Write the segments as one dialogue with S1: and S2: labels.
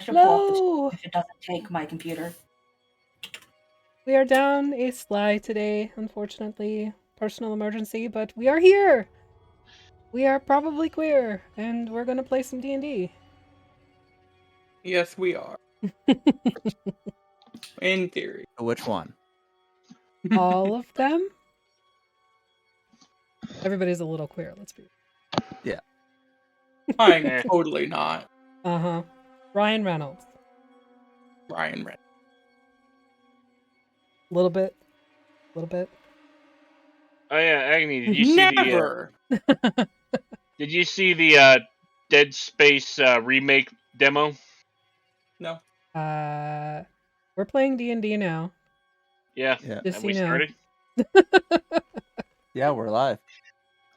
S1: should pull up the
S2: Hello!
S1: if it doesn't take my computer.
S2: We are down a slide today, unfortunately. Personal emergency, but we are here! We are probably queer, and we're gonna play some D&D.
S3: Yes, we are. In theory.
S4: Which one?
S2: All of them? Everybody's a little queer, let's be.
S3: I'm totally not
S2: Uh-huh. Ryan Reynolds.
S3: Ryan Reynolds.
S2: A little bit. A little bit.
S5: Oh yeah, Agni, did you see
S3: Never.
S5: Did you see the Dead Space remake demo?
S3: No.
S2: We're playing D&D now.
S5: Yeah.
S4: Yeah.
S2: Just
S5: Have
S2: so
S5: we
S2: you know.
S5: started?
S4: Yeah, we're live.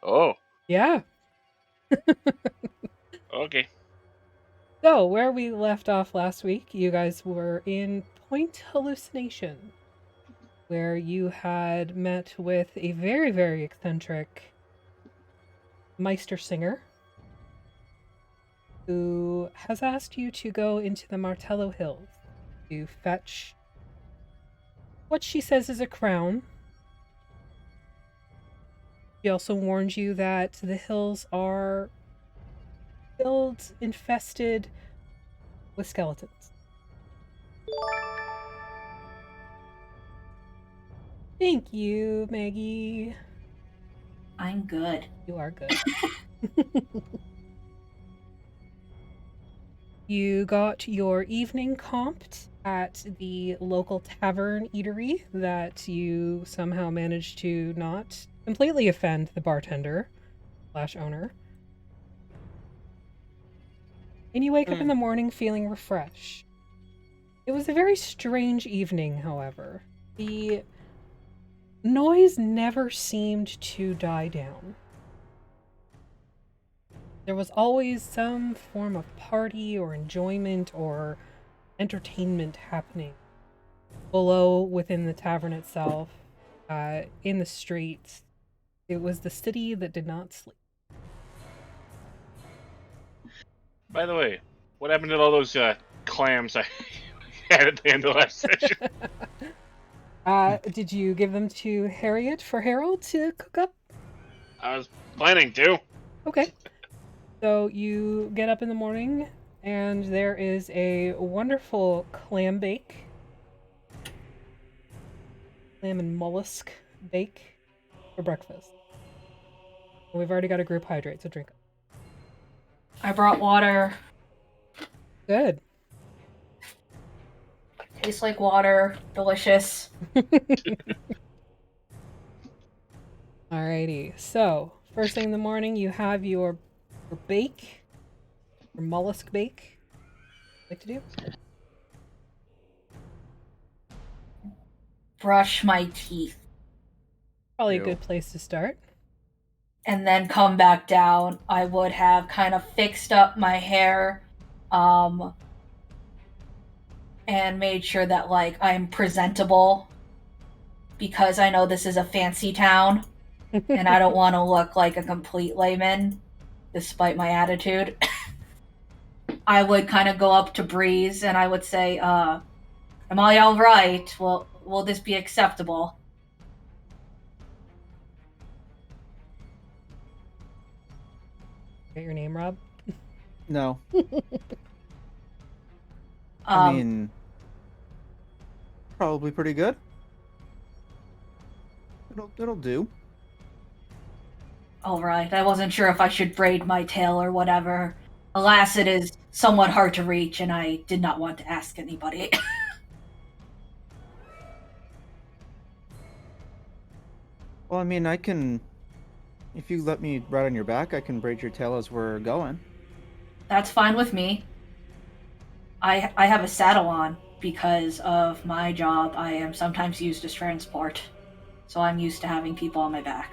S5: Oh,
S2: Yeah.
S5: okay.
S2: So, where we left off last week, you guys were in Point Hallucination, where you had met with a very, very eccentric Meister Singer, who has asked you to go into the Martello Hills to fetch what she says is a crown. She also warned you that the hills are filled, infested with skeletons. Thank you, Maggie.
S1: I'm good.
S2: You are good. You got your evening comped at the local tavern eatery that you somehow managed to not completely offend the bartender / owner. And you wake up in the morning feeling refreshed. It was a very strange evening, however. The noise never seemed to die down. There was always some form of party or enjoyment or entertainment happening below within the tavern itself, in the streets. It was the city that did not sleep.
S5: By the way, what happened to all those clams I had at the end of the last session?
S2: Did you give them to Harriet for Harold to cook up?
S5: I was planning to.
S2: Okay. So you get up in the morning, and there is a wonderful clam bake. Clam and mollusk bake for breakfast. And we've already got a group hydrate, so drink.
S1: I brought water.
S2: Good.
S1: Tastes like water. Delicious.
S2: Alrighty. So, first thing in the morning, you have your bake, your mollusk bake. Like to do?
S1: Brush my teeth.
S2: Probably
S4: Ew.
S2: a good place to start.
S1: And then come back down. I would have kind of fixed up my hair, and made sure that like I'm presentable, because I know this is a fancy town and I don't want to look like a complete layman despite my attitude. I would kind of go up to Breeze and I would say, am I all right? Will this be acceptable?
S2: Get your name, Rob?
S4: No. I mean, probably pretty good. It'll do.
S1: All right. I wasn't sure if I should braid my tail or whatever. Alas, it is somewhat hard to reach, and I did not want to ask anybody.
S4: Well, I mean, I can. If you let me ride on your back, I can braid your tail as we're going.
S1: That's fine with me. I have a saddle on because of my job. I am sometimes used as transport, so I'm used to having people on my back.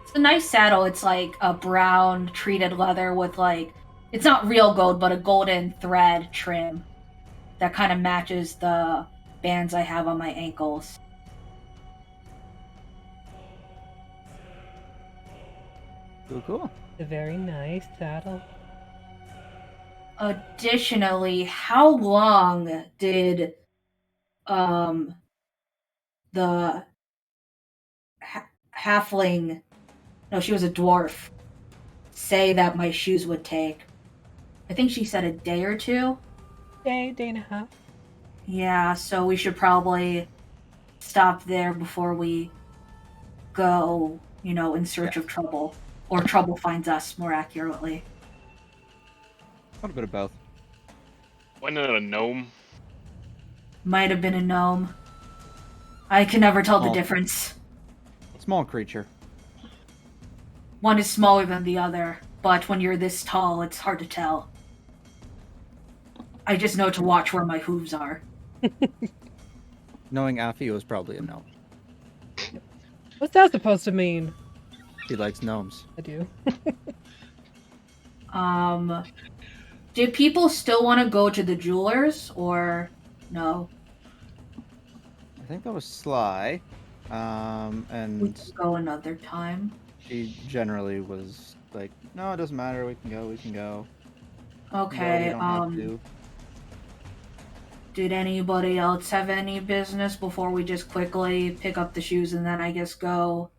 S1: It's a nice saddle. It's like a brown treated leather with like, it's not real gold, but a golden thread trim that kind of matches the bands I have on my ankles.
S4: Cool.
S2: A very nice saddle.
S1: Additionally, how long did the halfling, no, she was a dwarf, say that my shoes would take? I think she said a day or two.
S2: Day and a half.
S1: Yeah, so we should probably stop there before we go, in search of trouble. Or trouble finds us, more accurately.
S4: A little bit of both.
S5: Wasn't it a gnome?
S1: Might have been a gnome. I can never tell the
S4: Oh.
S1: difference.
S4: Small creature.
S1: One is smaller than the other, but when you're this tall, it's hard to tell. I just know to watch where my hooves are.
S4: Knowing Affy was probably a gnome.
S2: What's that supposed to mean?
S4: He likes gnomes.
S2: I do.
S1: Do people still want to go to the jewelers, or no?
S4: I think that was Sly.
S1: We
S4: And
S1: can go another time.
S4: she generally was like, no, it doesn't matter, we can go. No,
S1: Okay,
S4: we don't have to.
S1: did anybody else have any business before we just quickly pick up the shoes and then I guess go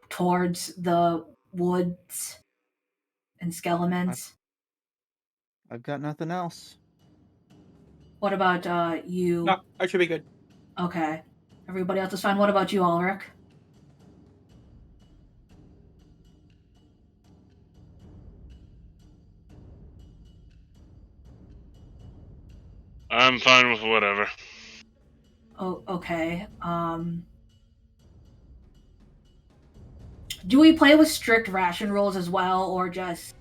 S1: towards the woods and skeletons?
S4: I've got nothing else.
S1: What about you?
S3: No, I should be good.
S1: Okay. Everybody else is fine. What about you, Ulrich?
S5: I'm fine with whatever.
S1: Oh, okay. Do we play with strict ration rules as well, or just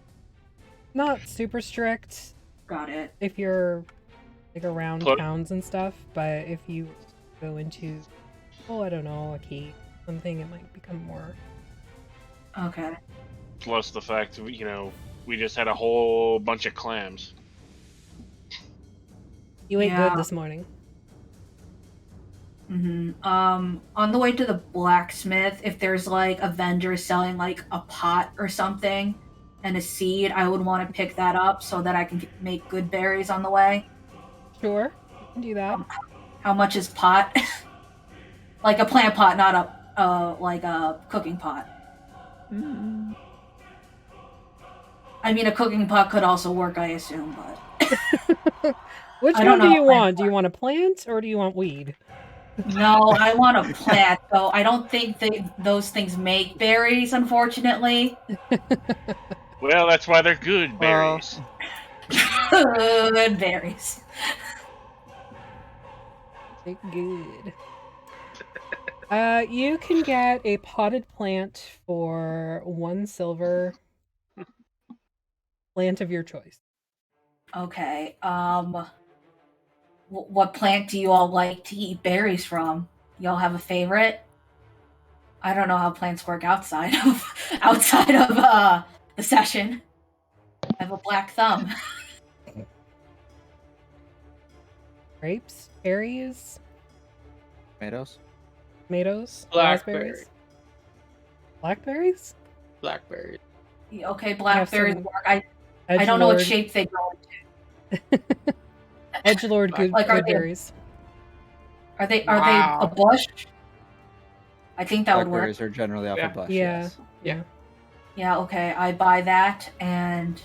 S2: Not super strict
S1: got it?
S2: if you're like around
S5: Put-
S2: towns and stuff, but if you go into, I don't know, a cave, something, it might become more.
S1: Okay.
S5: Plus the fact, we just had a whole bunch of clams.
S2: You ate
S1: Yeah.
S2: good this morning.
S1: On the way to the blacksmith, if there's like a vendor selling like a pot or something and a seed, I would want to pick that up so that I can make good berries on the way.
S2: Sure, you can do that.
S1: How much is pot? Like a plant pot, not a cooking pot. I mean, a cooking pot could also work, I assume, but
S2: Which
S1: I
S2: one
S1: don't
S2: do
S1: know.
S2: you want? Do you want a plant or do you want weed?
S1: no, I want a plant. So I don't think those things make berries, unfortunately.
S5: Well, that's why they're good berries.
S1: Good berries.
S2: Very good. You can get a potted plant for 1 silver. Plant of your choice.
S1: Okay. What plant do you all like to eat berries from? Y'all have a favorite? I don't know how plants work outside of the session. I have a black thumb.
S2: Grapes, cherries,
S4: Tomatoes?
S2: tomatoes,
S3: Blackberry.
S2: raspberries. Blackberries?
S3: Blackberry.
S1: Okay, blackberries
S2: some
S1: work. I don't know what
S2: Edgelord-
S1: shape they go into.
S2: Edgelord good,
S1: Like, are
S2: good
S1: they-
S2: berries.
S1: Are they
S3: Wow.
S1: a bush? I think that would work.
S4: Blackberries are generally off
S3: Yeah.
S4: a bush,
S2: Yeah.
S4: yes.
S2: Yeah.
S1: Yeah, okay. I buy that, and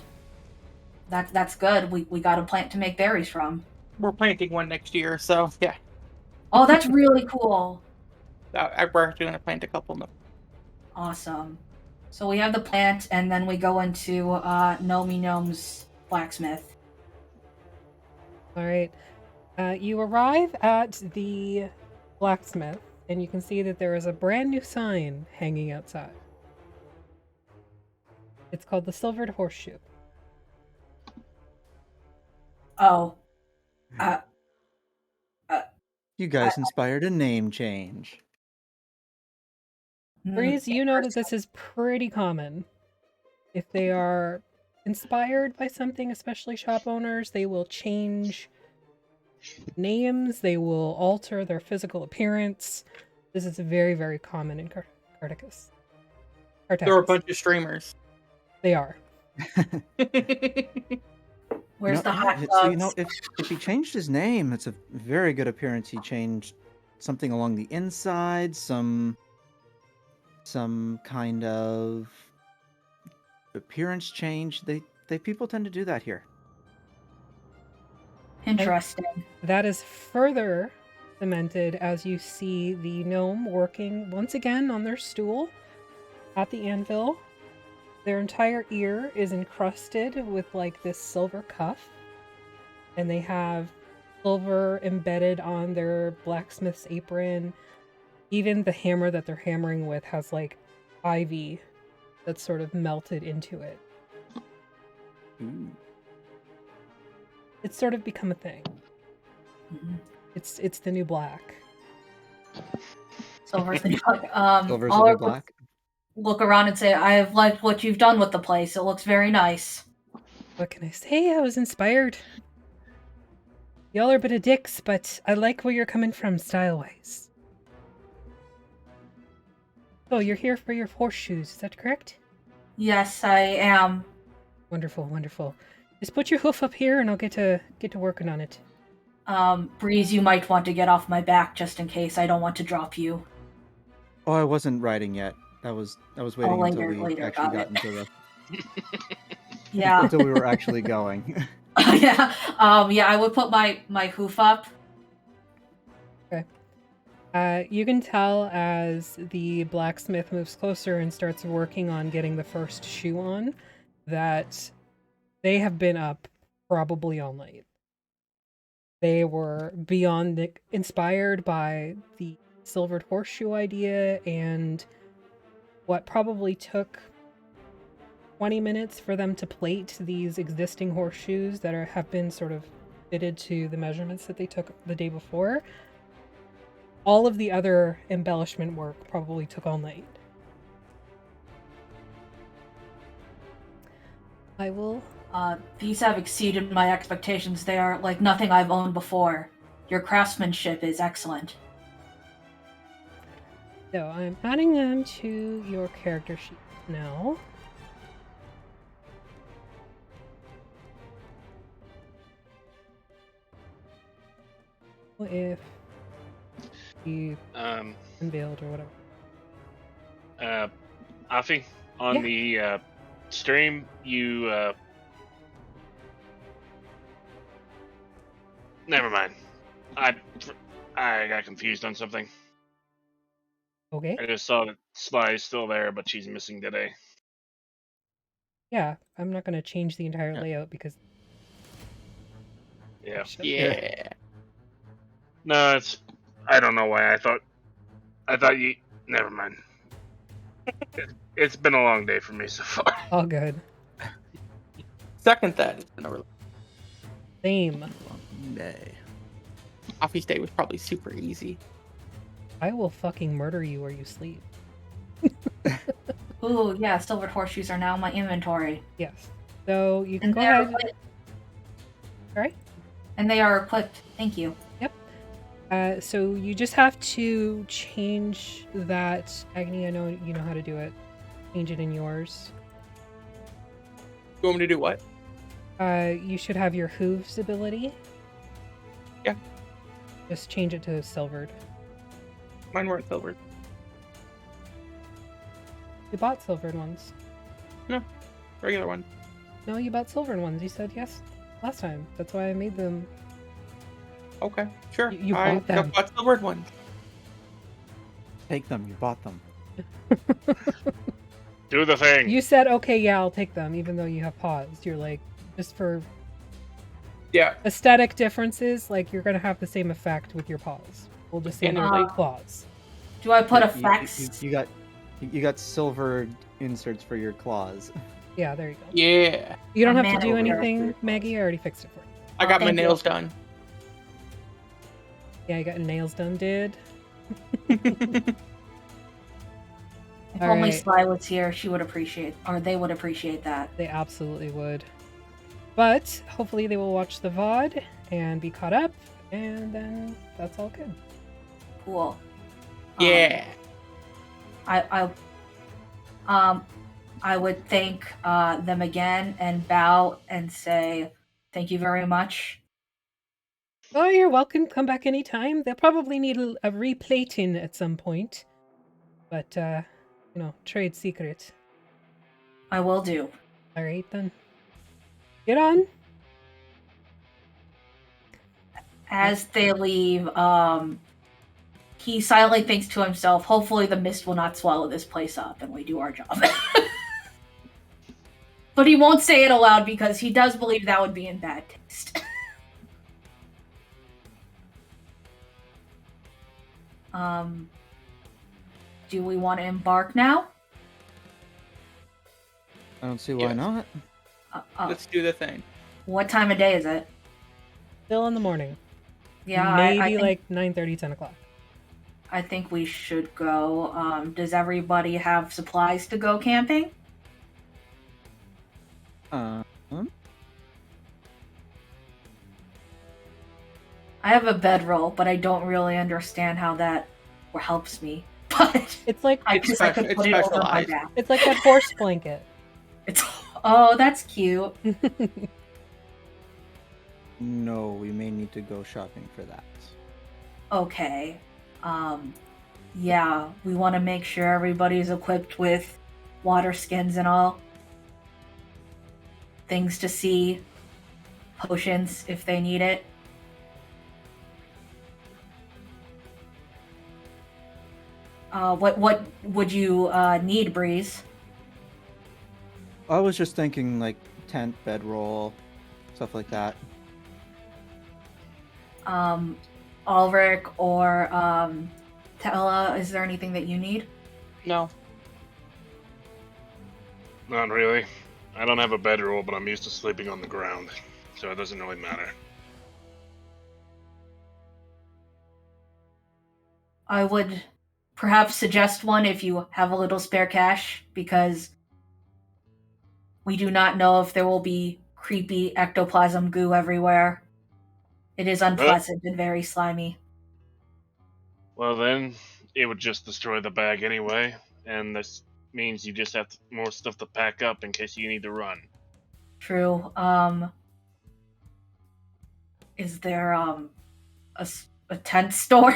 S1: that's good. We got a plant to make berries from.
S3: We're planting one next year, so yeah.
S1: Oh, that's really cool.
S3: We're going to plant a couple now.
S1: Awesome. So we have the plant, and then we go into Nomi Gnome's blacksmith.
S2: All right. You arrive at the blacksmith, and you can see that there is a brand new sign hanging outside. It's called the Silvered Horseshoe.
S1: Oh.
S4: You guys inspired a name change.
S2: Breeze, you know that this is pretty common. If they are inspired by something, especially shop owners, they will change names, they will alter their physical appearance. This is very, very common in Carticus.
S3: There are a
S2: Artax.
S3: bunch of streamers.
S2: They are.
S1: Where's the
S4: yeah,
S1: hot
S4: so
S1: dogs?
S4: if he changed his name, it's a very good appearance. He changed something along the inside, some kind of appearance change. They people tend to do that here.
S1: Interesting.
S2: That is further cemented as you see the gnome working once again on their stool at the anvil. Their entire ear is encrusted with like this silver cuff, and they have silver embedded on their blacksmith's apron. Even the hammer that they're hammering with has like ivy that's sort of melted into it.
S4: Ooh.
S2: It's sort of become a thing.
S1: Mhm.
S2: It's the new black.
S1: Silver's the new black.
S4: Silver's the
S1: I'll
S4: new black.
S1: look around and say, I've liked what you've done with the place. It looks very nice.
S2: What can I say? I was inspired. Y'all are a bit of dicks, but I like where you're coming from style-wise. Oh, you're here for your horseshoes, is that correct?
S1: Yes, I am.
S2: Wonderful, wonderful. Just put your hoof up here and I'll get to working on it.
S1: Breeze, you might want to get off my back just in case. I don't want to drop you.
S4: Oh, I wasn't riding yet. I was waiting
S1: later,
S4: until we
S1: later,
S4: actually
S1: got
S4: got
S1: it.
S4: into the
S1: Yeah.
S4: until we were actually going.
S1: Yeah. Yeah, I would put my hoof up.
S2: You can tell as the blacksmith moves closer and starts working on getting the first shoe on that they have been up probably all night. They were beyond inspired by the silvered horseshoe idea and what probably took 20 minutes for them to plate these existing horseshoes that have been sort of fitted to the measurements that they took the day before. All of the other embellishment work probably took all night. I will...
S1: These have exceeded my expectations. They are like nothing I've owned before. Your craftsmanship is excellent.
S2: So I'm adding them to your character sheet now. What if you unveiled or whatever?
S5: Afi, on
S2: Yeah.
S5: the stream, you never mind. I got confused on something.
S2: Okay.
S5: I just saw that Spy's still there, but she's missing today.
S2: Yeah, I'm not going to change the entire
S3: Yeah.
S2: layout because...
S5: Yeah.
S3: Yeah.
S5: No, it's. I don't know why. I thought you. Never mind. It's been a long day for me so far.
S2: All good.
S3: Second that. It's been a really...
S2: Same.
S4: Nay.
S3: Coffee day was probably super easy.
S2: I will fucking murder you where you sleep.
S1: Ooh, yeah, silvered horseshoes are now in my inventory.
S2: Yes. So you can
S1: And
S2: go
S1: they are
S2: ahead.
S1: equipped.
S2: Alright.
S1: And they are equipped. Thank you.
S2: So you just have to change that. Agni, I know you know how to do it. Change it in yours.
S3: You want me to do what?
S2: You should have your hooves ability.
S3: Yeah.
S2: Just change it to silvered.
S3: Mine weren't silvered.
S2: You bought silvered ones.
S3: Regular one.
S2: No, you bought silvered ones. You said yes last time. That's why I made them.
S3: Okay, sure.
S2: You
S3: I
S2: bought them.
S3: got silvered ones.
S4: Take them. You bought them.
S5: Do the thing.
S2: You said, okay, yeah, I'll take them, even though you have paused. You're like, just for
S3: Yeah.
S2: aesthetic differences, like, you're going to have the same effect with your paws. We'll just say
S3: And
S2: they're
S1: they're
S2: like
S1: like-
S2: claws.
S1: Do I put
S4: Yeah,
S1: effects?
S4: You got silver inserts for your claws.
S2: Yeah, there you go.
S3: Yeah.
S2: You don't
S1: A
S2: have to do
S1: manicure.
S2: anything, Maggie. I already fixed it for you.
S3: I got my
S1: thank you.
S3: nails done.
S2: Yeah, you got your nails done, dude.
S1: If
S2: All
S1: only
S2: right.
S1: Sly was here, she would appreciate, or they would appreciate that.
S2: They absolutely would. But hopefully they will watch the VOD and be caught up, and then that's all good.
S1: Cool.
S3: Yeah.
S1: I I would thank them again and bow and say thank you very much.
S2: Oh, you're welcome. Come back anytime. They'll probably need a replating at some point. But, trade secret.
S1: I will do.
S2: All right, then. Get on.
S1: As they leave, he silently thinks to himself, hopefully the mist will not swallow this place up and we do our job. But he won't say it aloud because he does believe that would be in bad taste. Do we want to embark now?
S4: I don't see why
S3: Yes.
S4: not.
S3: Let's do the thing.
S1: What time of day is it?
S2: Still in the morning.
S1: Yeah,
S2: Maybe
S1: I think,
S2: like 9:30, 10 o'clock.
S1: I think we should go. Does everybody have supplies to go camping?
S4: Um,
S1: I have a bedroll, but I don't really understand how that helps me. But
S2: It's like
S1: I
S3: It's
S1: guess I could
S3: special-
S1: put it
S3: it's
S1: over my
S3: specialized.
S1: back.
S2: it's like that horse blanket.
S1: It's that's cute.
S4: no, we may need to go shopping for that.
S1: Okay. Yeah, we want to make sure everybody's equipped with water skins and all. Things to see, potions if they need it. What would you need, Breeze?
S4: I was just thinking like tent, bedroll, stuff like that.
S1: Ulrich or Tella, is there anything that you need?
S3: No.
S5: Not really. I don't have a bedroll, but I'm used to sleeping on the ground, so it doesn't really matter.
S1: I would perhaps suggest one if you have a little spare cash, because we do not know if there will be creepy ectoplasm goo everywhere. It is unpleasant and very slimy.
S5: Well, then, it would just destroy the bag anyway, and this means you just have more stuff to pack up in case you need to run.
S1: True. Is there a tent store?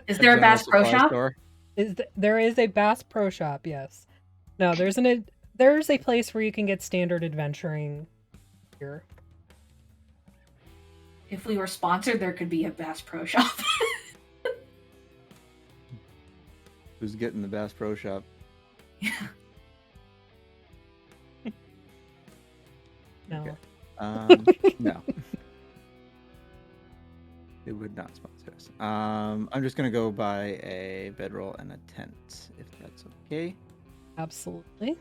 S1: Is there a
S4: general
S1: Bass Pro
S4: supply
S1: Shop?
S4: store.
S2: There is a Bass Pro Shop, yes. No, there's a place where you can get standard adventuring gear.
S1: If we were sponsored, there could be a Bass Pro Shop.
S4: Who's getting the Bass Pro Shop?
S2: No.
S4: Okay. No. It would not sponsor us. I'm just gonna go buy a bedroll and a tent, if that's okay.
S2: Absolutely.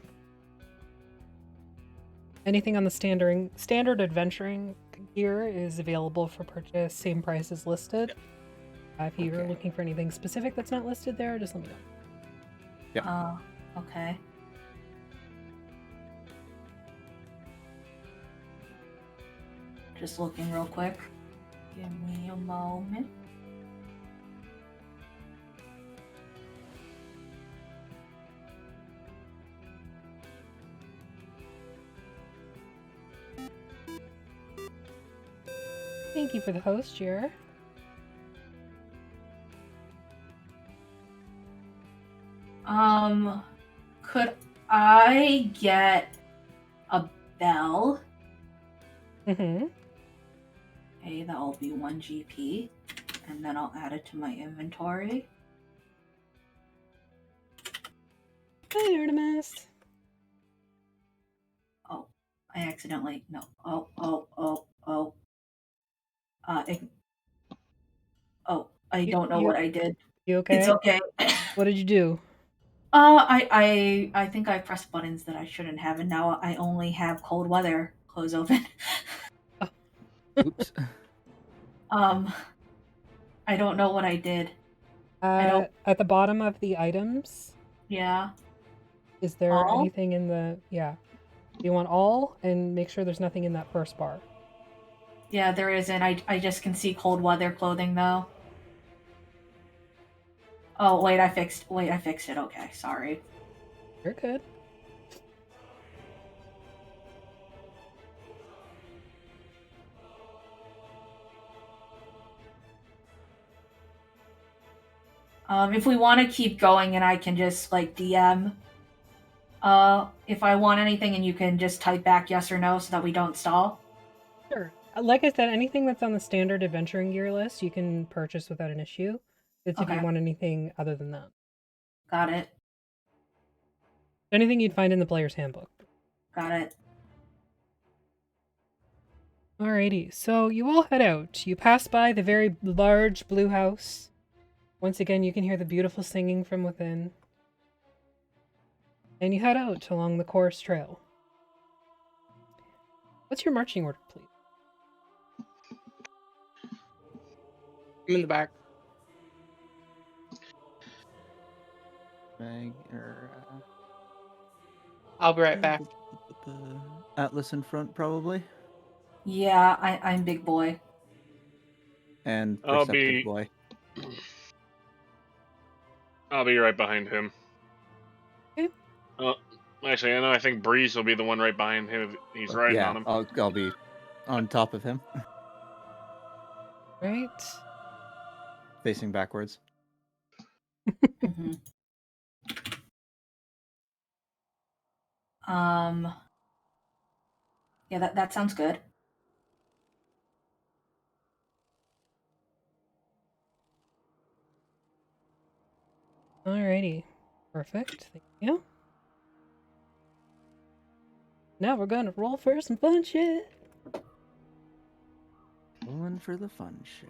S2: Anything on the standard adventuring gear is available for purchase, same price as listed. If you're
S4: Okay.
S2: looking for anything specific that's not listed there, just let me know.
S1: Okay. Just looking real quick. Give me a moment.
S2: Thank you for the host, Jer.
S1: Could I get a bell?
S2: Mm-hmm.
S1: Okay, that'll be 1 GP. And then I'll add it to my inventory.
S2: Hi, Artemis.
S1: Oh, I accidentally, no. I don't know what I did.
S2: You okay?
S1: It's okay.
S2: What did you do?
S1: I think I pressed buttons that I shouldn't have, and now I only have cold weather clothes open.
S4: Oops.
S1: I don't know what I did. I don't-
S2: At the bottom of the items,
S1: Yeah.
S2: is there
S1: All?
S2: anything in the... Yeah. You want all, and make sure there's nothing in that first bar.
S1: Yeah, there isn't. I just can see cold weather clothing though. Oh, wait, I fixed it. Okay, sorry.
S2: You're good.
S1: If we want to keep going and I can just like DM if I want anything and you can just type back yes or no so that we don't stall.
S2: Sure. Like I said, anything that's on the standard adventuring gear list, you can purchase without an issue. It's if you
S1: Okay.
S2: want anything other than that.
S1: Got it.
S2: Anything you'd find in the player's handbook.
S1: Got it.
S2: Alrighty, so you all head out. You pass by the very large blue house. Once again, you can hear the beautiful singing from within. And you head out along the course trail. What's your marching order, please?
S3: I'm in the back.
S4: Bag, or,
S3: I'll be right back.
S4: Atlas in front, probably.
S1: Yeah, I'm big boy.
S4: And
S5: I'll
S4: Perceptive
S5: be-
S4: Boy.
S5: I'll be right behind him.
S2: Okay.
S5: Actually, I think Breeze will be the one right behind him. He's riding
S4: Yeah,
S5: on him.
S4: I'll be on top of him,
S2: Right.
S4: facing backwards.
S1: Mhm. Um. Yeah, that sounds good.
S2: Alrighty. Perfect. Thank you. Now we're gonna roll for some fun shit.
S4: Going for the fun shit.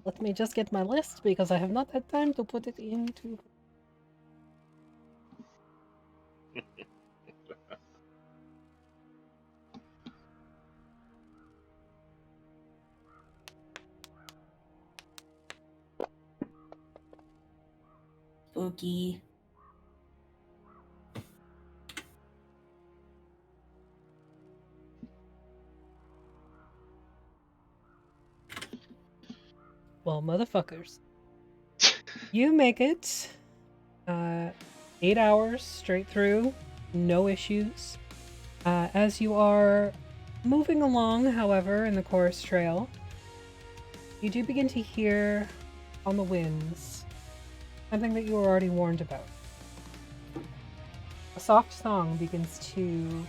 S2: Let me just get my list because I have not had time to put it into.
S1: Spooky.
S2: Well, motherfuckers. You make it 8 hours straight through, no issues. As you are moving along, however, in the Chorus Trail, you do begin to hear on the winds something that you were already warned about. A soft song begins to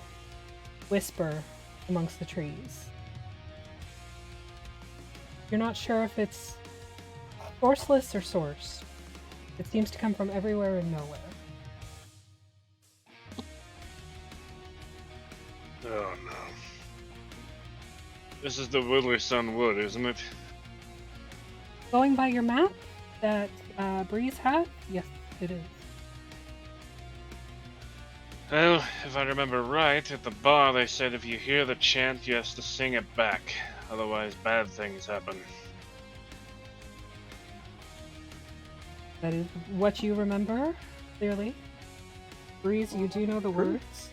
S2: whisper amongst the trees. You're not sure if it's sourceless or sourced. It seems to come from everywhere and nowhere.
S5: Oh no. This is the Woodley Sun Wood, isn't it?
S2: Going by your map that Breeze had, yes, it is.
S5: Well, if I remember right, at the bar they said if you hear the chant, you have to sing it back. Otherwise, bad things happen.
S2: That is what you remember, clearly. Breeze, you do know the words.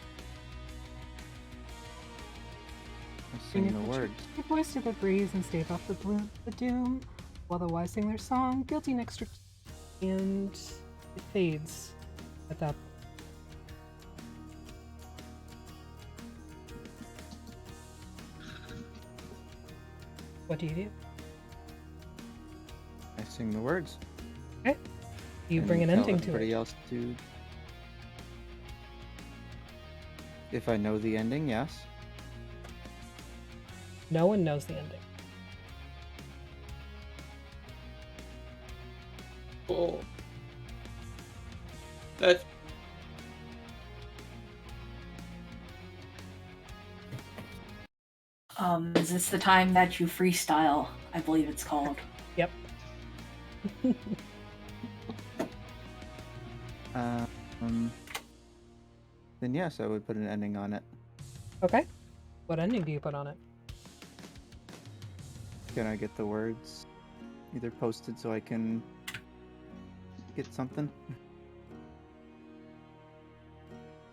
S4: I sing the words.
S2: Your voice to the breeze and stave off the doom, while the wise sing their song, guilty next to, and it fades at that point. What do you do?
S4: I sing the words.
S2: Okay. You
S4: and
S2: bring an
S4: tell
S2: ending to
S4: everybody
S2: it.
S4: else to. If I know the ending, yes.
S2: No one knows the ending.
S3: Oh. That's
S1: Is this the time that you freestyle? I believe it's called.
S2: Yep.
S4: Then yes, I would put an ending on it.
S2: Okay. What ending do you put on it?
S4: Can I get the words either posted so I can get something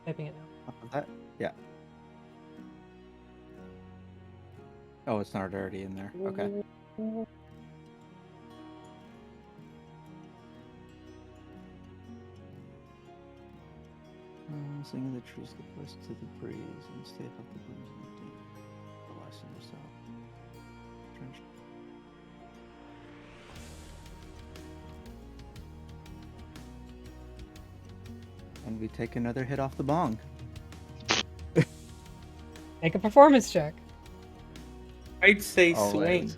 S2: Typing it now.
S4: off of that? Yeah. Oh, it's not already in there. Okay. Sing in the trees, give voice to the breeze, and stay above the blooms in the deep. The last in yourself. Trench. And we take another hit off the bong.
S2: Make a performance check.
S3: I'd say
S4: Always.
S3: swing.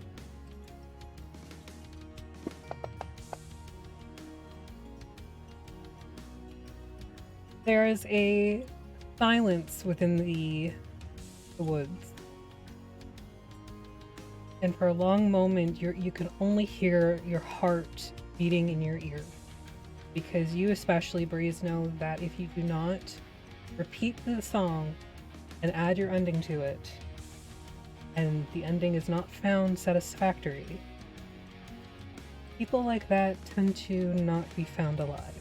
S2: There is a silence within the woods. And for a long moment, you can only hear your heart beating in your ear. Because you especially, Breeze, know that if you do not repeat the song and add your ending to it, and the ending is not found satisfactory, people like that tend to not be found alive.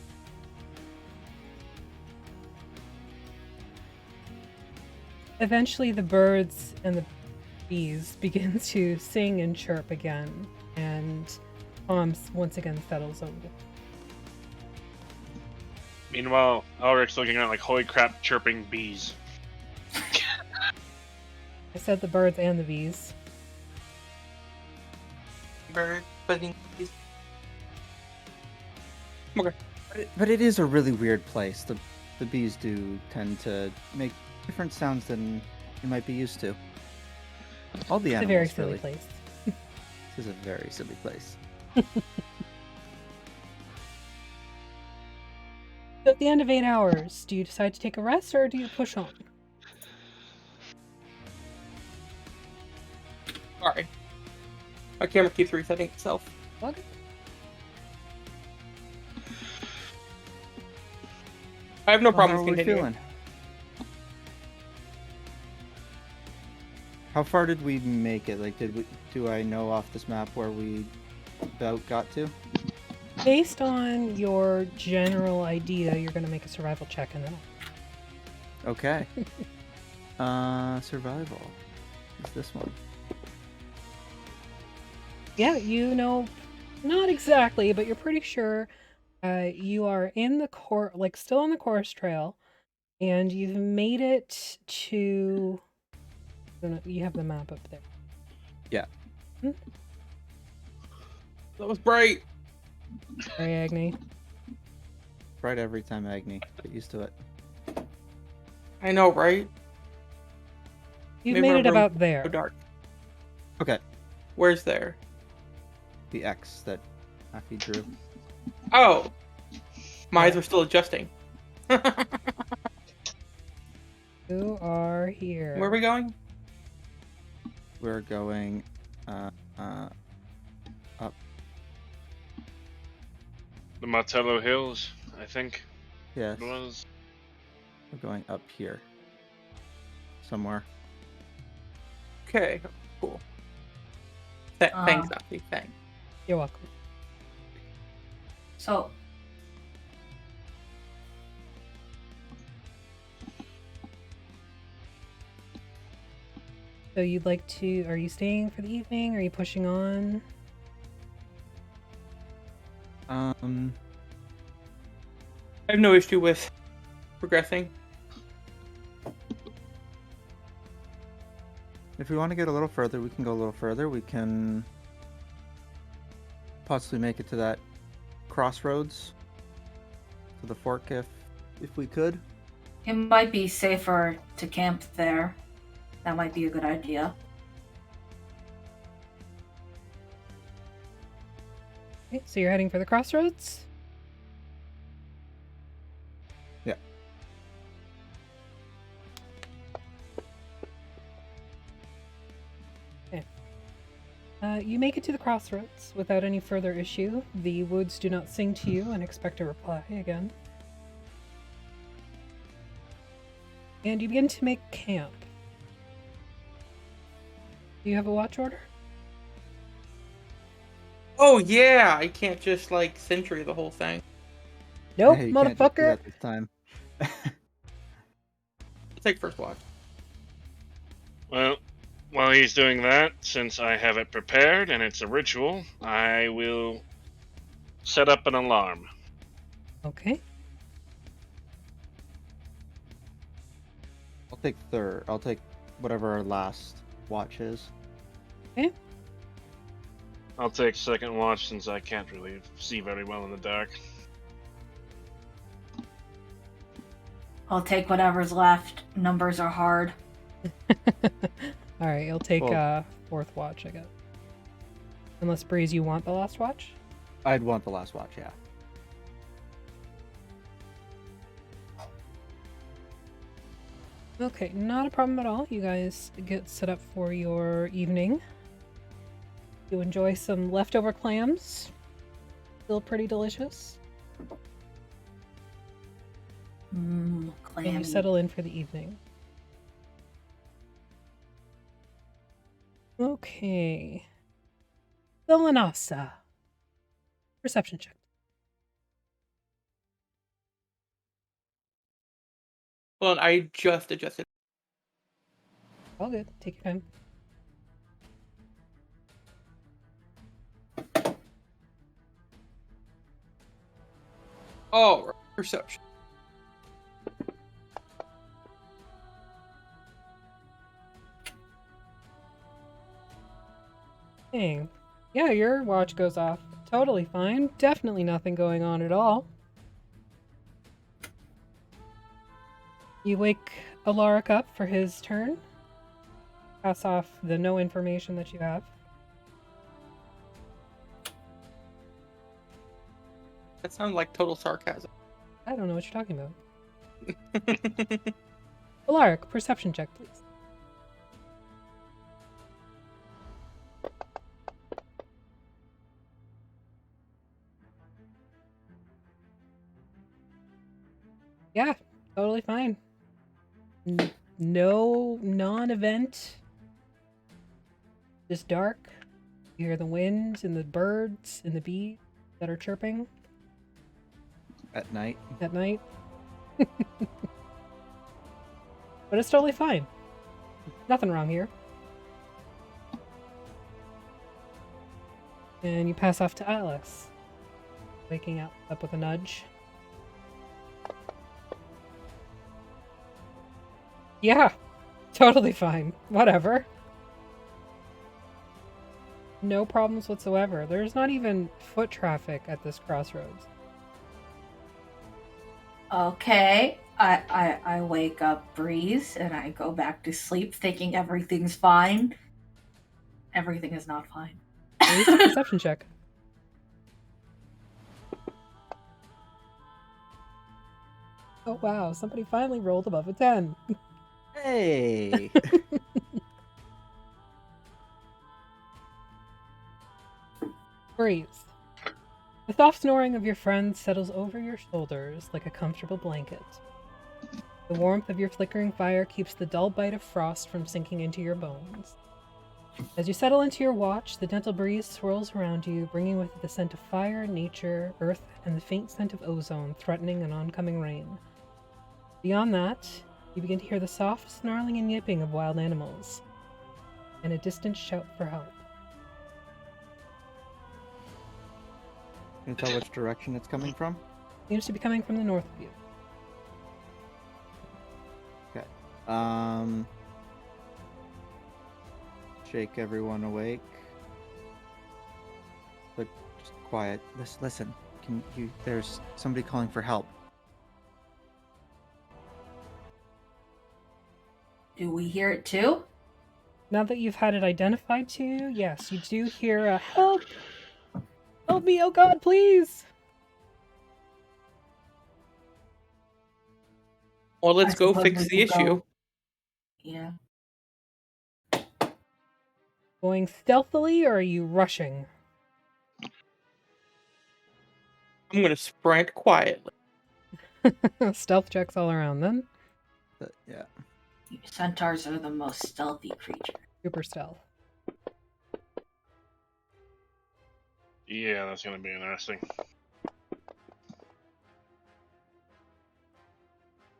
S2: Eventually, the birds and the bees begin to sing and chirp again, and Tom once again settles over.
S5: Meanwhile, Elric's looking at like, holy crap, chirping bees.
S2: I said the birds and the bees.
S3: Bird, buzzing bees.
S4: But it is a really weird place. The bees do tend to make different sounds than you might be used to. All the
S2: It's a
S4: animals,
S2: very silly
S4: really.
S2: place.
S4: This is a very silly place.
S2: So at the end of 8 hours, do you decide to take a rest or do you push on?
S3: Sorry. My camera keeps resetting itself.
S2: Okay.
S3: I have no
S4: Well,
S3: problems
S4: how are we
S3: continuing.
S4: feeling? How far did we make it? Like, do I know off this map where we about got to?
S2: Based on your general idea, you're going to make a survival check and then
S4: Okay. Survival. It's this one.
S2: yeah, you know, not exactly, but you're pretty sure you are in the still on the chorus trail, and you've made it to. I don't know, you have the map up there.
S4: Yeah.
S3: That was bright.
S2: Sorry, Agni.
S4: Right every time, Agni. Get used to it.
S3: I know, right?
S2: You've
S3: Maybe
S2: made
S3: my
S2: it
S3: room
S2: about
S3: So
S2: there.
S3: dark.
S4: Okay.
S3: Where's there?
S4: The X that Afi drew.
S3: Oh! My eyes are still adjusting.
S2: You are here.
S3: Where are we going?
S4: We're going up.
S5: The Martello Hills, I think
S4: Yes.
S5: it was.
S4: We're going up here. Somewhere.
S3: Okay, cool. Thanks, Nafi. Thanks.
S2: You're welcome.
S1: So,
S2: So you'd like to? Are you staying for the evening? Are you pushing on?
S3: I have no issue with progressing.
S4: If we want to get a little further, we can go a little further. We can possibly make it to that crossroads, to the fork, if we could.
S1: it might be safer to camp there. That might be a good idea.
S2: Okay, so you're heading for the crossroads.
S4: Yeah.
S2: Okay. You make it to the crossroads without any further issue. The woods do not sing to you and expect a reply again. And you begin to make camp. Do you have a watch order?
S3: Oh yeah, I can't just like sentry the whole thing.
S2: Nope,
S4: Hey, you can't just do
S2: motherfucker.
S4: that this time.
S3: Take first watch.
S5: Well, while he's doing that, since I have it prepared and it's a ritual, I will set up an alarm.
S2: Okay.
S4: take third. I'll take whatever our last watch is.
S2: Okay.
S5: I'll take second watch since I can't really see very well in the dark.
S1: I'll take whatever's left. Numbers are hard.
S2: All right, you'll take
S4: Well-
S2: fourth watch, I guess. Unless Breeze, you want the last watch?
S4: I'd want the last watch, yeah.
S2: Okay, not a problem at all. You guys get set up for your evening. You enjoy some leftover clams. Still pretty delicious. And
S1: Clammy.
S2: you settle in for the evening. Okay. Villainasa. Perception check.
S3: Well, I just adjusted.
S2: All good. Take your time.
S3: Oh, perception.
S2: Dang. Yeah, your watch goes off. Totally fine. Definitely nothing going on at all. You wake Alaric up for his turn. Pass off the no information that you have.
S3: That sounds like total sarcasm.
S2: I don't know what you're talking about. Alaric, perception check, please. Yeah, totally fine. No non-event. Just dark. You hear the wind and the birds and the bees that are chirping
S4: At night.
S2: at night. But it's totally fine. Nothing wrong here. And you pass off to Alex. Waking up with a nudge. Yeah, totally fine. Whatever. No problems whatsoever. There's not even foot traffic at this crossroads.
S1: Okay. I wake up Breeze and I go back to sleep thinking everything's fine. Everything is not fine.
S2: Please, perception check. Oh wow, somebody finally rolled above a 10.
S4: Hey!
S2: Breeze. The soft snoring of your friend settles over your shoulders like a comfortable blanket. The warmth of your flickering fire keeps the dull bite of frost from sinking into your bones. As you settle into your watch, the gentle breeze swirls around you, bringing with it the scent of fire, nature, earth, and the faint scent of ozone, threatening an oncoming rain. Beyond that, you begin to hear the soft snarling and yipping of wild animals, and a distant shout for help.
S4: Can you tell which direction it's coming from?
S2: Seems to be coming from the north of you.
S4: Okay. Shake everyone awake. But just quiet. Listen. Can you? There's somebody calling for help.
S1: Do we hear it too?
S2: Now that you've had it identified to you, yes, you do hear a help! Help me, oh god, please!
S3: Well, let's
S1: I
S3: go
S1: suppose
S3: fix
S1: we
S3: the
S1: could go-
S3: issue.
S1: Yeah.
S2: Going stealthily, or are you rushing?
S3: I'm gonna sprint quietly.
S2: Stealth checks all around then.
S4: But, yeah.
S1: Centaurs are the most stealthy creature.
S2: Super stealth.
S5: Yeah, that's gonna be interesting.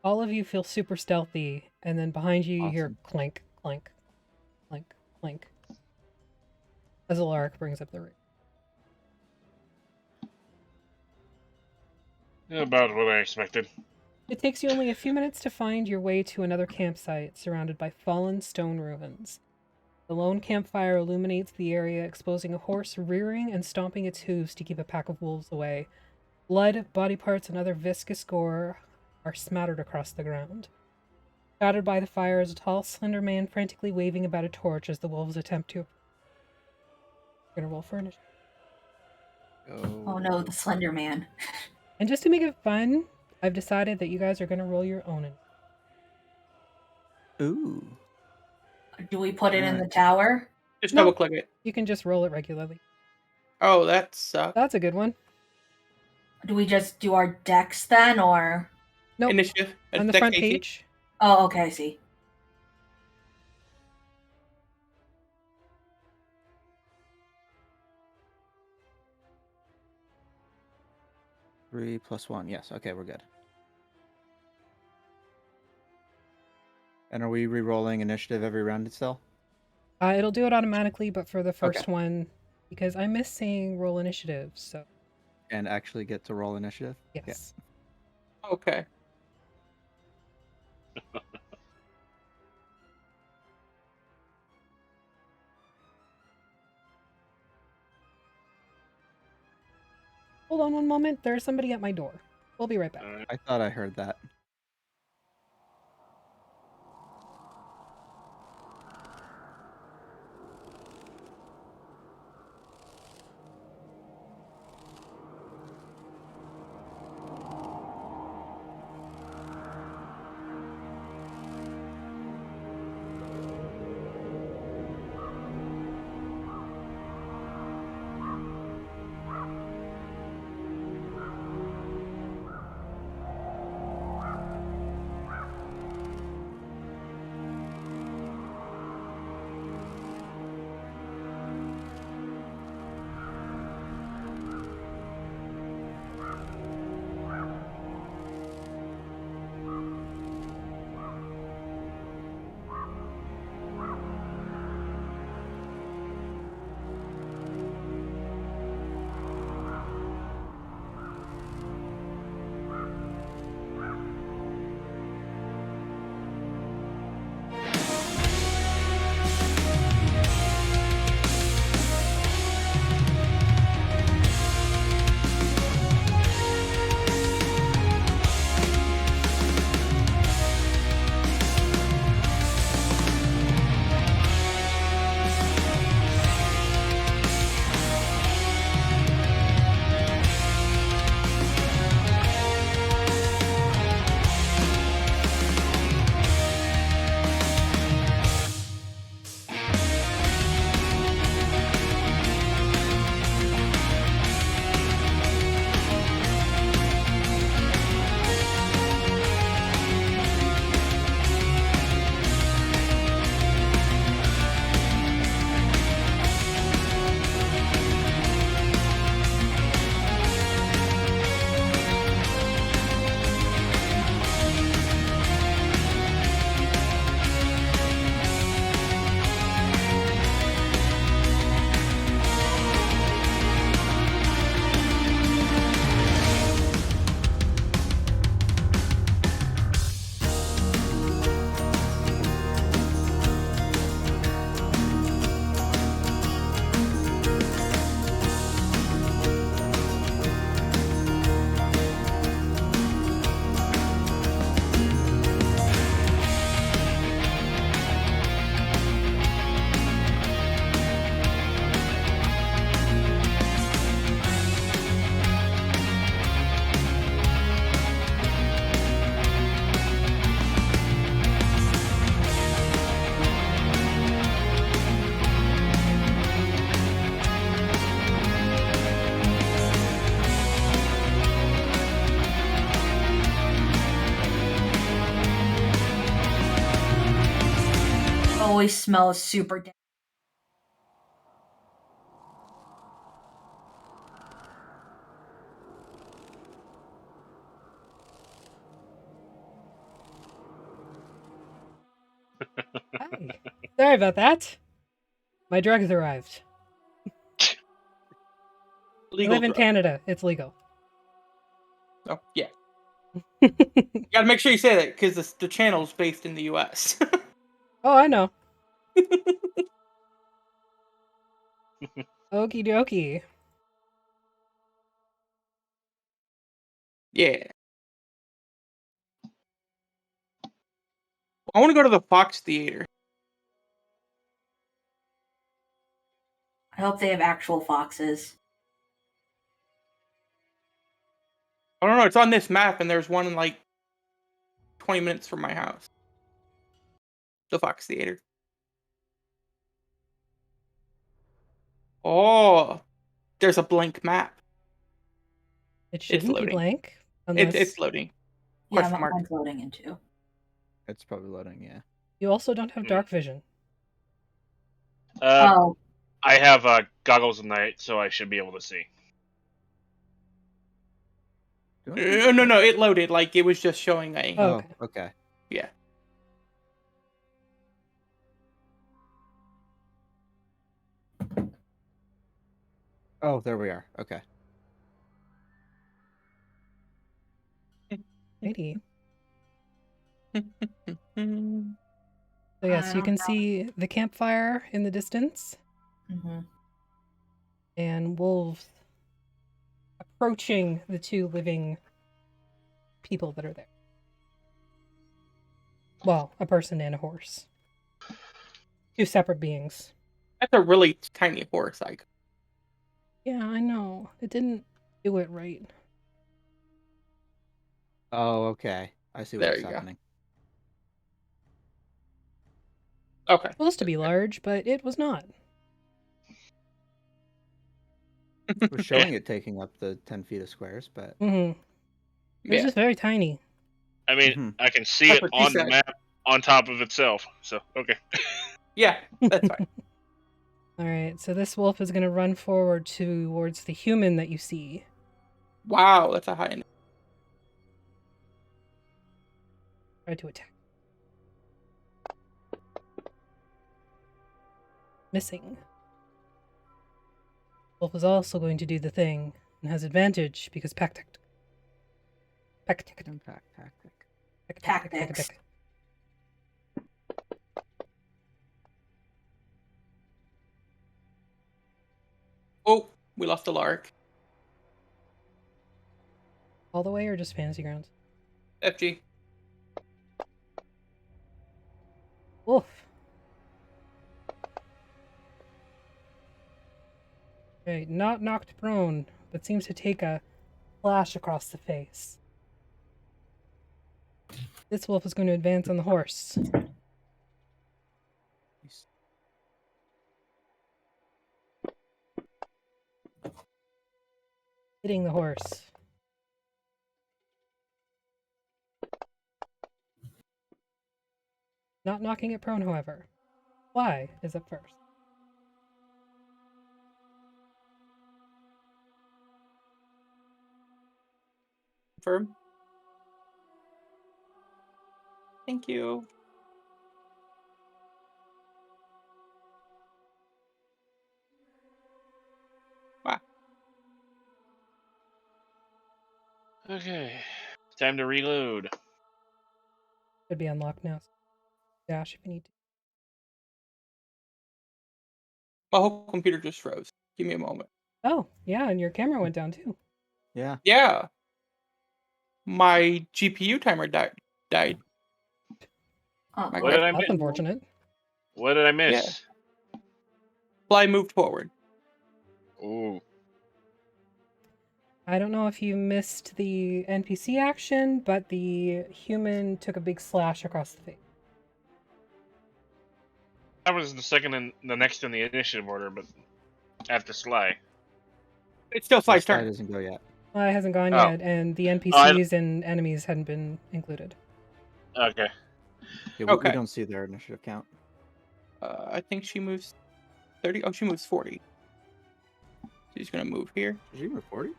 S2: All of you feel super stealthy, and then behind you, you hear
S4: Awesome.
S2: clank, clank, clank, clank. As Alaric brings up the ring.
S5: About what I expected.
S2: It takes you only a few minutes to find your way to another campsite surrounded by fallen stone ruins. The lone campfire illuminates the area, exposing a horse rearing and stomping its hooves to keep a pack of wolves away. Blood, body parts, and other viscous gore are smattered across the ground. Shadowed by the fire is a tall, slender man frantically waving about a torch as the wolves attempt to. We're gonna roll for initiative.
S1: Oh no, the Slender Man.
S2: And just to make it fun, I've decided that you guys are gonna roll your own.
S4: Ooh.
S1: Do we put it in the
S4: Alright.
S1: tower?
S3: Just
S2: No.
S3: double click it.
S2: You can just roll it regularly.
S3: Oh, that sucks.
S2: That's a good one.
S1: Do we just do our decks then, or?
S2: Nope.
S3: Initiative.
S2: On the
S3: Deck
S2: front
S3: AC.
S2: page.
S1: Oh, okay, I see.
S4: Three plus one. Yes. Okay, we're good. And are we re-rolling initiative every round still?
S2: It'll do it automatically, but for the first
S4: Okay.
S2: one, because I miss saying roll initiative, so
S4: And actually get to roll initiative?
S2: yes.
S3: Okay.
S2: Hold on one moment. There's somebody at my door. We'll be right back.
S5: Alright.
S4: I thought I heard that.
S1: Always smells super.
S2: Hi. Sorry about that. My drugs arrived. I
S3: Legal
S2: live in
S3: drug.
S2: Canada. It's legal.
S3: Oh, yeah. You gotta make sure you say that because the channel's based in the U.S.
S2: Oh, I know. Okie dokie.
S3: Yeah. I want to go to the Fox Theater.
S1: I hope they have actual foxes.
S3: I don't know. It's on this map, and there's one in like 20 minutes from my house. The Fox Theater. Oh, there's a blank map.
S2: It shouldn't be
S3: loading.
S2: blank unless
S3: It's loading.
S1: Yeah,
S3: Question mark.
S1: mine's loading into.
S4: It's probably loading, yeah.
S2: you also don't have dark vision.
S1: Oh,
S5: I have goggles of night, so I should be able to see.
S4: Do I think-
S3: No. It loaded. Like it was just showing a.
S2: Oh,
S4: Oh,
S2: okay.
S4: okay.
S3: Yeah.
S4: Oh, there we are. Okay.
S2: Righty.
S3: Mm.
S2: So yes, you
S1: I
S2: can
S1: don't
S2: see the campfire in the distance
S1: Mhm.
S2: and wolves approaching the two living people that are there. Well, a person and a horse. Two separate beings.
S3: That's a really tiny horse. Like
S2: Yeah, I know. It didn't do it right.
S4: Oh, okay. I see
S3: There
S4: what's
S3: you go.
S4: happening.
S3: okay.
S2: Supposed to be large, but it was not.
S4: It was showing it taking up the 10 feet of squares, but
S2: Mm-hmm. It was
S3: Yeah.
S2: just very tiny.
S5: I mean,
S4: Mhm.
S5: I can see
S3: That's
S5: it
S3: what she
S5: on the
S3: said.
S5: map on top of itself. So okay.
S3: Yeah, that's fine.
S2: Alright, so this wolf is going to run forward towards the human that you see.
S3: Wow, that's a high end.
S2: Try to attack. Missing. Wolf is also going to do the thing and has advantage because pack tactic.
S4: impact tactic.
S1: Tactics.
S3: Oh, we lost a lark.
S2: All the way or just fantasy grounds?
S3: FG.
S2: Wolf. Okay, not knocked prone, but seems to take a slash across the face. This wolf is going to advance on the horse. Hitting the horse. Not knocking it prone, however. Fly is up first.
S3: Confirm. Thank you. Wow.
S5: Okay. Time to reload.
S2: Should be unlocked now. Dash if you need to.
S3: My whole computer just froze. Give me a moment.
S2: Oh, yeah, and your camera went down too.
S4: Yeah.
S3: Yeah. My GPU timer died.
S1: Uh-oh.
S3: My
S5: What did I
S2: That's
S5: miss?
S2: unfortunate.
S5: What did I miss?
S3: Fly moved forward.
S5: Ooh.
S2: I don't know if you missed the NPC action, but the human took a big slash across the face.
S5: That was the second and the next in the initiative order, but after Sly.
S3: It's still
S4: The
S3: Fly's
S4: slide
S3: turn.
S4: doesn't go yet.
S2: Well, it hasn't gone
S5: Oh.
S2: yet, and the NPCs and enemies hadn't been included.
S5: Okay.
S4: Yeah, we
S3: Okay.
S4: don't see their initiative count.
S3: I think she moves 30. Oh, she moves 40. She's gonna move here.
S4: Did you move 40?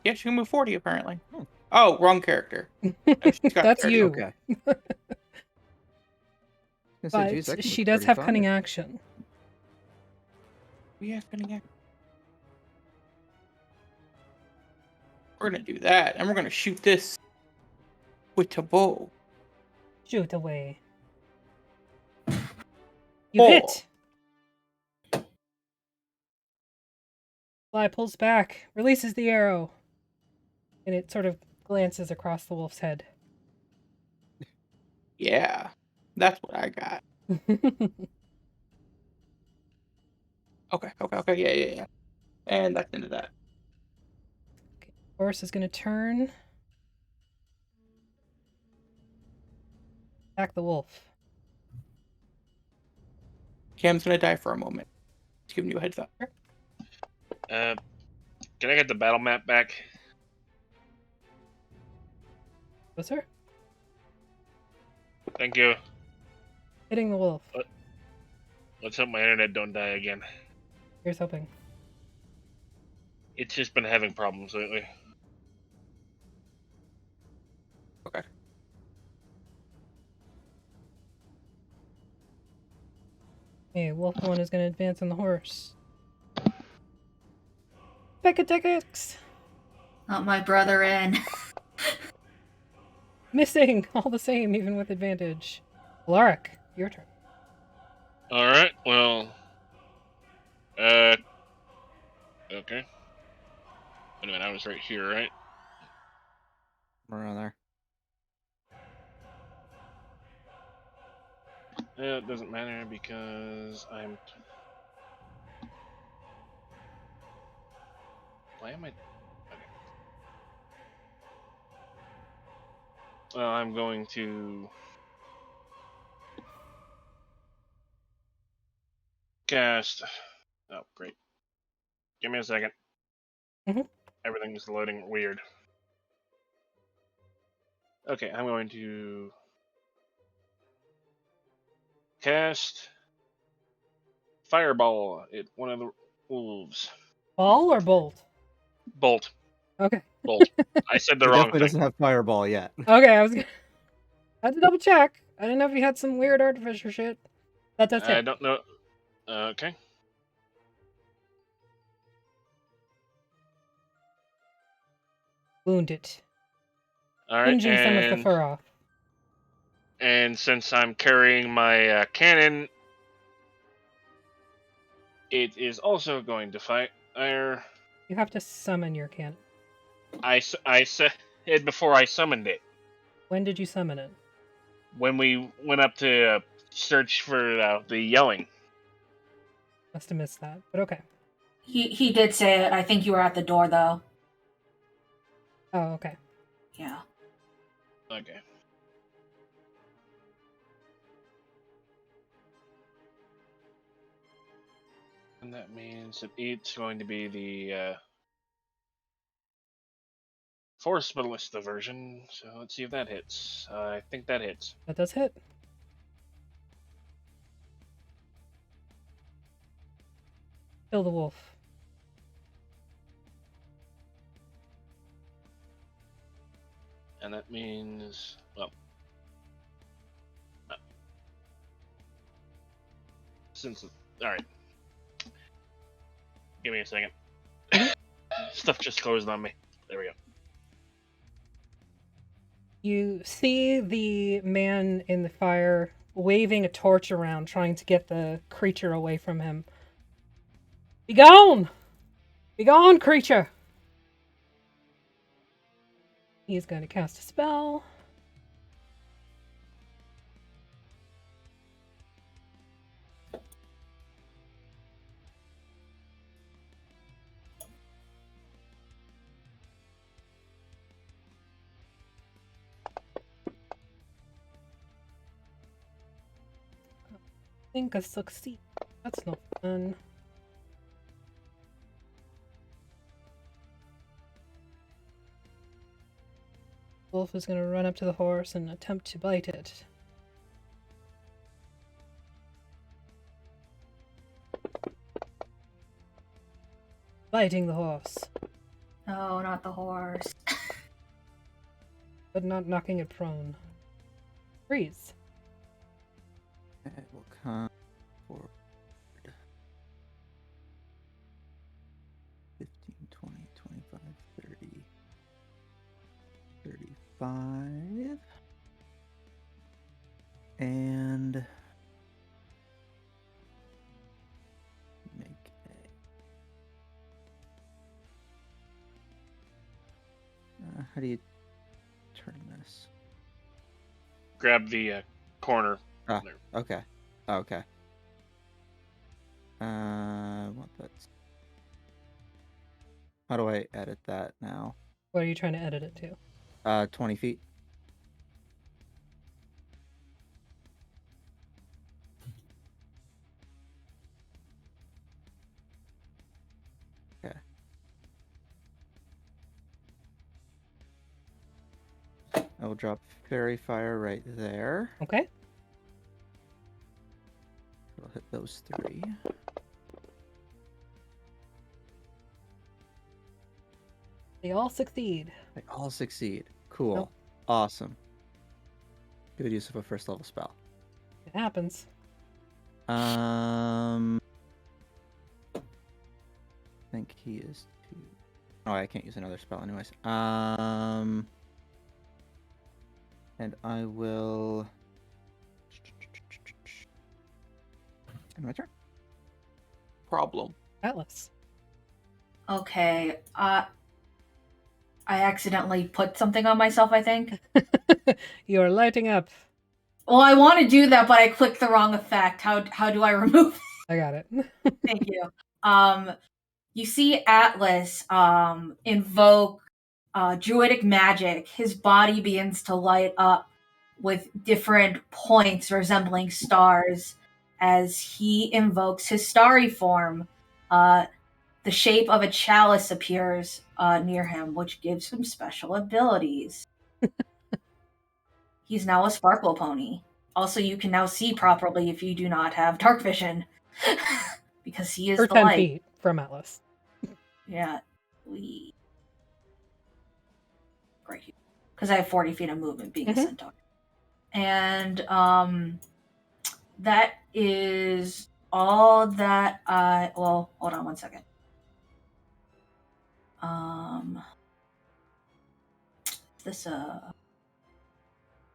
S3: Yeah, she can move 40 apparently.
S4: Oh.
S3: Oh, wrong character. No, she's got
S2: That's
S3: 30.
S2: you.
S4: Okay. I was gonna say, geez, I
S2: But
S4: can
S2: she
S4: move
S2: does have
S4: 35.
S2: cunning action.
S3: We have cunning action. We're gonna do that, and we're gonna shoot this with a bow.
S2: Shoot away. You
S3: Oh.
S2: hit! Fly pulls back, releases the arrow, and it sort of glances across the wolf's head.
S3: Yeah, that's what I got. Okay, yeah. And that's the end of that.
S2: Horse is going to turn. Attack the wolf.
S3: Cam's gonna die for a moment. Just giving you a heads up.
S5: Can I get the battle map back?
S2: Yes, sir.
S5: Thank you.
S2: Hitting the wolf.
S5: Let's hope my internet don't die again.
S2: Here's hoping.
S5: It's just been having problems lately.
S3: Okay.
S2: Okay, wolf 1 is going to advance on the horse. Pekateks!
S1: Not my brother in.
S2: Missing! All the same, even with advantage. Alaric, your turn.
S5: Alright, well. Okay. Wait a minute, I was right here, right?
S4: Around there.
S5: It doesn't matter because I'm. Why am I. Okay. Well, I'm going to. Cast. Oh, great. Give me a second.
S2: Mhm.
S5: Everything's loading weird. Okay, I'm going to. Cast. Fireball at one of the wolves.
S2: Ball or bolt?
S5: Bolt.
S2: Okay.
S5: Bolt. I said the
S4: He
S5: wrong
S4: definitely
S5: thing.
S4: doesn't have fireball yet.
S2: Okay, I had to double check. I didn't know if you had some weird artificer shit. That does
S5: I
S2: hit.
S5: don't know. Okay.
S2: Wound it.
S5: Alright,
S2: Singeing some of the fur off.
S5: and since I'm carrying my cannon, it is also going to fire.
S2: You have to summon your cannon.
S5: I said it before I summoned it.
S2: When did you summon it?
S5: When we went up to search for the yelling.
S2: Must have missed that, but okay.
S1: He did say it. I think you were at the door though.
S2: Oh, okay.
S1: Yeah.
S5: Okay. And that means that it's going to be the Force Ballista version. So let's see if that hits. I think that hits.
S2: That does hit. Kill the wolf.
S5: And that means, well, since, alright. Give me a second. Stuff just closed on me. There we go.
S2: You see the man in the fire waving a torch around, trying to get the creature away from him. Be gone! Be gone, creature! He's going to cast a spell. I think I succeed. That's not fun. Wolf is going to run up to the horse and attempt to bite it. Biting the horse,
S1: No, not the horse.
S2: but not knocking it prone. Freeze.
S4: It will come forward. 15, 20, 25, 30, 35. do you turn this?
S5: Grab the corner.
S4: Ah,
S5: There.
S4: okay. Okay. What that's... How do I edit that now?
S2: What are you trying to edit it to?
S4: 20 feet. Okay. I will drop fairy fire right there.
S2: Okay.
S4: We'll hit those 3.
S2: They all succeed.
S4: They all succeed. Cool.
S2: Nope.
S4: Awesome. Good use of a first level spell.
S2: It happens.
S4: I think he is 2. Oh, I can't use another spell anyways. And I will... End my turn.
S3: Problem.
S2: Atlas.
S1: Okay. I accidentally put something on myself, I think.
S2: You're lighting up.
S1: Well, I want to do that, but I clicked the wrong effect. How do I remove it?
S2: I got it.
S1: Thank you. You see Atlas invoke druidic magic. His body begins to light up with different points resembling stars as he invokes his starry form. The shape of a chalice appears near him, which gives him special abilities. He's now a sparkle pony. Also, you can now see properly if you do not have dark vision. Because he is
S2: For
S1: the
S2: 10
S1: light.
S2: feet from Atlas.
S1: Yeah. Right here. Because I have 40 feet of movement being a centaur. And that is all that I... Well, hold on one second. Is this a...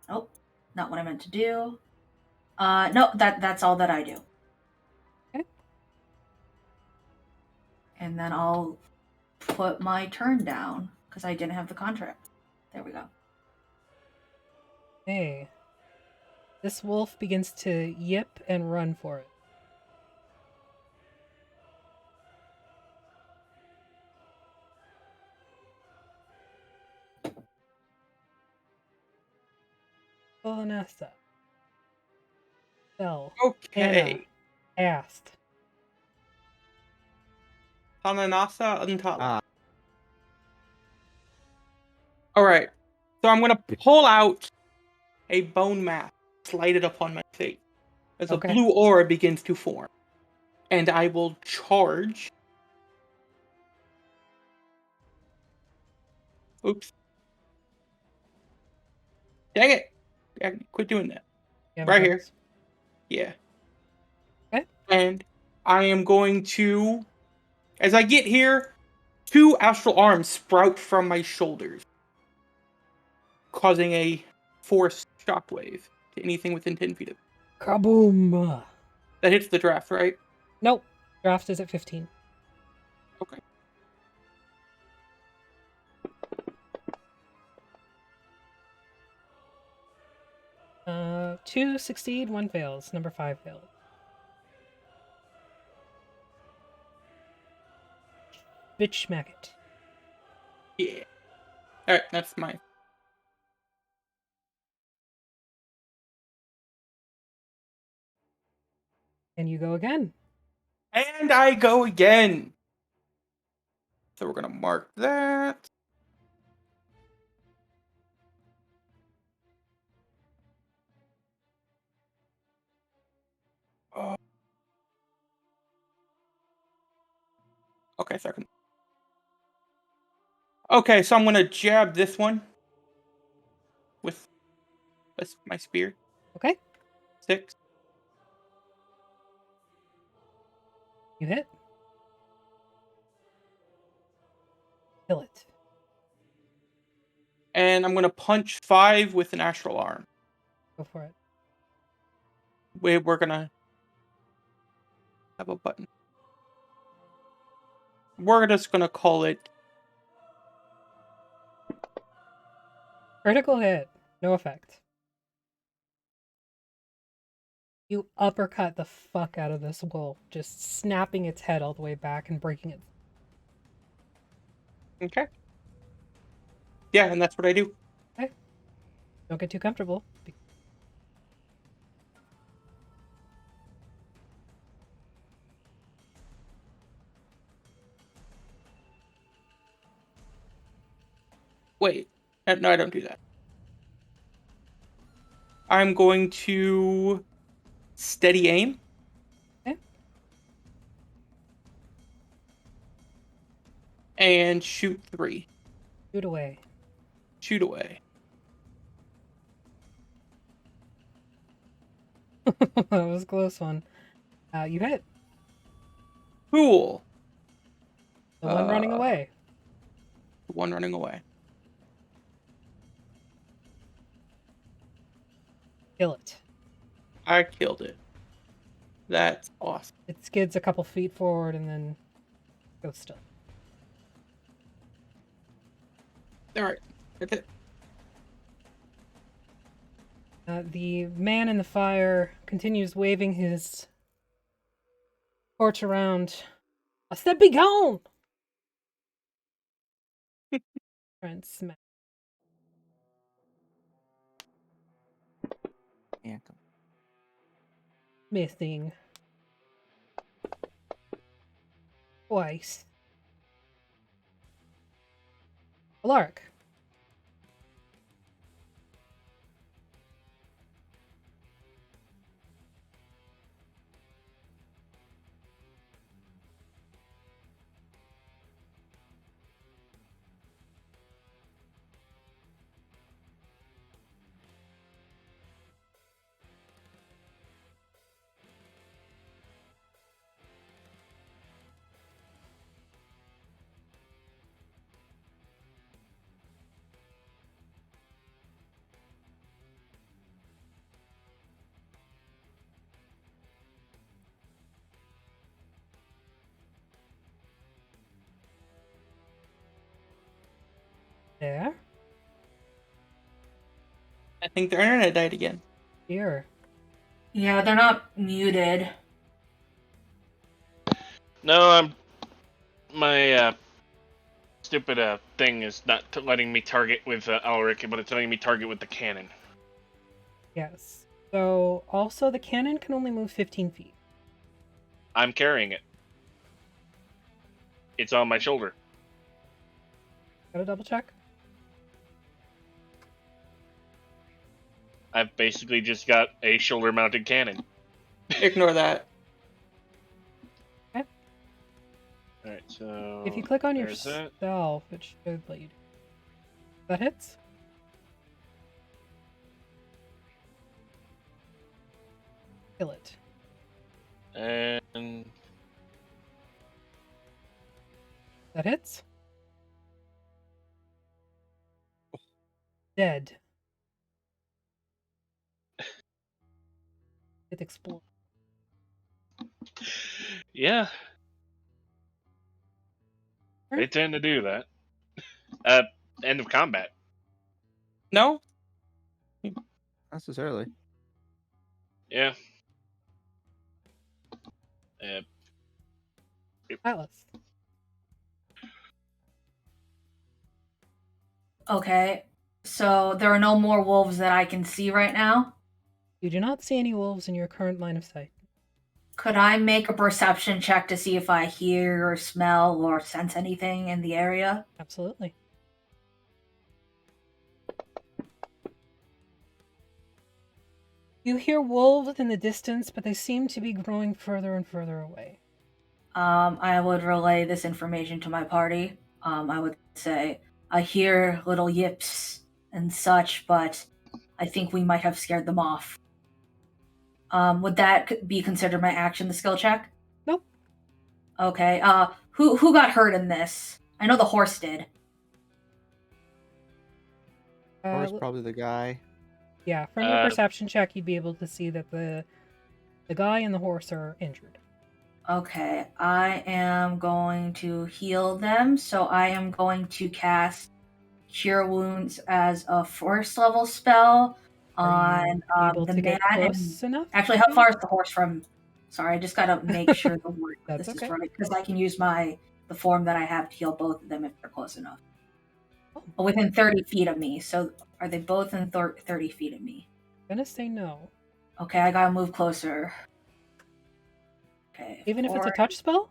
S1: Nope. Not what I meant to do. No, that's all that I do.
S2: Okay.
S1: And then I'll put my turn down because I didn't have the contract. There we go.
S2: Hey. This wolf begins to yip and run for it. Nesta. Bell.
S3: Okay.
S2: Anna. Ast.
S3: Tananasa Untala.
S4: Ah.
S3: Alright. So I'm gonna pull out a bone mask, slide it upon my face, as
S2: Okay.
S3: a blue aura begins to form. And I will charge. Oops. Dang it. Quit doing that. Right here. Yeah.
S2: Okay.
S3: And I am going to, as I get here, 2 astral arms sprout from my shoulders, causing a force shockwave to anything within 10 feet of it.
S2: Kaboom!
S3: That hits the draft, right?
S2: Nope. Draft is at 15.
S3: Okay.
S2: Two succeed, 1 fails. Number 5 failed. Bitch smack it.
S3: Yeah. Alright, that's mine.
S2: And you go again.
S3: And I go again. So we're gonna mark that. Okay, second. Okay, so I'm gonna jab this one with my spear.
S2: Okay.
S3: 6.
S2: You hit. Kill it.
S3: And I'm gonna punch 5 with an astral arm.
S2: Go for it.
S3: We're gonna have a button. We're just gonna call it
S2: Critical hit. No effect. You uppercut the fuck out of this wolf, just snapping its head all the way back and breaking it.
S3: Okay. Yeah, and that's what I do.
S2: Okay. Don't get too comfortable.
S3: Wait. No, I don't do that. I'm going to steady aim.
S2: Okay.
S3: And shoot 3.
S2: Shoot away.
S3: Shoot away.
S2: That was a close one. You hit.
S3: Cool.
S2: The one running away.
S3: The one running away.
S2: Kill it.
S3: I killed it. That's awesome.
S2: It skids a couple feet forward and then goes still.
S3: Alright. That's it.
S2: The man in the fire continues waving his torch around. A step be gone! Try and smack.
S4: Yeah.
S2: Missing. Twice. Alaric. There.
S3: I think their internet died again.
S2: Here.
S1: Yeah, they're not muted.
S5: No, my stupid thing is not letting me target with Alric, but it's letting me target with the cannon.
S2: Yes. So, also, the cannon can only move 15 feet.
S5: I'm carrying it. It's on my shoulder.
S2: Gotta double check.
S5: I've basically just got a shoulder-mounted cannon.
S3: Ignore that.
S5: Alright, so...
S2: If you click on
S5: there's that.
S2: yourself, it should let you do. That hits? Kill it.
S5: And...
S2: That hits? Dead. It explodes.
S5: yeah, they
S2: Alright.
S5: tend to do that. End of combat.
S3: No?
S4: Necessarily.
S5: Yeah.
S2: Atlas.
S1: Okay, so there are no more wolves that I can see right now.
S2: You do not see any wolves in your current line of sight.
S1: Could I make a perception check to see if I hear or smell or sense anything in the area?
S2: Absolutely. You hear wolves in the distance, but they seem to be growing further and further away.
S1: I would relay this information to my party. I would say, I hear little yips and such, but I think we might have scared them off. Would that be considered my action, the skill check?
S2: Nope.
S1: Okay, who got hurt in this? I know the horse did.
S4: Or is probably the guy.
S2: Yeah, from your perception check, you'd be able to see that the guy and the horse are injured.
S1: Okay, I am going to heal them, so I am going to cast Cure Wounds as a first level spell
S2: Are you
S1: on
S2: able
S1: the
S2: to
S1: man.
S2: get close enough?
S1: Actually, how far is the horse from? Sorry, I just gotta make sure the word
S2: That's
S1: this
S2: okay.
S1: is right because I can use the form that I have to heal both of them if they're close enough.
S2: Oh.
S1: Within 30 feet of me. So are they both in 30 feet of me?
S2: I'm gonna say no.
S1: Okay, I gotta move closer. Okay.
S2: Even if it's a
S1: 40.
S2: touch spell?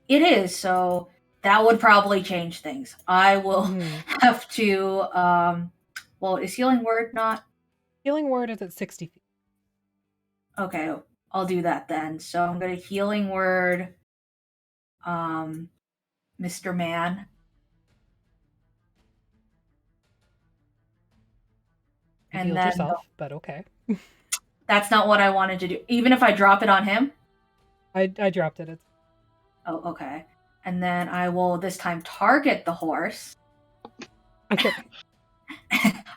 S1: It is, so that would probably change things. I will have to well, is healing word not?
S2: Healing word is at 60 feet.
S1: Okay, I'll do that then. So I'm gonna healing word Mr. Man.
S2: You
S1: And
S2: healed
S1: then
S2: yourself, but okay.
S1: that's not what I wanted to do. Even if I drop it on him?
S2: I dropped it.
S1: Oh, okay. And then I will this time target the horse.
S2: Okay.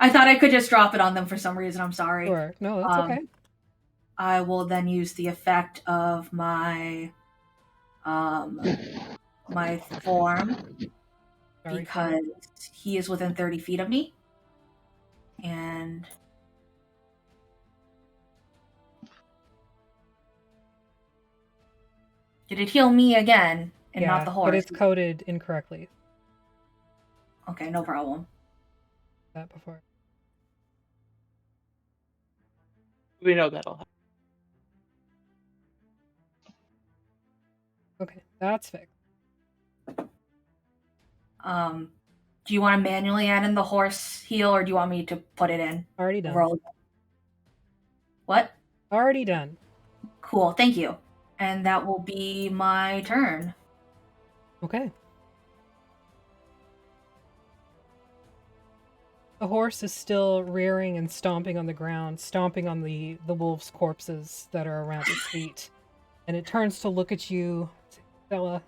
S1: I thought I could just drop it on them for some reason. I'm sorry.
S2: Sure. No, that's okay.
S1: I will then use the effect of my my form
S2: Sorry
S1: because he is within 30 feet of me. And did it heal me again and not the horse?
S2: But it's coded incorrectly.
S1: Okay, no problem.
S2: That before.
S3: We know that'll happen.
S2: Okay, that's fixed.
S1: Do you want to manually add in the horse heal or do you want me to put it in?
S2: Already done.
S1: Roll. What?
S2: Already done.
S1: Cool, thank you. And that will be my turn.
S2: Okay. The horse is still rearing and stomping on the ground, stomping on the wolves' corpses that are around its feet. And it turns to look at you, Tella,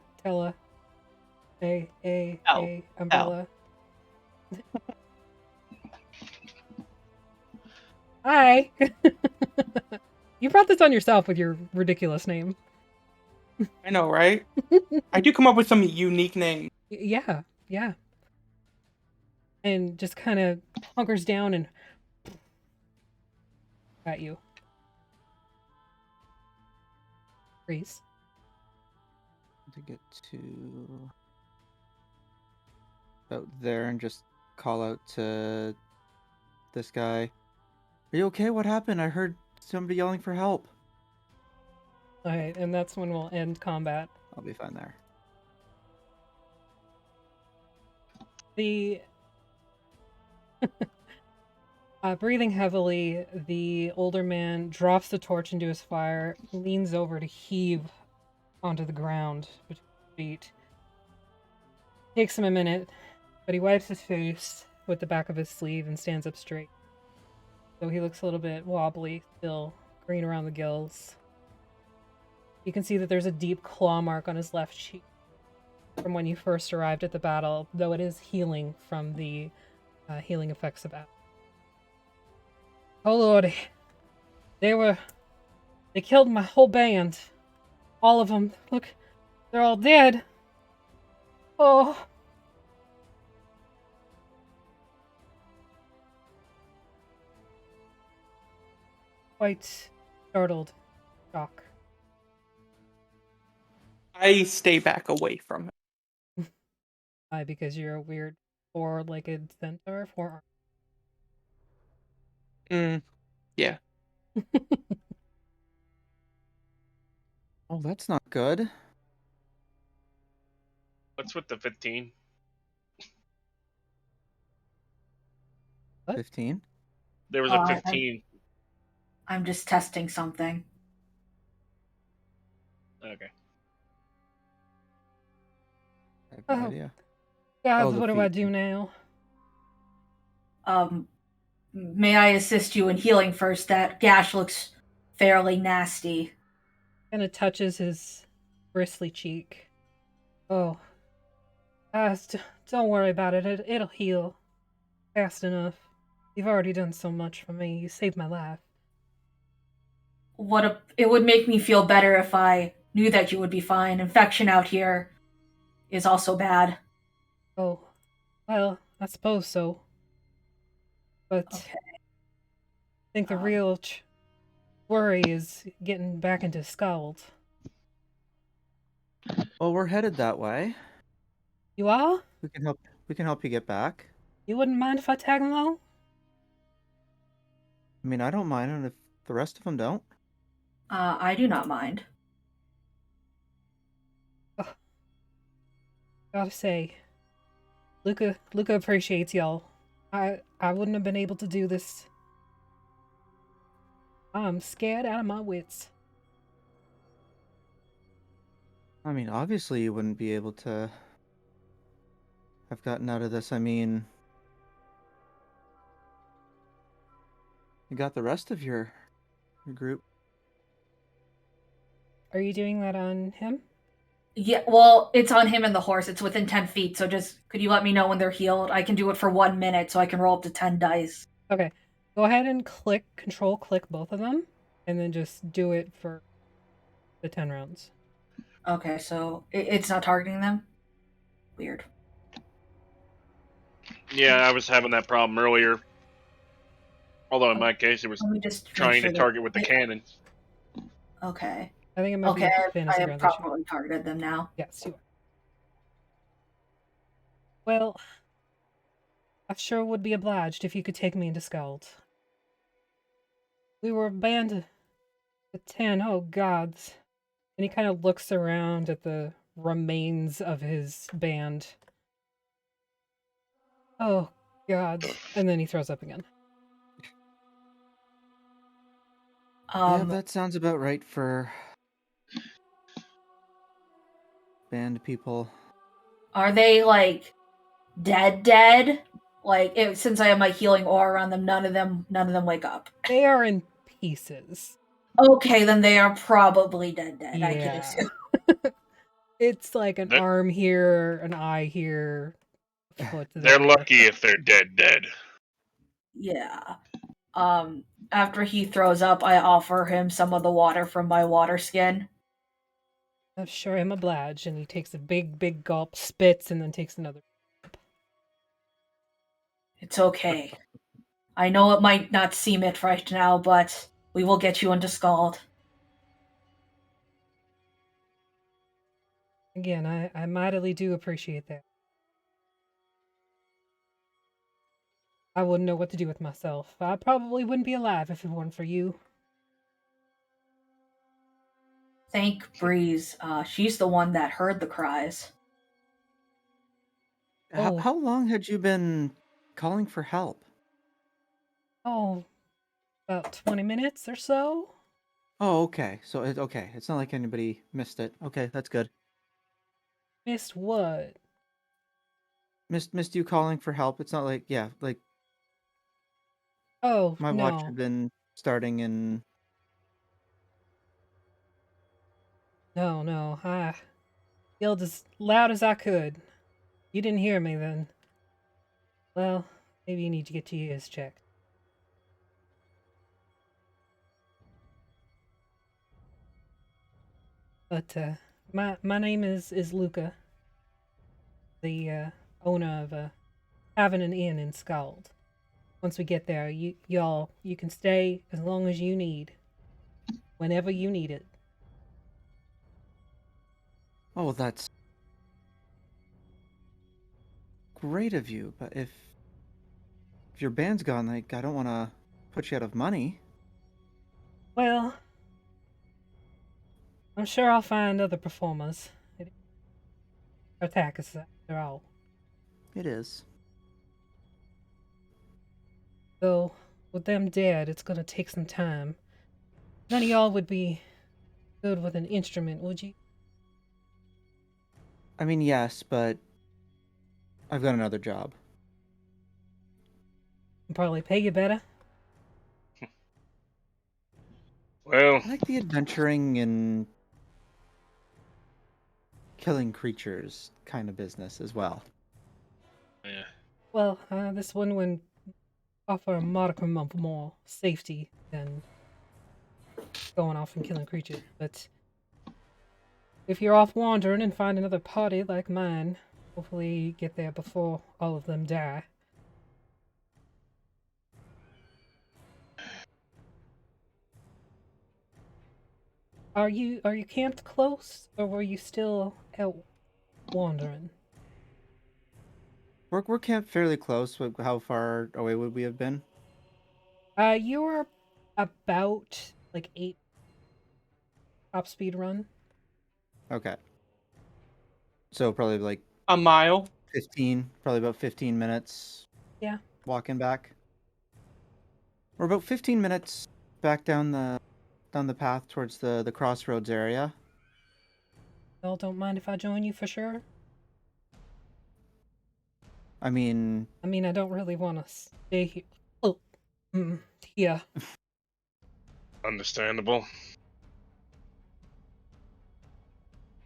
S2: hey, Umbrella. Hi! You brought this on yourself with your ridiculous name.
S3: I know, right? I do come up with some unique names.
S2: Yeah. And just kind of hunkers down and at you. Freeze.
S4: To get to about there and just call out to this guy. Are you okay? What happened? I heard somebody yelling for help.
S2: Alright, and that's when we'll end combat.
S4: I'll be fine there.
S2: The breathing heavily, the older man drops the torch into his fire, leans over to heave onto the ground between his feet. Takes him a minute, but he wipes his face with the back of his sleeve and stands up straight. So he looks a little bit wobbly, still green around the gills. You can see that there's a deep claw mark on his left cheek from when you first arrived at the battle, though it is healing from the healing effects of battle. Oh lordy. They killed my whole band. All of them. Look, they're all dead. Oh. Quite startled. Shock.
S3: I stay back away from him.
S2: Why? Because you're a weird four-legged centaur?
S3: Yeah.
S4: Oh, that's not good.
S5: What's with the 15?
S2: What?
S4: 15?
S5: There was a 15.
S1: I'm just testing something.
S5: Okay.
S4: I have no
S2: Oh.
S4: idea.
S2: God,
S4: Oh, the
S2: what do I
S4: feet.
S2: do now?
S1: May I assist you in healing first? That gash looks fairly nasty.
S2: Kind of touches his bristly cheek. Oh. Don't worry about it. It'll heal fast enough. You've already done so much for me. You saved my life.
S1: It would make me feel better if I knew that you would be fine. Infection out here is also bad.
S2: Oh, Well, I suppose so. But
S1: Okay.
S2: I think the
S1: Um,
S2: real worry is getting back into Skald.
S4: Well, we're headed that way.
S2: You are?
S4: We can help. We can help you get back.
S2: You wouldn't mind if I tag along?
S4: I mean, I don't mind, and if the rest of them don't.
S1: I do not mind.
S2: Ugh, gotta say, Luca appreciates y'all. I wouldn't have been able to do this. I'm scared out of my wits.
S4: I mean, obviously, you wouldn't be able to have gotten out of this. I mean, you got the rest of your group.
S2: Are you doing that on him?
S1: Yeah, well, it's on him and the horse. It's within 10 feet, so just could you let me know when they're healed? I can do it for 1 minute, so I can roll up to 10 dice.
S2: Okay. Go ahead and control click both of them, and then just do it for the 10 rounds.
S1: Okay, so it's not targeting them? Weird.
S5: Yeah, I was having that problem earlier. Although in my case, it was
S1: Let me just make
S5: trying
S1: sure
S5: to target with the cannon.
S1: Okay.
S2: I think it might be
S1: Okay,
S2: a
S1: I
S2: fantasy
S1: have
S2: ground issue.
S1: properly targeted them now.
S2: Yes, you are. Well, I sure would be obliged if you could take me into Skald. We were a band of 10, oh gods. And he kind of looks around at the remains of his band. Oh gods. And then he throws up again.
S4: Yeah, that sounds about right for band people.
S1: Are they like dead? Like since I have my healing aura on them, none of them wake up.
S2: They are in pieces.
S1: Okay, then they are probably dead. I can
S2: Yeah.
S1: assume.
S2: It's like an
S5: They're-
S2: arm here, an eye here, a foot
S5: They're
S2: there.
S5: lucky if they're dead.
S1: Yeah. After he throws up, I offer him some of the water from my water skin.
S2: I'm sure I'm obliged. And he takes a big gulp, spits, and then takes another.
S1: It's okay. I know it might not seem it right now, but we will get you into Skald.
S2: Again, I mightily do appreciate that. I wouldn't know what to do with myself. I probably wouldn't be alive if it weren't for you.
S1: Thank Breeze. She's the one that heard the cries.
S2: Oh.
S4: How long had you been calling for help?
S2: Oh, about 20 minutes or so?
S4: Oh, okay. So okay. It's not like anybody missed it. Okay, that's good.
S2: Missed what?
S4: Missed you calling for help. It's not like like
S2: Oh,
S4: my watch
S2: no.
S4: had been starting in.
S2: No. I yelled as loud as I could. You didn't hear me then. Well, maybe you need to get your ears checked. But my name is Luca, the owner of a having an inn in Skald. Once we get there, you can stay as long as you need, whenever you need it.
S4: Oh, that's great of you. But if your band's gone, like I don't want to put you out of money.
S2: Well, I'm sure I'll find other performers. Attack us after all.
S4: It is.
S2: Though, with them dead, it's gonna take some time. None of y'all would be good with an instrument, would you?
S4: I mean, yes, but I've got another job.
S2: I'd probably pay you better.
S5: Well,
S4: I like the adventuring and killing creatures kind of business as well.
S5: yeah.
S2: Well, this one would offer a modicum of more safety than going off and killing creatures. But if you're off wandering and find another party like mine, Hopefully get there before all of them die. Are you camped close, or were you still out wandering?
S4: We're camped fairly close. How far away would we have been?
S2: You were about like 8 top speed run.
S4: Okay. So probably like
S3: A mile.
S4: 15, probably about 15 minutes
S2: Yeah.
S4: walking back. We're about 15 minutes back down the path towards the crossroads area.
S2: Y'all don't mind if I join you for sure?
S4: I mean,
S2: I mean, I don't really want to stay here. Oh, here.
S5: Understandable.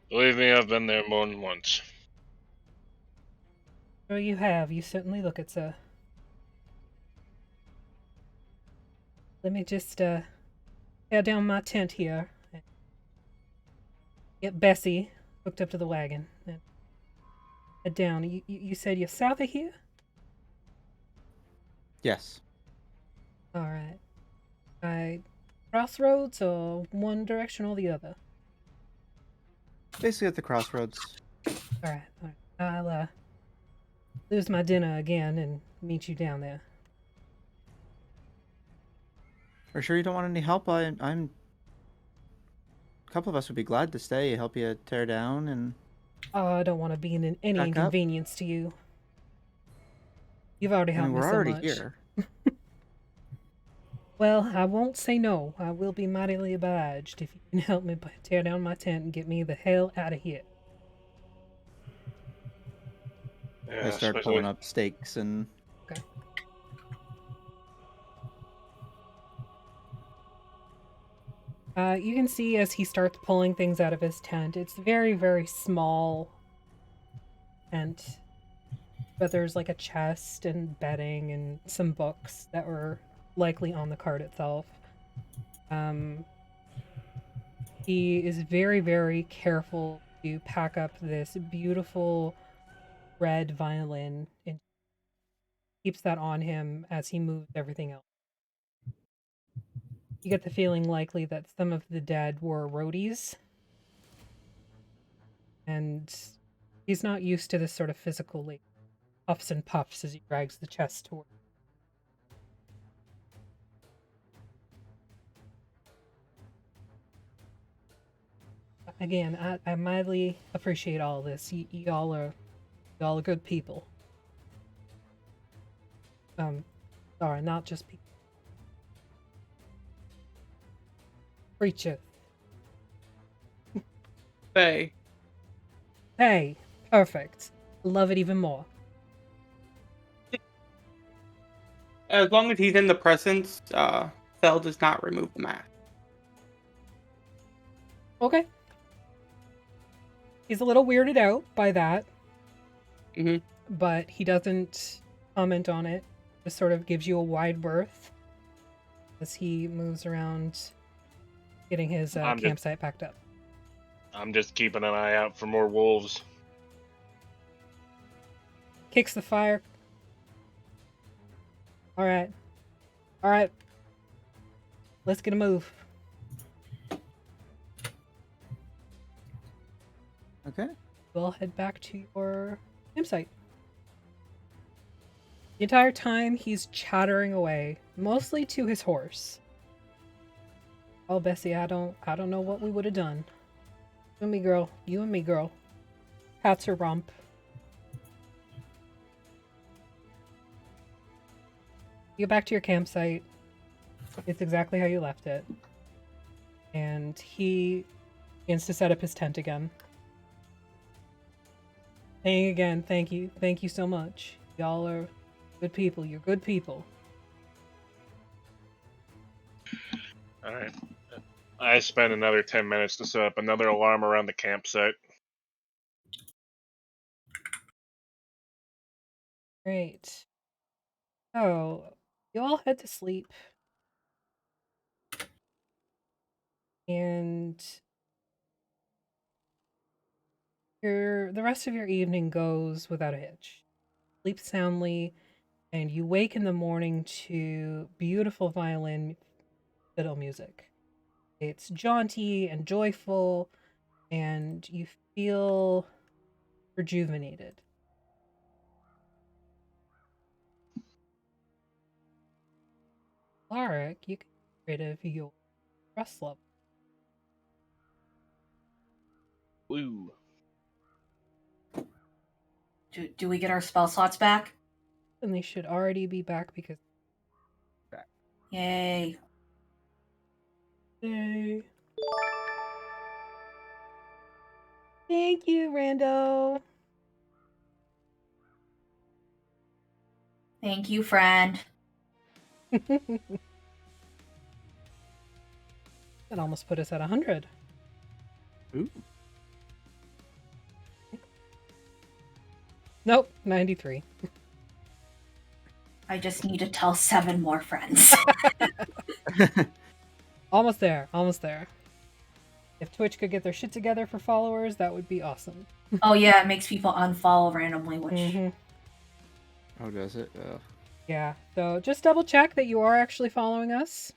S5: Believe me, I've been there more than once.
S2: Sure you have. You certainly look it, sir. Let me just tear down my tent here and get Bessie hooked up to the wagon and head down. You said you're south of here?
S4: yes.
S2: All right. Crossroads or one direction or the other?
S4: Basically at the crossroads.
S2: All right. I'll lose my dinner again and meet you down there.
S4: Are you sure you don't want any help? I'm. A couple of us would be glad to stay, help you tear down and
S2: Oh, I don't want to be any
S4: back up.
S2: inconvenience to you. You've already
S4: I
S2: helped
S4: mean,
S2: me
S4: we're
S2: so
S4: already
S2: much.
S4: here.
S2: Well, I won't say no. I will be mightily obliged if you can help me tear down my tent and get me the hell out of here.
S5: Yeah,
S4: I start
S5: especially.
S4: pulling up stakes and
S2: Okay. You can see as he starts pulling things out of his tent, it's very, very small tent. But there's like a chest and bedding and some books that were likely on the cart itself. He is very, very careful to pack up this beautiful red violin and keeps that on him as he moves everything else. You get the feeling likely that some of the dead were roadies, and he's not used to this sort of physical like puffs and puffs as he drags the chest toward. Again, I mildly appreciate all this. Y'all are good people. Sorry, not just people. Preacher.
S3: Say.
S2: Hey, perfect. Love it even more.
S3: As long as he's in the presence, Cell does not remove the mask.
S2: Okay. He's a little weirded out by that, but he doesn't comment on it. Just sort of gives you a wide berth as he moves around getting his campsite packed up.
S5: I'm just keeping an eye out for more wolves.
S2: Kicks the fire. All right. Let's get a move.
S4: okay.
S2: We'll head back to your campsite. The entire time he's chattering away, mostly to his horse. Oh, Bessie, I don't know what we would have done. You and me, girl. Pats her rump. You get back to your campsite. It's exactly how you left it. And he begins to set up his tent again. Saying again, thank you. Thank you so much. Y'all are good people. You're good people.
S5: Alright. I spent another 10 minutes to set up another alarm around the campsite.
S2: Great. So, you all head to sleep. And the rest of your evening goes without a hitch. Sleep soundly, and you wake in the morning to beautiful violin fiddle music. It's jaunty and joyful, and you feel rejuvenated. Lark, you can get rid of your stress level.
S5: Woo.
S1: Do we get our spell slots back?
S2: And they should already be back because.
S1: Yay.
S2: Yay. Thank you, Rando.
S1: Thank you, friend.
S2: That almost put us at 100.
S4: Ooh.
S2: Nope, 93.
S1: I just need to tell 7 more friends.
S2: Almost there, almost there. If Twitch could get their shit together for followers, that would be awesome.
S1: Oh yeah, it makes people unfollow randomly, which
S2: Mhm.
S4: Oh, does it?
S2: Yeah, so just double check that you are actually following us,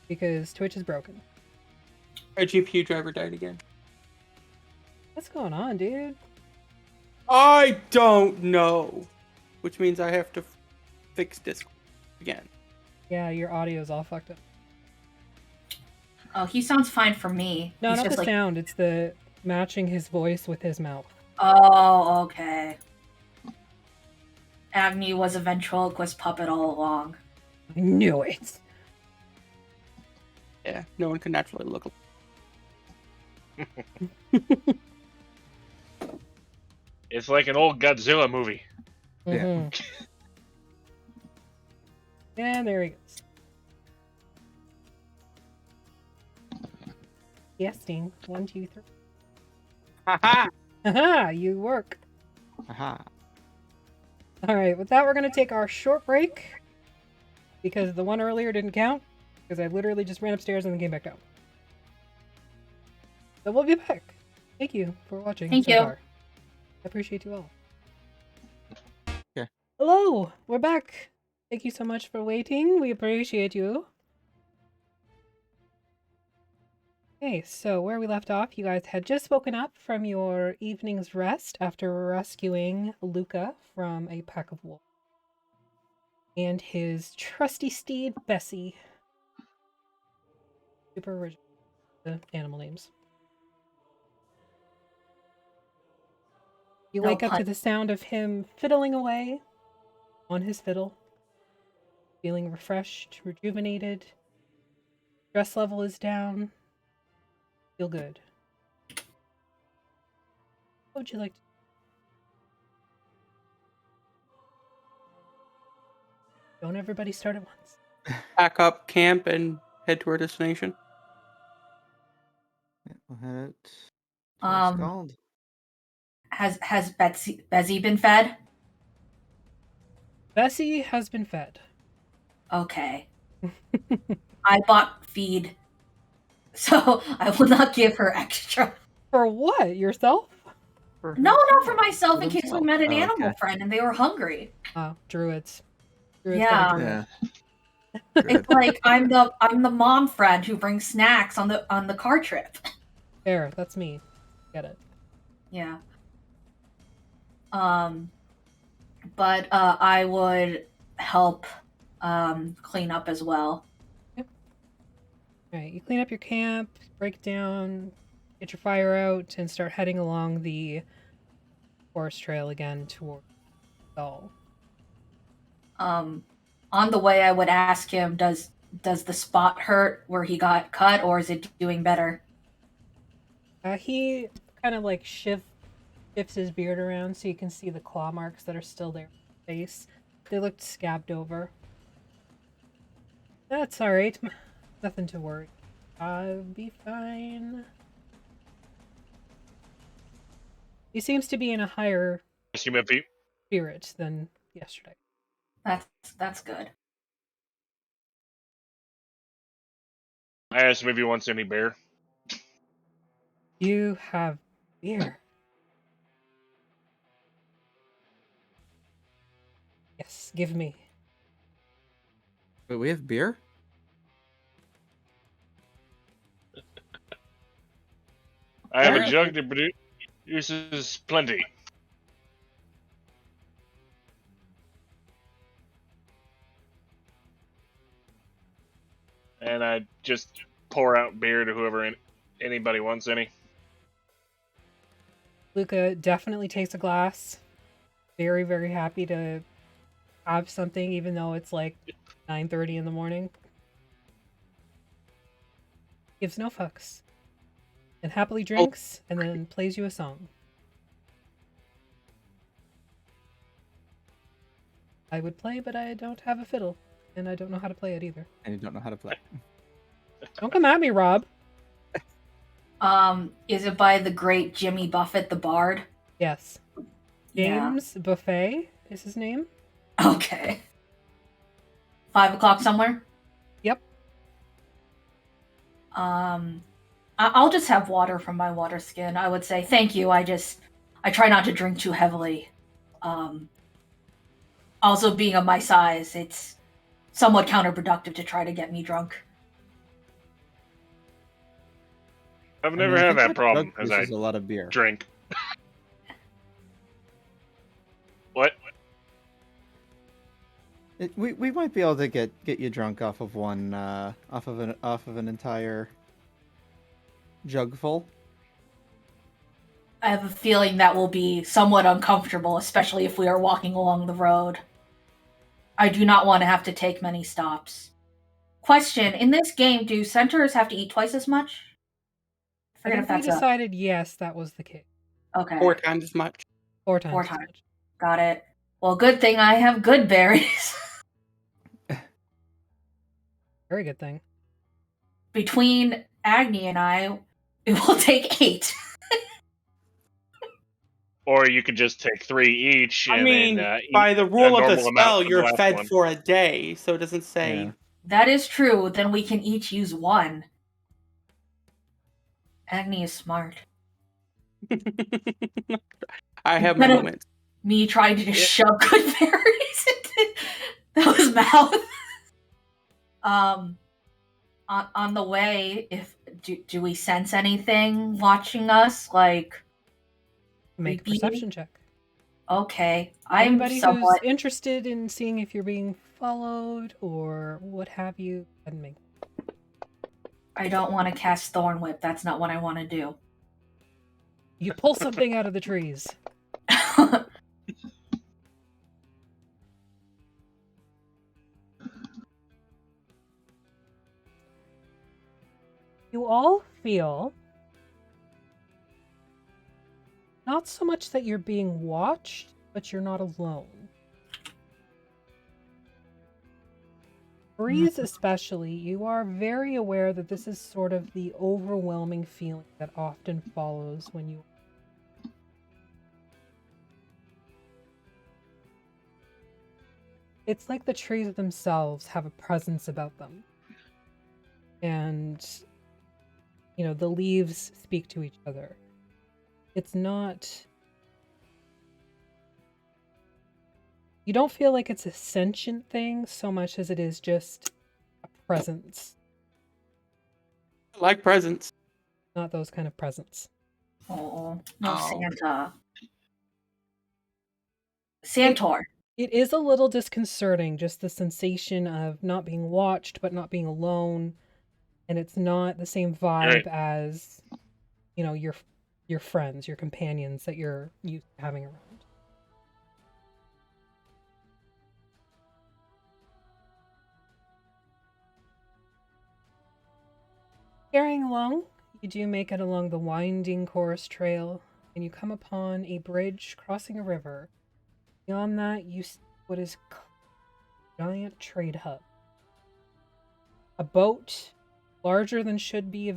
S2: because Twitch is broken.
S3: Our GPU driver died again.
S2: What's going on, dude?
S3: I don't know. Which means I have to fix Discord again.
S2: Yeah, your audio is all fucked up.
S1: oh, he sounds fine for me.
S2: No,
S1: He's
S2: not
S1: just
S2: the
S1: like,
S2: sound, it's the matching his voice with his mouth.
S1: oh, okay. Agni was a ventriloquist puppet all along.
S2: I knew it!
S3: Yeah, no one can naturally look.
S5: It's like an old Godzilla movie.
S4: Yeah.
S2: Mhm. Yeah, there he goes. Guesting. 1, 2, 3.
S3: Haha!
S2: Haha, you work.
S4: Aha.
S2: Alright, with that, we're going to take our short break. Because the one earlier didn't count. Because I literally just ran upstairs and then came back down. So we'll be back. Thank you for watching
S1: Thank
S2: so
S1: you.
S2: far. I appreciate you all.
S4: Yeah.
S2: Hello, we're back. Thank you so much for waiting. We appreciate you. Okay, so where we left off, you guys had just woken up from your evening's rest after rescuing Luca from a pack of wolves. And his trusty steed, Bessie. Super original, the animal names. You
S1: No
S2: wake up
S1: pun.
S2: to the sound of him fiddling away on his fiddle, feeling refreshed, rejuvenated. Stress level is down. Feel good. What would you like to do? Don't everybody start at once.
S3: Pack up camp and head to our destination.
S4: Yeah, we'll head out to
S1: Um,
S4: Skald.
S1: has Bezzy been fed?
S2: Bessie has been fed.
S1: Okay. I bought feed, so I will not give her extra.
S2: For what? Yourself?
S4: For
S1: No, not for
S4: himself.
S1: myself,
S4: For
S1: in case we
S4: himself.
S1: met an
S4: Oh,
S1: animal
S4: okay.
S1: friend and they were hungry.
S2: Oh, druids. Druids
S1: Yeah.
S2: got a druid.
S4: Yeah.
S1: It's like I'm the mom friend who brings snacks on the car trip.
S2: There, that's me. Get it.
S1: Yeah. But I would help clean up as well.
S2: Alright, you clean up your camp, break down, get your fire out, and start heading along the forest trail again toward Skull.
S1: On the way, I would ask him, does the spot hurt where he got cut, or is it doing better?
S2: He kind of like shifts his beard around so you can see the claw marks that are still there on his face. They looked scabbed over. That's alright. Nothing to worry. I'll be fine. He seems to be in a higher
S5: Yes, you might be.
S2: spirit than yesterday.
S1: That's good.
S5: I asked him if he wants any beer.
S2: You have beer. Yes, give me.
S4: Wait, we have beer?
S5: I have a
S2: Alright.
S5: jug that produces plenty. And I just pour out beer to whoever anybody wants any.
S2: Luca definitely takes a glass. Very, very happy to have something, even though it's like 9:30 in the morning. Gives no fucks. And happily drinks, and then plays you a song. I would play, but I don't have a fiddle. And I don't know how to play it either.
S4: And you don't know how to play.
S2: Don't come at me, Rob.
S1: Is it by the great Jimmy Buffett, the Bard?
S2: Yes.
S1: Yeah.
S2: James Buffet is his name.
S1: Okay. 5 o'clock somewhere?
S2: Yep.
S1: I'll just have water from my water skin. I would say thank you. I try not to drink too heavily. Also, being of my size, it's somewhat counterproductive to try to get me drunk.
S5: I've
S4: I
S5: never
S4: mean, I
S5: had
S4: think
S5: that problem as I
S4: produces a lot of beer.
S5: drink. What?
S4: We might be able to get you drunk off of one off of an entire jug full.
S1: I have a feeling that will be somewhat uncomfortable, especially if we are walking along the road. I do not want to have to take many stops. Question, in this game, do centaurs have to eat twice as much? I
S2: I
S1: forget if
S2: think we
S1: that's
S2: decided yes, that was the case.
S1: Okay.
S3: 4 times as much.
S2: 4 times.
S1: 4
S2: as
S1: times.
S2: much.
S1: Got it. Well, good thing I have good berries.
S2: Very good thing.
S1: Between Agni and I, it will take 8.
S5: Or you could just take 3 each.
S3: I
S5: And
S3: mean,
S5: then,
S3: by the rule of the
S5: normal amount
S3: spell,
S5: for the
S3: you're
S5: last
S3: fed
S5: one.
S3: for a day, so it doesn't say.
S4: Yeah.
S1: That is true. Then we can each use 1. Agni is smart.
S3: I have my
S1: Instead of
S3: moments.
S1: me trying to just shove good berries into his mouth. On the way, do we sense anything watching us? Like,
S2: Make a
S1: creepy?
S2: perception check.
S1: Okay, I'm
S2: Anybody
S1: somewhat.
S2: who's interested in seeing if you're being followed or what have you, go ahead and make.
S1: I don't want to cast Thorn Whip. That's not what I want to do.
S2: You pull something out of the trees. You all feel not so much that you're being watched, but you're not alone. Breeze especially, you are very aware that this is sort of the overwhelming feeling that often follows when you... It's like the trees themselves have a presence about them. And, you know, the leaves speak to each other. It's not... You don't feel like it's a sentient thing so much as it is just a presence.
S3: I like presents.
S2: Not those kind of presents.
S1: Oh, no
S3: Oh.
S1: Santa. Santor.
S2: It is a little disconcerting, just the sensation of not being watched, but not being alone. And it's not the same vibe
S5: Right.
S2: as, you know, your friends, your companions that you're used to having around. Carrying along, you do make it along the winding Chorus Trail, and you come upon a bridge crossing a river. Beyond that, you see what is a giant trade hub. A boat, larger than should be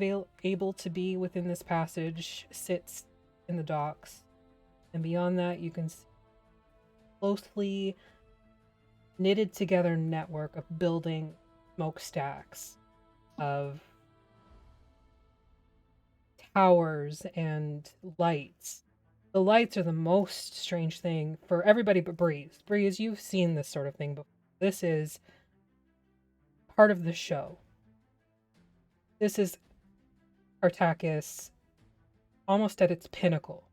S2: able to be within this passage, sits in the docks. And beyond that, you can see a closely knitted together network of building smokestacks, of towers and lights The lights are the most strange thing for everybody but Breeze. Breeze, you've seen this sort of thing before. This is part of the show. This is Artakis almost at its pinnacle.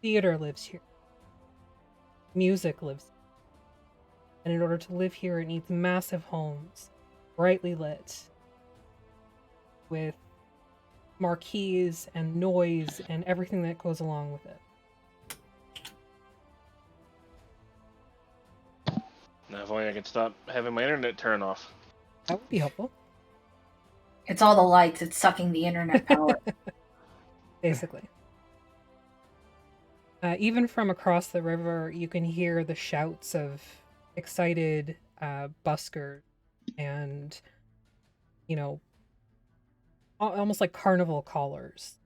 S2: Theater lives here. Music lives here. And in order to live here, it needs massive homes, brightly lit, with marquees and noise and everything that goes along with it.
S5: Now, if only I could stop having my internet turn off.
S2: That would be helpful.
S1: It's all the lights. It's sucking the internet power.
S2: Basically. Even from across the river, you can hear the shouts of excited buskers and, almost like carnival callers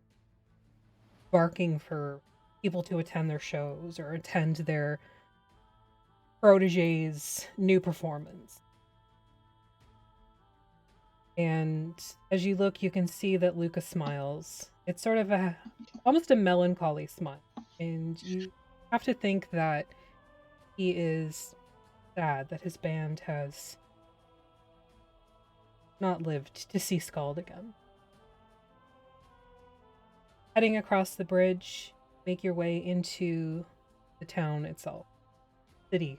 S2: barking for people to attend their shows or attend their protege's new performance. And as you look, you can see that Luca smiles. It's sort of almost a melancholy smile. And you have to think that he is sad that his band has not lived to see Skald again. Heading across the bridge, make your way into the town itself. City.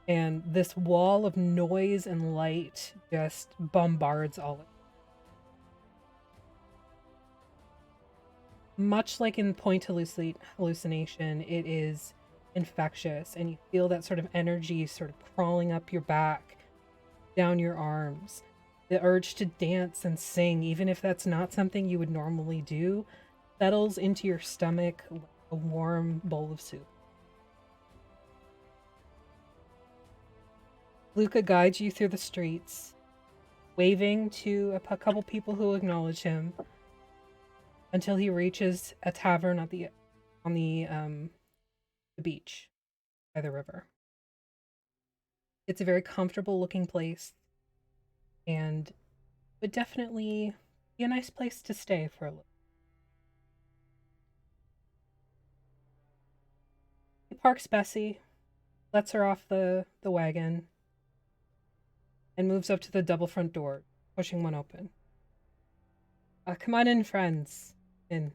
S2: And this wall of noise and light just bombards all of it. Much like in point hallucination, it is infectious, and you feel that sort of energy sort of crawling up your back, down your arms. The urge to dance and sing, even if that's not something you would normally do, settles into your stomach like a warm bowl of soup. Luca guides you through the streets, waving to a couple people who acknowledge him, until he reaches a tavern on the beach by the river. It's a very comfortable looking place, and would definitely be a nice place to stay for a little. He parks Bessie, lets her off the wagon, and moves up to the double front door, pushing one open. Come on in, friends. In.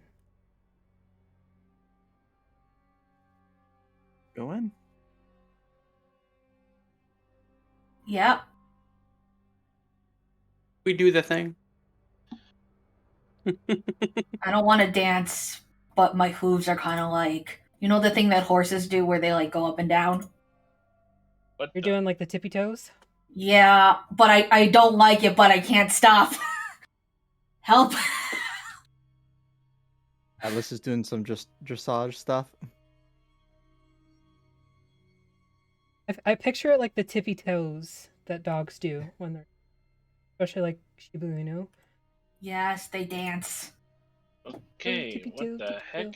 S4: Go in.
S1: Yeah.
S3: We do the thing.
S1: I don't want to dance, but my hooves are kind of like, the thing that horses do where they like go up and down?
S5: What
S2: You're
S5: the-
S2: doing like the tippy toes?
S1: Yeah, but I don't like it, but I can't stop. Help.
S4: Atlas is doing some just dressage stuff.
S2: I picture it like the tippy toes that dogs do when they're, especially like Shiba Inu.
S1: Yes, they dance.
S5: Okay,
S2: tippy-toe,
S5: what the
S2: tippy-toe.
S5: heck?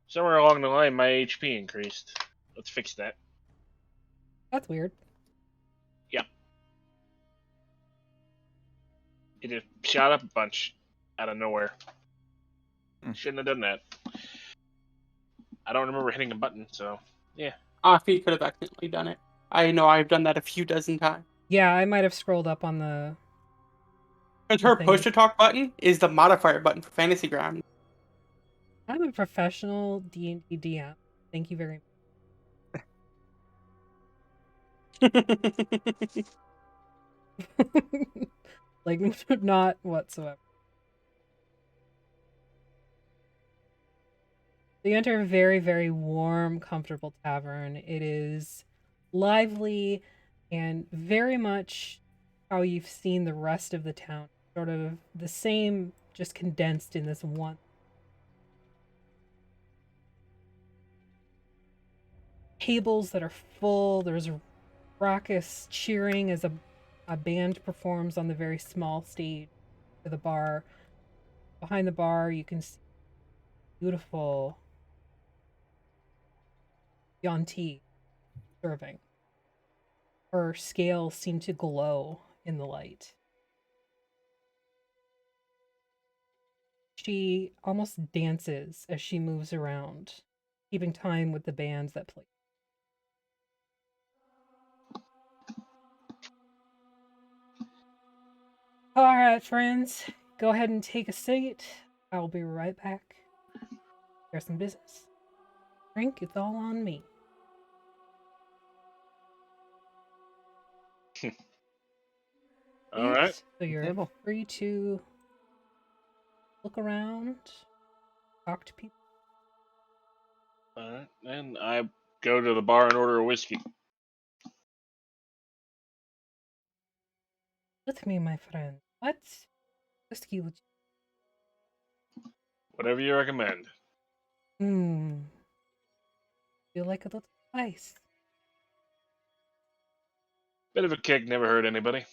S5: Somewhere along the line, my HP increased. Let's fix that.
S2: That's weird.
S5: It just shot up a bunch out of nowhere. Shouldn't have done that. I don't remember hitting a button, so yeah.
S3: Afi could have accidentally done it. I know I've done that a few dozen times.
S2: Yeah, I might have scrolled up on the...
S3: Because her
S2: thing.
S3: push to talk button is the modifier button for Fantasy Ground.
S2: I'm a professional D&D DM. Thank you very much. Like, not whatsoever. So you enter a very, very warm, comfortable tavern. It is lively and very much how you've seen the rest of the town. Sort of the same, just condensed in this one. Tables that are full. There's raucous cheering as a band performs on the very small stage to the bar. Behind the bar, you can see beautiful Yanti serving. Her scales seem to glow in the light. She almost dances as she moves around, keeping time with the bands that play. All right, friends, go ahead and take a seat. I'll be right back. There's some business. Drink, it's all on me.
S5: All right.
S2: So you're
S4: Table.
S2: free to look around, talk to people.
S5: All right. And I go to the bar and order a whiskey.
S2: With me, my friend. What whiskey would
S5: Whatever you recommend.
S2: you? Feel like a little spice.
S5: Bit of a kick, never hurt anybody.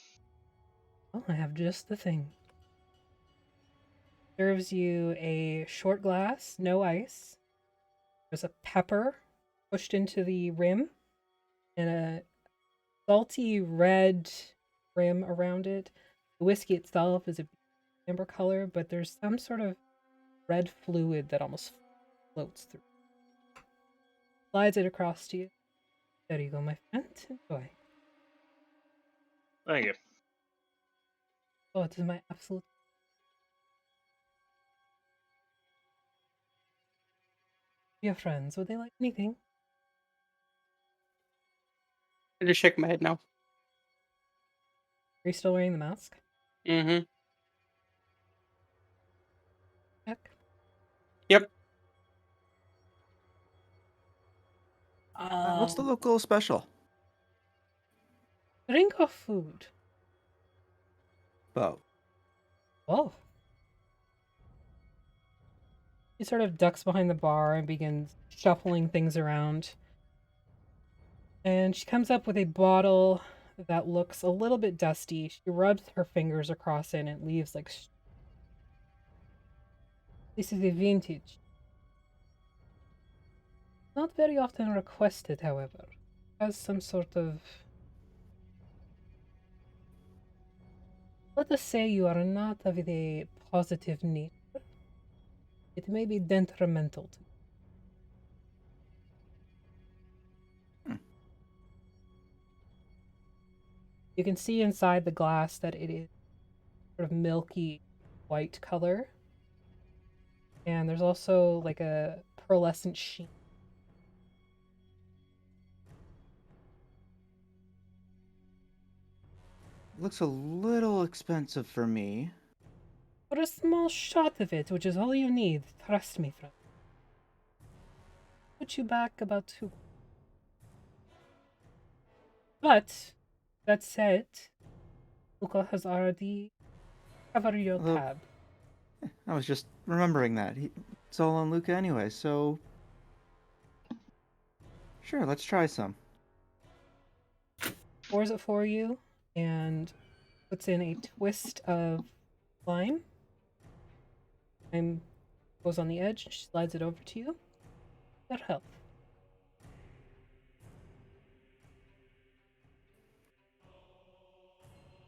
S2: Oh, I have just the thing. Serves you a short glass, no ice. There's a pepper pushed into the rim and a salty red rim around it. The whiskey itself is a amber color, but there's some sort of red fluid that almost floats through. Slides it across to you. There you go, my friend. Enjoy.
S5: Thank you.
S2: Oh, it is my absolute. Your friends, would they like anything?
S3: I just shake my head no.
S2: Are you still wearing the mask?
S3: Mm-hmm.
S2: Check.
S3: Yep.
S4: What's the local special?
S2: Drink or food?
S4: Bo.
S2: Oh. He sort of ducks behind the bar and begins shuffling things around. And she comes up with a bottle that looks a little bit dusty. She rubs her fingers across it and it leaves like. This is a vintage. Not very often requested, however. Has some sort of. Let us say you are not of a positive nature. It may be detrimental to you. You can see inside the glass that it is sort of milky white color. And there's also like a pearlescent sheen.
S4: Looks a little expensive for me.
S2: For a small shot of it, which is all you need, trust me, friend. Put you back about 2. But, that said, Luca has already covered your
S4: Although-
S2: tab.
S4: I was just remembering that. It's all on Luca anyway, so. Sure, let's try some.
S2: Pours it for you and puts in a twist of lime. Lime goes on the edge, she slides it over to you. That help.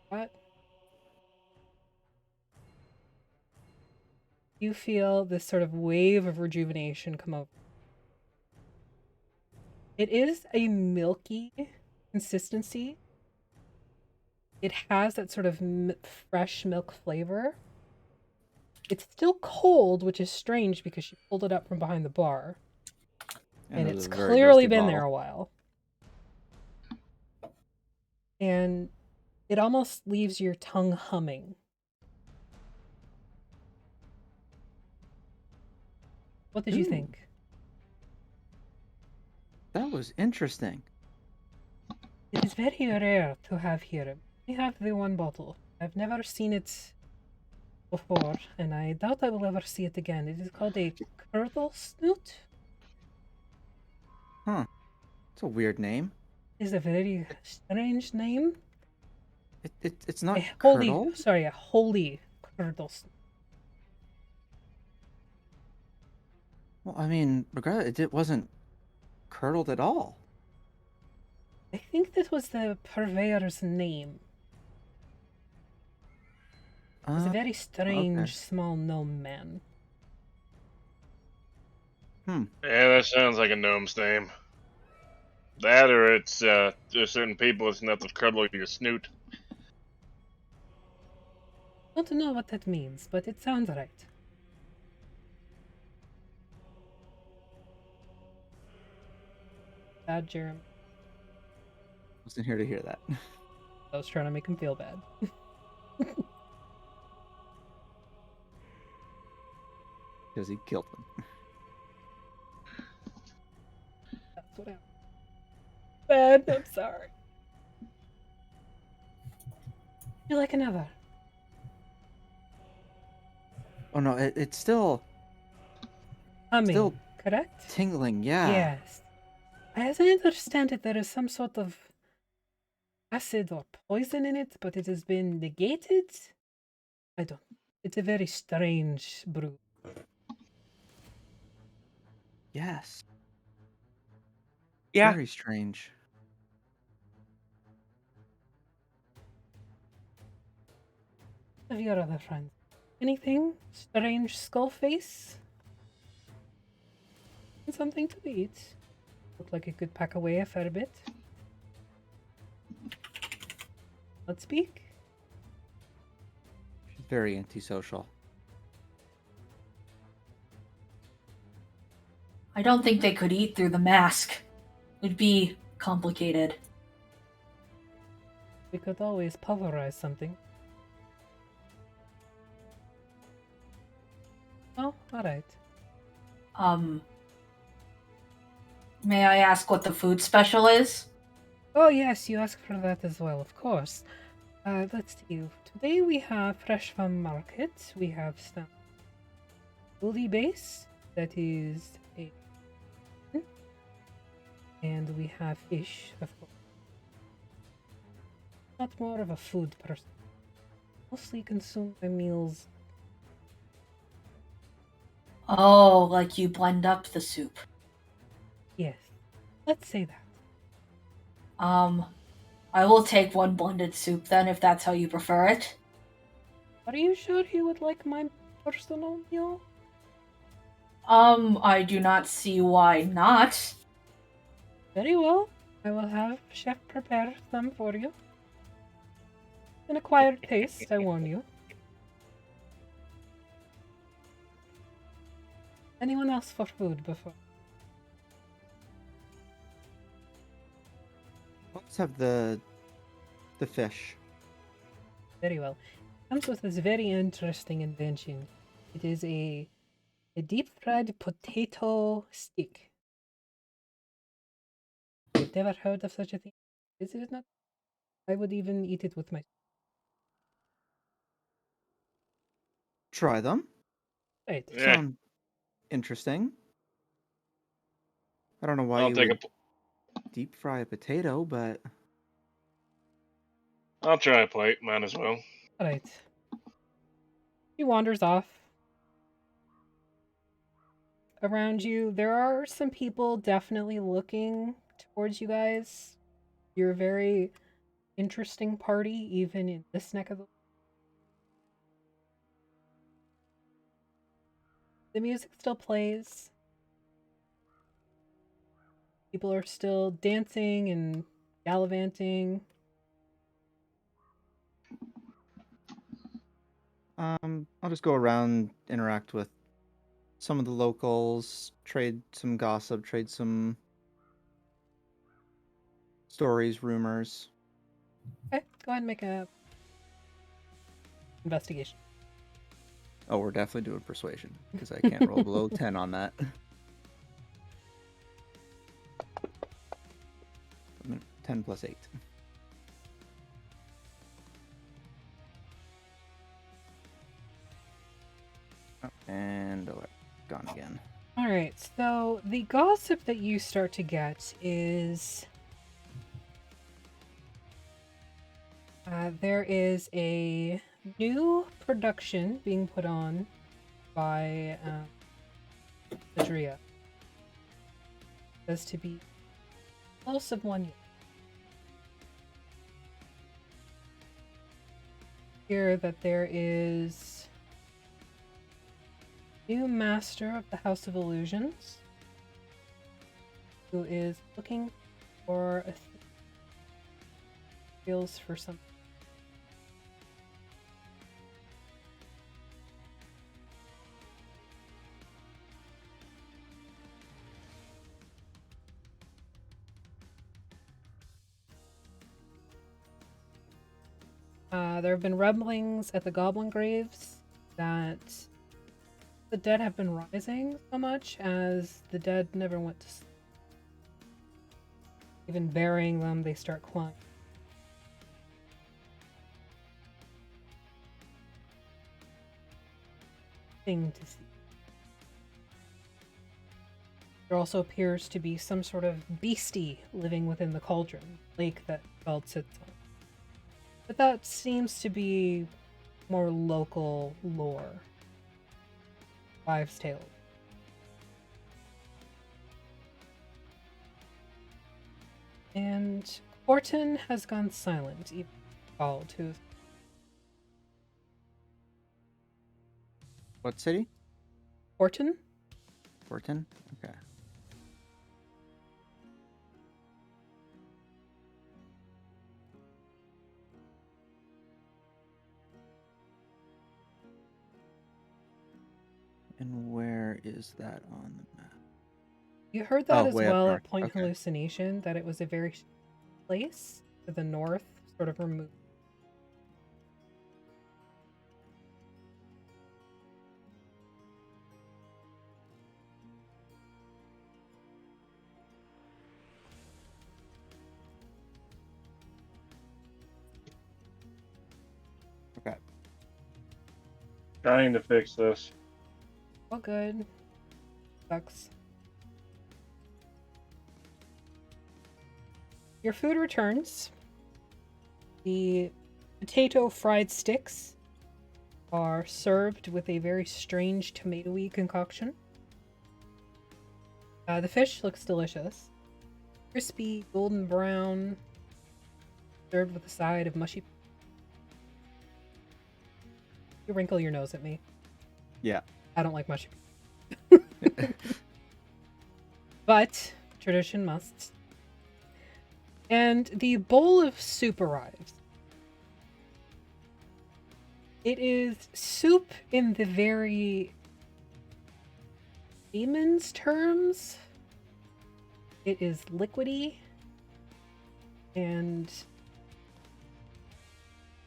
S2: What? You feel this sort of wave of rejuvenation come over. It is a milky consistency. It has that sort of fresh milk flavor. It's still cold, which is strange because she pulled it up from behind the bar. And
S4: it was
S2: it's
S4: a very
S2: clearly
S4: dusty
S2: been
S4: bottle.
S2: there a while. And it almost leaves your tongue humming. What did you
S4: Ooh.
S2: think?
S4: That was interesting.
S2: It is very rare to have here. We have the one bottle. I've never seen it before, and I doubt I will ever see it again. It is called a curdle snoot.
S4: Huh. It's a weird name.
S2: Is a very strange name.
S4: It's not
S2: A holy,
S4: curdle.
S2: sorry, a holy curdle snoot.
S4: Well, I mean, it wasn't curdled at all.
S2: I think this was the purveyor's name. He's a very strange,
S4: okay.
S2: small gnome man.
S4: Hmm.
S5: Yeah, that sounds like a gnome's name. That or it's, there's certain people it's enough to cuddle your snoot.
S2: Don't know what that means, but it sounds right. Bad Jeremy.
S4: Wasn't here to hear that.
S2: I was trying to make him feel bad.
S4: Because he killed them.
S2: That's what happened. Bad, I'm sorry. You like another?
S4: Oh no, it's still
S2: Humming, correct?
S4: tingling, yeah.
S2: Yes. As I understand it, there is some sort of acid or poison in it, but it has been negated. I don't. It's a very strange brew.
S4: Yes.
S3: Yeah.
S4: Very strange.
S2: Of your other friends. Anything? Strange skull face? And something to eat. Look like it could pack away a fair bit. Let's speak.
S4: She's very antisocial.
S1: I don't think they could eat through the mask. It'd be complicated.
S2: We could always pulverize something. Oh, alright.
S1: May I ask what the food special is?
S2: Oh yes, you asked for that as well, of course. Let's see. Today we have fresh from market. We have some bully base that is a, and we have fish, of course. Not more of a food person. Mostly consume my meals.
S1: Oh, like you blend up the soup.
S2: Yes, let's say that.
S1: I will take one blended soup then, if that's how you prefer it.
S2: Are you sure you would like my personal meal?
S1: I do not see why not.
S2: Very well. I will have chef prepare them for you. An acquired taste, I warn you. Anyone else for food before?
S4: Let's have the fish.
S2: Very well. Comes with this very interesting invention. It is a deep fried potato stick. You've never heard of such a thing? Is it not? I would even eat it with my.
S4: Try them.
S2: Right.
S5: Yeah,
S4: Sound interesting. I don't know why
S5: I'll
S4: you
S5: take
S4: would deep fry a potato, but
S5: I'll try a plate. Might as well.
S2: Alright. He wanders off. Around you, there are some people definitely looking towards you guys. You're a very interesting party, even in this neck of the music still plays. People are still dancing and gallivanting.
S4: I'll just go around, interact with some of the locals, trade some gossip, trade some stories, rumors.
S2: Okay, go ahead and make a investigation.
S4: Oh, we're definitely doing persuasion because I can't roll below 10 on that. 10 plus 8. Oh, and gone again.
S2: Alright, so the gossip that you start to get is there is a new production being put on by Adria. Says to be close of 1 year. Here that there is new master of the House of Illusions. who is looking for a feels for something. There have been rumblings at the Goblin Graves that the dead have been rising so much as the dead never went to sleep. Even burying them, they start climbing. Thing to see. There also appears to be some sort of beastie living within the cauldron lake that Skald sits on. But that seems to be more local lore. Wives' tales. And Horton has gone silent, even Skald, who's
S4: What city?
S2: Horton?
S4: Horton? Okay. And where is that on the map?
S2: You heard that
S4: Oh,
S2: as
S4: way up
S2: well
S4: north.
S2: at Point
S4: Okay.
S2: Hallucination, that it was a very place to the north, sort of removed.
S4: Okay.
S5: Trying to fix this.
S2: All good. Sucks. Your food returns. The potato fried sticks are served with a very strange tomatoey concoction. The fish looks delicious. Crispy, golden brown, served with a side of mushy. You wrinkle your nose at me.
S4: Yeah.
S2: I don't like mushy. But tradition must. And the bowl of soup arrives. It is soup in the very layman's terms. It is liquidy and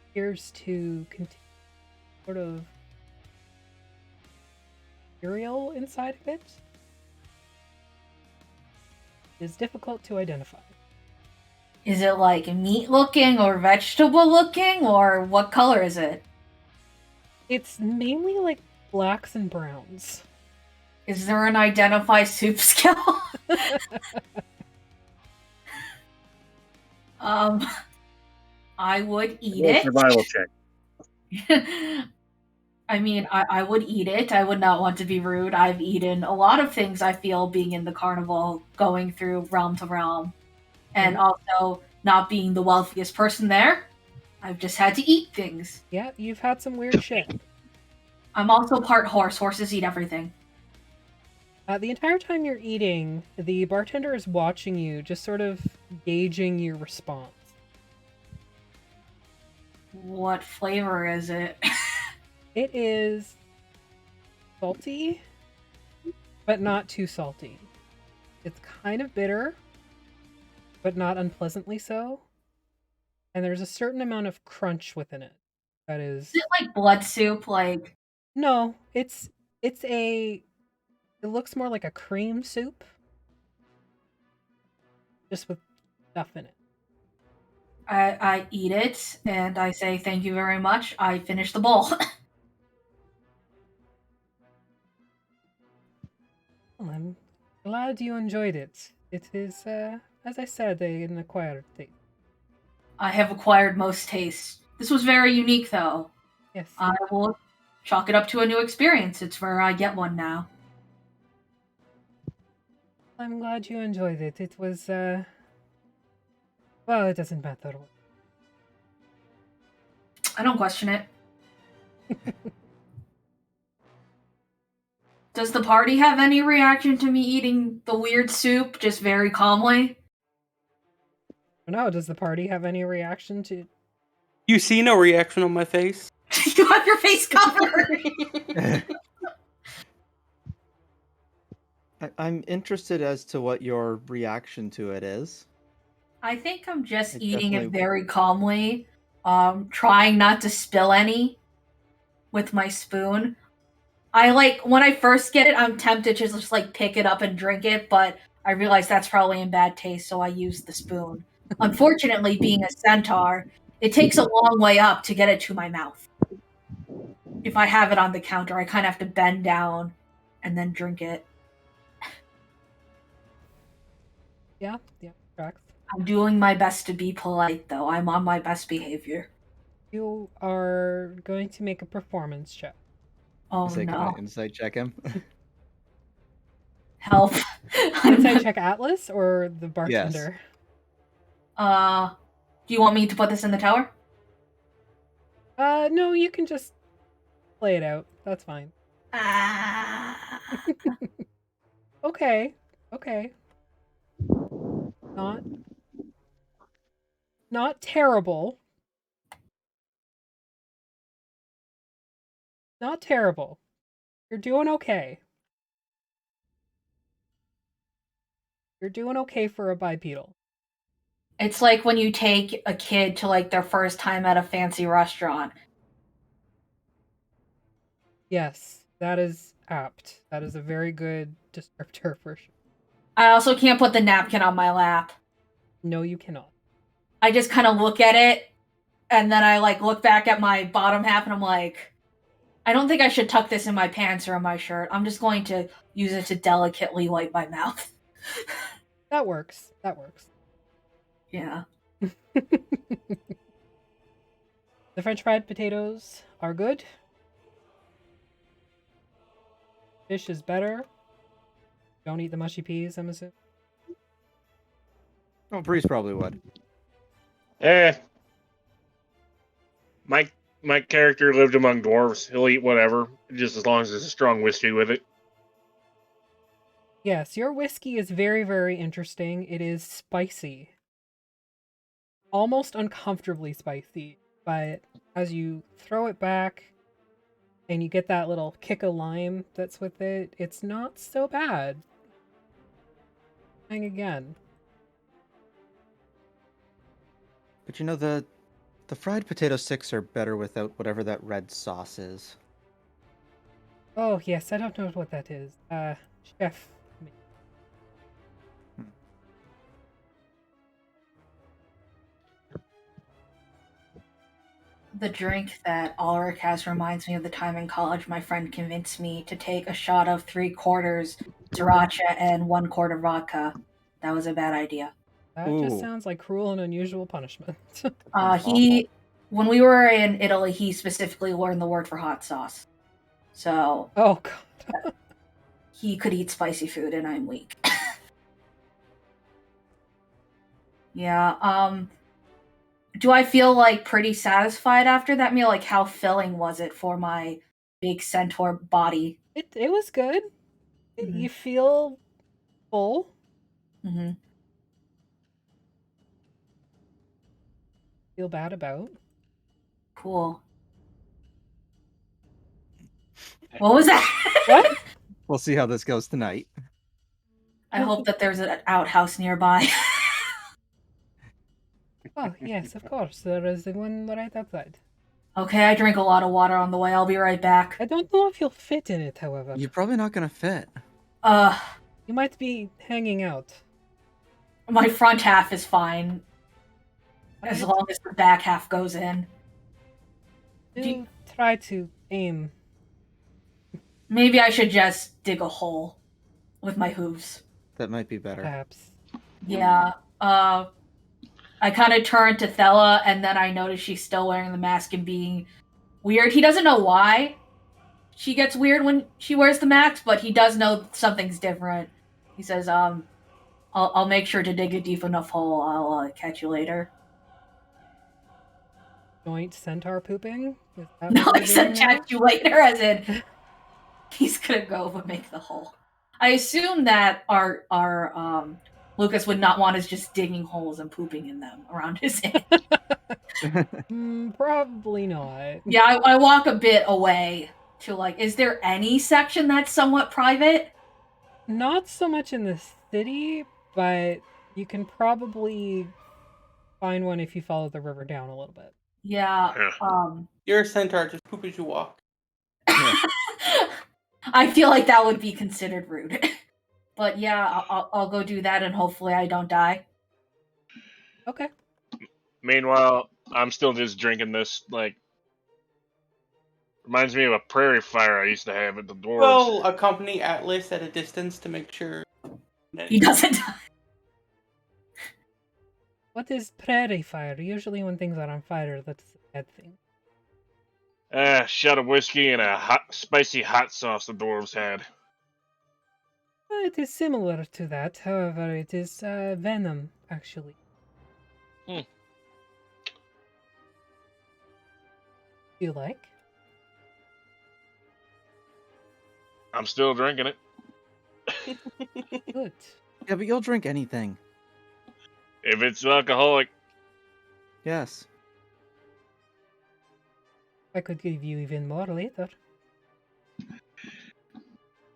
S2: appears to contain sort of cereal inside of it. It is difficult to identify.
S1: Is it like meat looking or vegetable looking, or what color is it?
S2: It's mainly like blacks and browns.
S1: Is there an identify soup skill? I would eat
S5: Roll
S1: it.
S5: survival check.
S1: I mean, I would eat it. I would not want to be rude. I've eaten a lot of things, I feel, being in the carnival, going through realm to realm. And also, not being the wealthiest person there, I've just had to eat things.
S2: Yeah, you've had some weird shit.
S1: I'm also part horse. Horses eat everything.
S2: The entire time you're eating, the bartender is watching you, just sort of gauging your response.
S1: What flavor is it?
S2: It is salty, but not too salty. It's kind of bitter, but not unpleasantly so. And there's a certain amount of crunch within it. That is...
S1: Is it like blood soup? Like,
S2: No, it's a... It looks more like a cream soup. Just with stuff in it.
S1: I eat it, and I say thank you very much. I finish the bowl.
S2: Well, I'm glad you enjoyed it. It is, as I said, an acquired thing.
S1: I have acquired most tastes. This was very unique, though.
S2: Yes.
S1: I will chalk it up to a new experience. It's where I get one now.
S2: I'm glad you enjoyed it. It was, well, it doesn't matter.
S1: I don't question it. Does the party have any reaction to me eating the weird soup just very calmly?
S2: No, does the party have any reaction to?
S3: You see no reaction on my face.
S1: You have your face covered!
S4: I'm interested as to what your reaction to it is.
S1: I think I'm just
S4: It
S1: eating it
S4: definitely-
S1: very calmly, trying not to spill any with my spoon. When I first get it, I'm tempted to just like pick it up and drink it, but I realize that's probably in bad taste, so I use the spoon. Unfortunately, being a centaur, it takes a long way up to get it to my mouth. If I have it on the counter, I kind of have to bend down and then drink it.
S2: Yeah, tracks.
S1: I'm doing my best to be polite, though. I'm on my best behavior.
S2: You are going to make a performance check.
S1: Oh
S4: Say, can I
S1: no.
S4: insight check him?
S1: Help.
S2: Insight check Atlas or the bartender?
S1: Do you want me to put this in the tower?
S2: No, you can just play it out. That's fine.
S1: Ah.
S2: Okay. Not terrible. Not terrible. You're doing okay. You're doing okay for a bipedal.
S1: It's like when you take a kid to like their first time at a fancy restaurant.
S2: Yes, that is apt. That is a very good descriptor for sure.
S1: I also can't put the napkin on my lap.
S2: No, you cannot.
S1: I just kind of look at it, and then I like look back at my bottom half, and I'm like, I don't think I should tuck this in my pants or in my shirt. I'm just going to use it to delicately wipe my mouth.
S2: That works.
S1: Yeah.
S2: The French fried potatoes are good. Fish is better. Don't eat the mushy peas, I'm assuming.
S4: Oh, Breeze probably would.
S5: My character lived among dwarves. He'll eat whatever, just as long as there's a strong whiskey with it.
S2: Yes, your whiskey is very, very interesting. It is spicy. Almost uncomfortably spicy, but as you throw it back and you get that little kick of lime that's with it, it's not so bad. Trying again.
S4: But you know, the fried potato sticks are better without whatever that red sauce is.
S2: Oh, yes, I don't know what that is. Chef.
S1: The drink that Ulrich has reminds me of the time in college my friend convinced me to take a shot of 3/4 sriracha and 1/4 vodka. That was a bad idea.
S2: That
S4: Ooh.
S2: just sounds like cruel and unusual punishment.
S1: When we were in Italy, he specifically learned the word for hot sauce. So
S2: Oh, God.
S1: he could eat spicy food and I'm weak. Yeah, do I feel like pretty satisfied after that meal? Like how filling was it for my big centaur body?
S2: It was good.
S1: Mhm.
S2: You feel full.
S1: Mm-hmm.
S2: Feel bad about.
S1: Cool. What was that?
S2: What?
S4: We'll see how this goes tonight.
S1: I hope that there's an outhouse nearby.
S2: Oh, yes, of course. There is one right outside.
S1: Okay, I drink a lot of water on the way. I'll be right back.
S2: I don't know if you'll fit in it, however.
S4: You're probably not gonna fit.
S2: You might be hanging out.
S1: My front half is fine. As
S2: Alright.
S1: long as the back half goes in.
S2: Do try to aim.
S1: Maybe I should just dig a hole with my hooves.
S4: That might be better.
S2: Perhaps.
S1: Yeah. I kind of turn to Thella, and then I notice she's still wearing the mask and being weird. He doesn't know why she gets weird when she wears the mask, but he does know something's different. He says, I'll make sure to dig a deep enough hole. I'll catch you later.
S2: Joint centaur pooping? Is that
S1: No,
S2: what
S1: I
S2: we're
S1: said
S2: doing now?
S1: catch you later, as in He's gonna go but make the hole. I assume that our Lucas would not want us just digging holes and pooping in them around his head.
S2: Probably not.
S1: Yeah, I walk a bit away to like, is there any section that's somewhat private?
S2: Not so much in the city, but you can probably find one if you follow the river down a little bit.
S1: Yeah.
S3: You're a centaur, just poop as you walk.
S4: Yeah.
S1: I feel like that would be considered rude. But yeah, I'll go do that and hopefully I don't die.
S2: Okay.
S5: Meanwhile, I'm still just drinking this. Like, reminds me of a prairie fire I used to have at the dwarves.
S3: Well, accompany Atlas at a distance to make sure.
S1: He doesn't die.
S2: What is prairie fire? Usually when things are on fire, that's a bad thing.
S5: A shot of whiskey and a spicy hot sauce the dwarves had.
S2: It is similar to that, however, it is venom, actually.
S5: Hmm.
S2: You like?
S5: I'm still drinking it.
S2: Good.
S4: Yeah, but you'll drink anything.
S5: If it's alcoholic,
S4: Yes.
S2: I could give you even more later.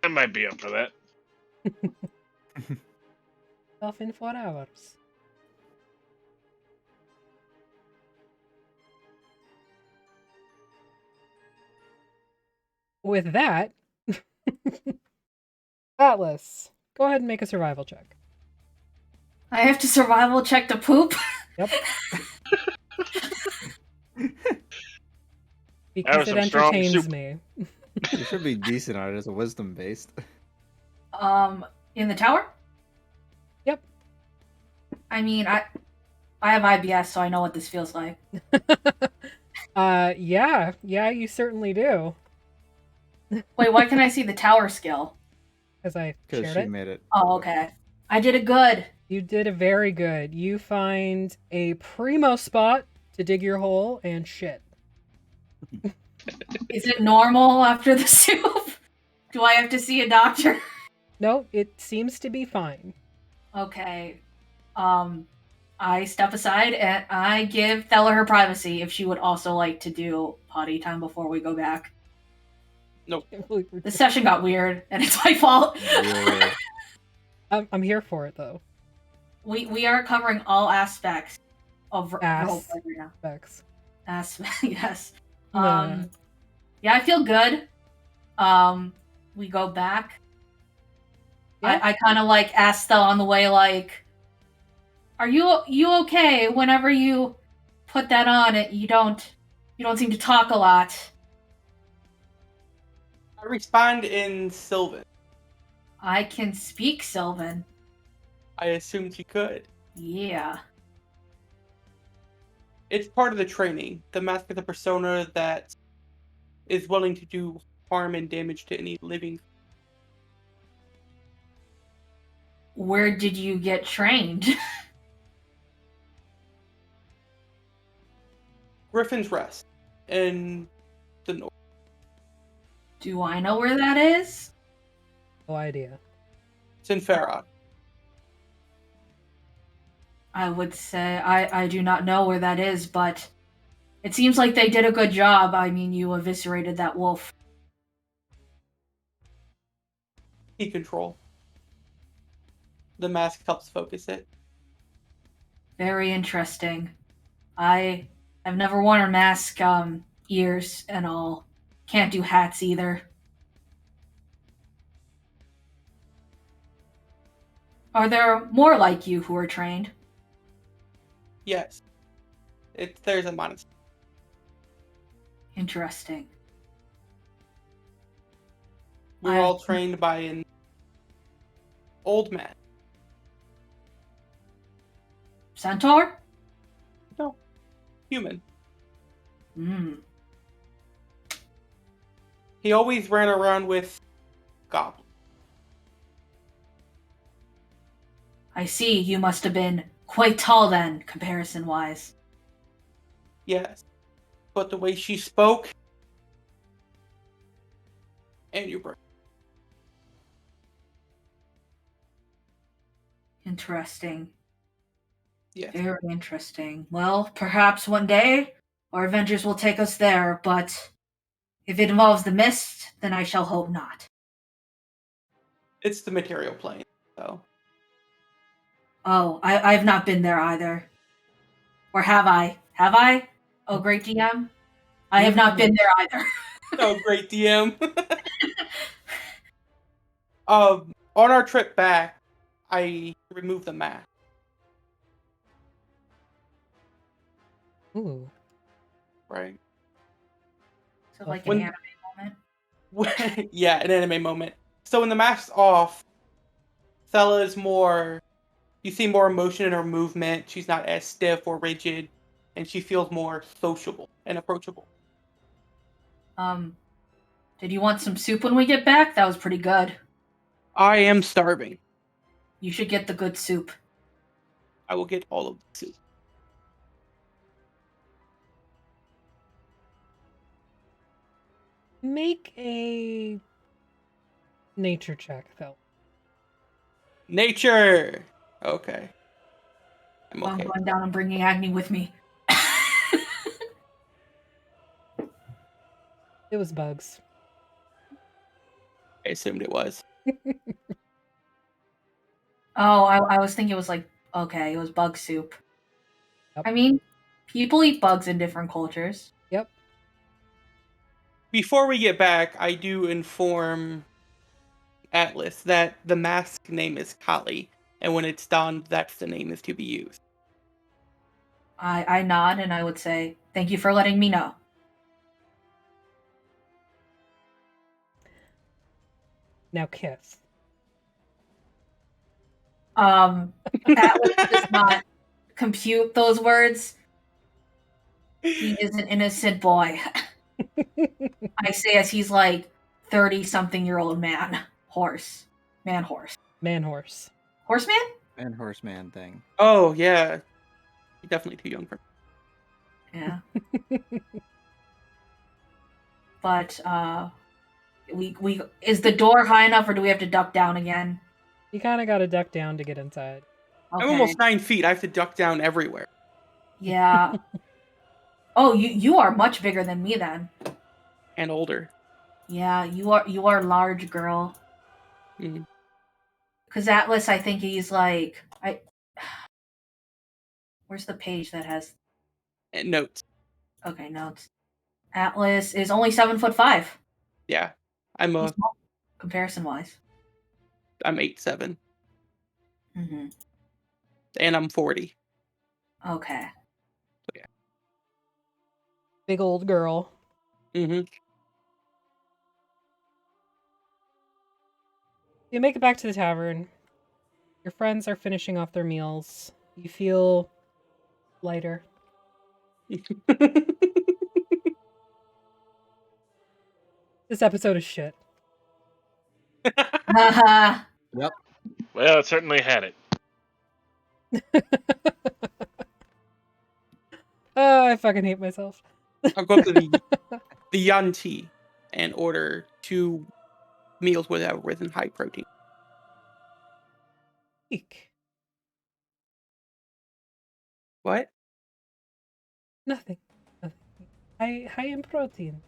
S5: I might be up for that.
S2: Off in 4 hours. With that, Atlas, go ahead and make a survival check.
S1: I have to survival check to poop.
S2: Yep.
S5: That
S2: Because
S5: was
S2: it
S5: some strong
S2: entertains
S5: soup.
S2: me.
S4: You should be decent at it as a wisdom based.
S1: In the tower?
S2: Yep.
S1: I mean, I have IBS, so I know what this feels like.
S2: Yeah, you certainly do.
S1: Wait, why can I see the tower skill?
S2: As I
S4: Because
S2: shared
S4: she
S2: it.
S4: made it.
S1: Oh, okay. I did it good.
S2: You did a very good. You find a primo spot to dig your hole and shit.
S1: Is it normal after the soup? Do I have to see a doctor?
S2: No, it seems to be fine.
S1: Okay. I step aside and I give Thella her privacy if she would also like to do potty time before we go back. The session got weird, and it's my fault.
S4: Real weird.
S2: I'm here for it though.
S1: We are covering all aspects of roleplay right now.
S2: Aspects.
S1: Yes.
S2: No.
S1: Yeah, I feel good. We go back.
S2: Yeah.
S1: I kind of like ask Stella on the way, like, "Are you okay? Whenever you put that on, you don't seem to talk a lot."
S3: I respond in Sylvan.
S1: I can speak Sylvan.
S3: I assumed you could.
S1: Yeah.
S3: It's part of the training. The mask is a persona that is willing to do harm and damage to any living.
S1: Where did you get trained?
S3: Griffin's Rest in the north.
S1: Do I know where that is?
S2: No idea.
S3: It's in Farah.
S1: I would say I do not know where that is, but it seems like they did a good job. I mean, you eviscerated that wolf.
S3: Key control. The mask helps focus it.
S1: Very interesting. I've never worn a mask, ears and all. Can't do hats either. Are there more like you who are trained?
S3: Yes. There's a monastery.
S1: Interesting.
S3: We're all trained by an old man.
S1: Centaur?
S3: No. Human. He always ran around with goblins.
S1: I see, you must have been quite tall then, comparison-wise.
S3: Yes. But the way she spoke. And your breath.
S1: Interesting.
S3: Yes.
S1: Very interesting. Well, perhaps one day our adventures will take us there, but if it involves the mist, then I shall hope not.
S3: It's the material plane, so.
S1: Oh, I have not been there either. Or have I? Have I? Oh, great DM? I have not been there either.
S3: Oh, great DM. On our trip back, I removed the mask.
S2: Ooh.
S3: Right.
S1: So like
S3: When-
S1: an anime moment.
S3: Yeah, an anime moment. So when the mask's off, Stella is more. You see more emotion in her movement. She's not as stiff or rigid, and she feels more sociable and approachable.
S1: Did you want some soup when we get back? That was pretty good.
S3: I am starving.
S1: You should get the good soup.
S3: I will get all of the soup.
S2: Make a nature check, though.
S3: Nature. Okay. I'm
S1: I'm
S3: okay.
S1: going down and bringing Agni with me.
S2: It was bugs.
S3: I assumed it was.
S1: Oh, I was thinking it was like, okay, it was bug soup.
S2: Yep.
S1: I mean, people eat bugs in different cultures.
S2: Yep.
S3: Before we get back, I do inform Atlas that the mask name is Kali, and when it's donned, that's the name is to be used.
S1: I nod and I would say, thank you for letting me know.
S2: Now kiss.
S1: Atlas does not compute those words. He is an innocent boy. I say as he's like 30-something-year-old man. Horse. Man horse.
S2: Man horse.
S1: Horseman?
S4: And horseman thing.
S3: Oh yeah, you're definitely too young for.
S1: Yeah. But we is the door high enough or do we have to duck down again?
S2: You kind of got to duck down to get inside.
S1: Okay.
S3: I'm almost 9 feet. I have to duck down everywhere.
S1: Yeah. Oh, you are much bigger than me then.
S3: And older.
S1: Yeah, you are large, girl.
S3: Mhm.
S1: Cause Atlas, I think he's like Where's the page that has?
S3: And notes.
S1: Okay, notes. Atlas is only 7'5".
S3: Yeah,
S1: He's small, comparison wise.
S3: I'm 8'7",
S1: Mm-hmm.
S3: and I'm 40.
S1: Okay.
S2: Big old girl.
S3: Mm-hmm.
S2: You make it back to the tavern. Your friends are finishing off their meals. You feel lighter. This episode is shit.
S1: Haha.
S4: Yep.
S5: Well, it certainly had it.
S2: Oh, I fucking hate myself.
S3: I'll go up to the Yanti and order 2 meals with high protein.
S2: Eek.
S3: What?
S2: Nothing. High in protein.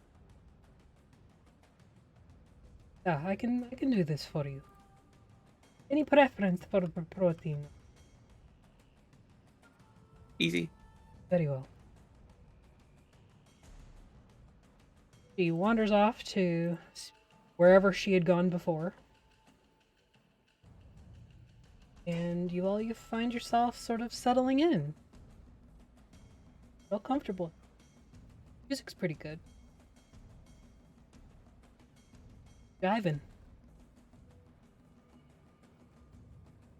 S2: Yeah, I can do this for you. Any preference for protein?
S3: Easy.
S2: Very well. She wanders off to wherever she had gone before. And you find yourself sort of settling in. Feel comfortable. Music's pretty good. Jiving.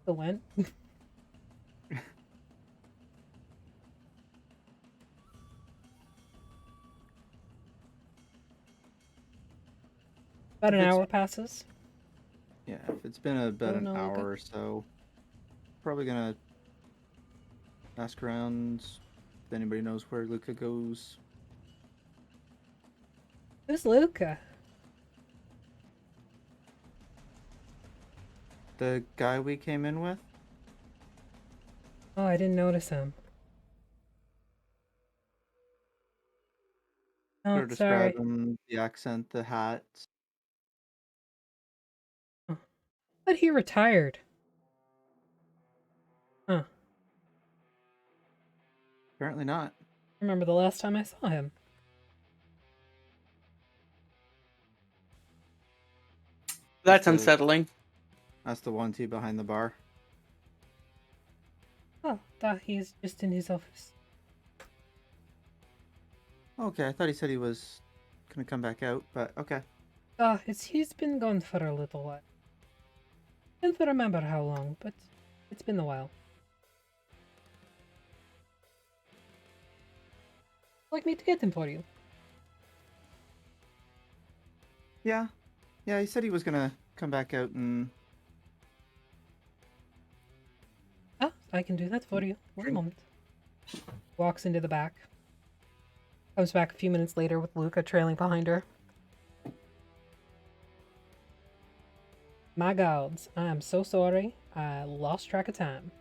S2: The went. About an
S4: It's-
S2: hour passes.
S4: Yeah, if it's been about
S2: Don't
S4: an
S2: know,
S4: hour
S2: okay.
S4: or so, probably gonna ask around if anybody knows where Luca goes.
S2: Who's Luca?
S4: The guy we came in with?
S2: Oh, I didn't notice him. Oh,
S4: Sort of
S2: sorry.
S4: describe him, the accent, the hat.
S2: Oh. But he retired. Huh.
S4: Apparently not.
S2: Remember the last time I saw him.
S3: That's
S4: the-
S3: unsettling.
S4: That's the one T behind the bar.
S2: Oh, thought he's just in his office.
S4: Okay, I thought he said he was gonna come back out, but okay.
S2: He's been gone for a little while. Can't remember how long, but it's been a while. Like me to get him for you.
S4: Yeah. Yeah, he said he was gonna come back out and
S2: Ah, I can do that for you. One
S4: Drink.
S2: moment. Walks into the back. Comes back a few minutes later with Luca trailing behind her. My gods, I am so sorry. I lost track of time.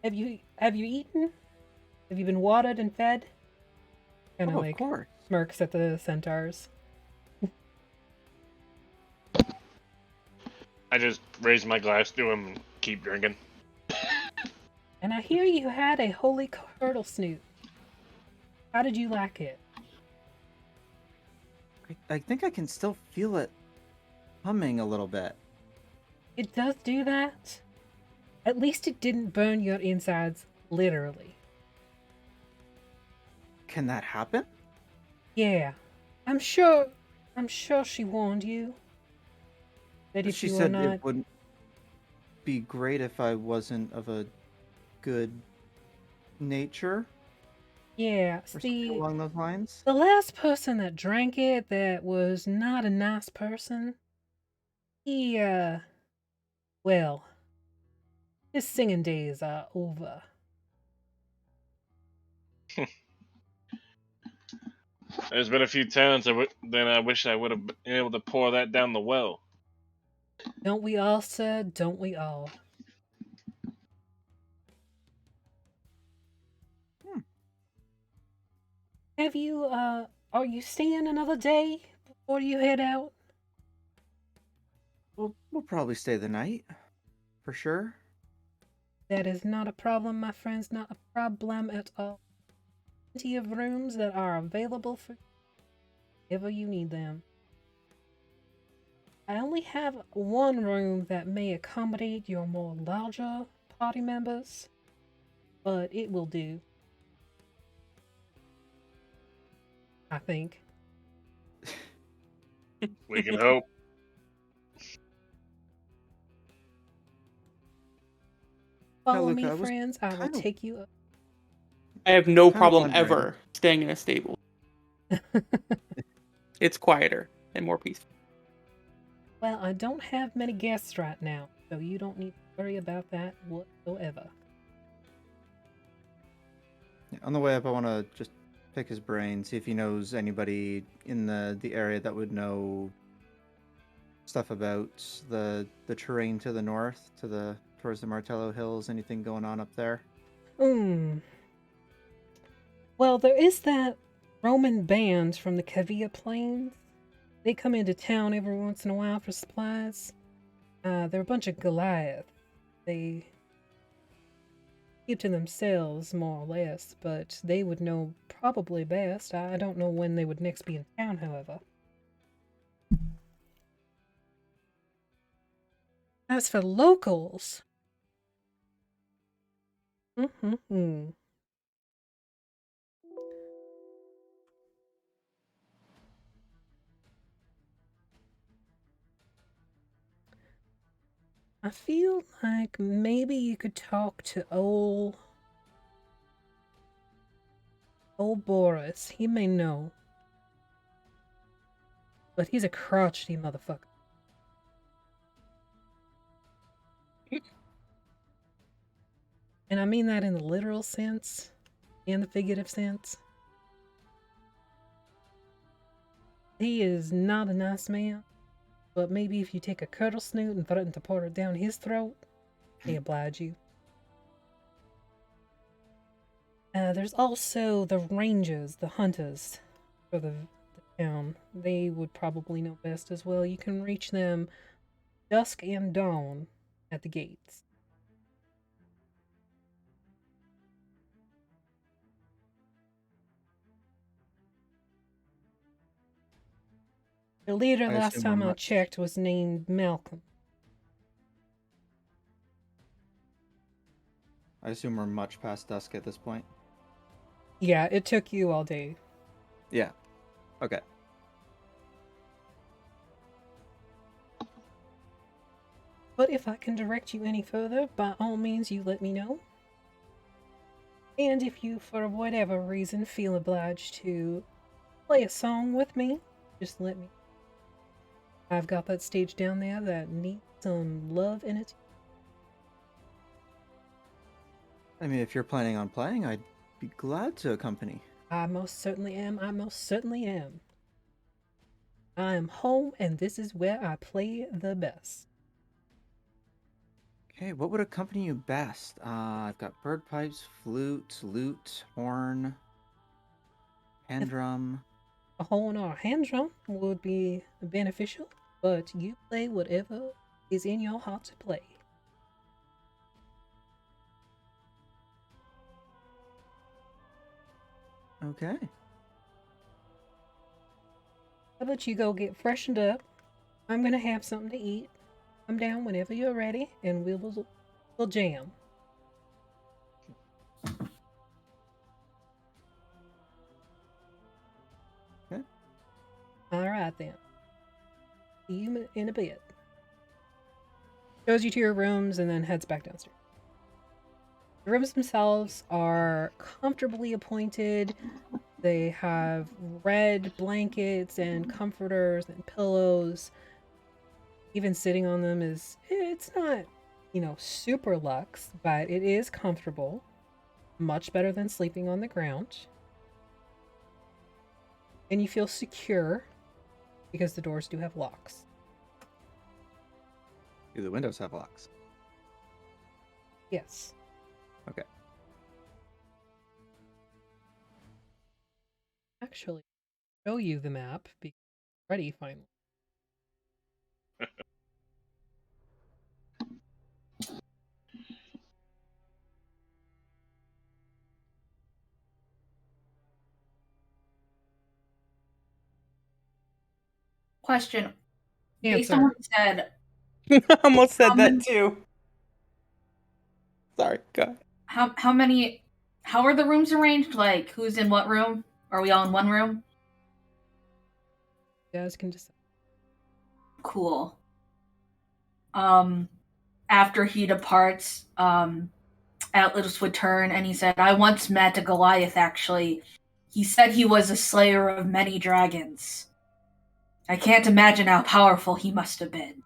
S2: Have you eaten? Have you been watered and fed? Kind of
S4: of
S2: like
S4: course.
S2: smirks at the centaurs.
S5: I just raise my glass to him and keep drinking.
S2: And I hear you had a holy turtle snoot. How did you like it?
S4: I think I can still feel it humming a little bit.
S2: It does do that. At least it didn't burn your insides, literally.
S4: Can that happen?
S2: Yeah, I'm sure she warned you. That if
S4: She
S2: you were
S4: said
S2: not...
S4: it wouldn't be great if I wasn't of a good nature
S2: Yeah,
S4: or something
S2: see,
S4: along those lines.
S2: the last person that drank it that was not a nice person, he, well, his singing days are over.
S5: There's been a few times then I wish I would have been able to pour that down the well.
S2: Don't we all, sir? Don't we all?
S4: Hmm.
S2: Have you, are you staying another day before you head out?
S4: We'll probably stay the night, for sure.
S2: That is not a problem, my friends, not a problem at all. Plenty of rooms that are available for you whenever you need them. I only have one room that may accommodate your more larger party members, but it will do. I think.
S5: We can hope.
S2: Follow
S4: Luca,
S2: me,
S4: I was
S2: friends. I will
S4: kind of
S2: take you up.
S3: I have no
S4: Kinda
S3: problem
S4: wondering.
S3: ever staying in a stable. It's quieter and more peaceful.
S2: Well, I don't have many guests right now, so you don't need to worry about that whatsoever.
S4: On the way up, I want to just pick his brain, see if he knows anybody in the area that would know stuff about the terrain to the north, towards the Martello Hills. Anything going on up there?
S2: Well, there is that Roman band from the Cavia Plains. They come into town every once in a while for supplies. They're a bunch of Goliaths. They keep to themselves, more or less, but they would know probably best. I don't know when they would next be in town, however. As for locals... I feel like maybe you could talk to old Boris. He may know. But he's a crotchety motherfucker. And I mean that in the literal sense and the figurative sense. He is not a nice man, but maybe if you take a curdle snoot and threaten to pour it down his throat, may oblige you. There's also the rangers, the hunters for the town. They would probably know best as well. You can reach them dusk and dawn at the gates. The leader,
S4: I
S2: last
S4: assume
S2: time
S4: we're
S2: I checked, was named Malcolm.
S4: I assume we're much past dusk at this point.
S2: Yeah, it took you all day.
S4: Yeah. Okay.
S2: But if I can direct you any further, by all means, you let me know. And if you, for whatever reason, feel obliged to play a song with me, just let me. I've got that stage down there that needs some love in it.
S4: I mean, if you're planning on playing, I'd be glad to accompany.
S2: I most certainly am. I most certainly am. I am home, and this is where I play the best.
S4: Okay, what would accompany you best? I've got bird pipes, flute, lute, horn, hand drum.
S2: A horn or a hand drum would be beneficial, but you play whatever is in your heart to play.
S4: Okay.
S2: How about you go get freshened up? I'm gonna have something to eat. Come down whenever you're ready, and we'll jam.
S4: Okay.
S2: All right then. See you in a bit. Shows you to your rooms and then heads back downstairs. The rooms themselves are comfortably appointed. They have red blankets and comforters and pillows. Even sitting on them it's not, super luxe, but it is comfortable. Much better than sleeping on the ground. And you feel secure because the doors do have locks.
S4: Do the windows have locks?
S2: Yes.
S4: Okay.
S2: Actually, show you the map because it's ready finally.
S1: Question. Based
S2: Answer.
S1: on what you said,
S3: I almost said that
S1: many-
S3: too. Sorry, go ahead.
S1: how are the rooms arranged? Like, who's in what room? Are we all in one room?
S2: You guys can decide.
S1: Cool. After he departs, Atlas would turn and he said, I once met a Goliath, actually. He said he was a slayer of many dragons. I can't imagine how powerful he must have been.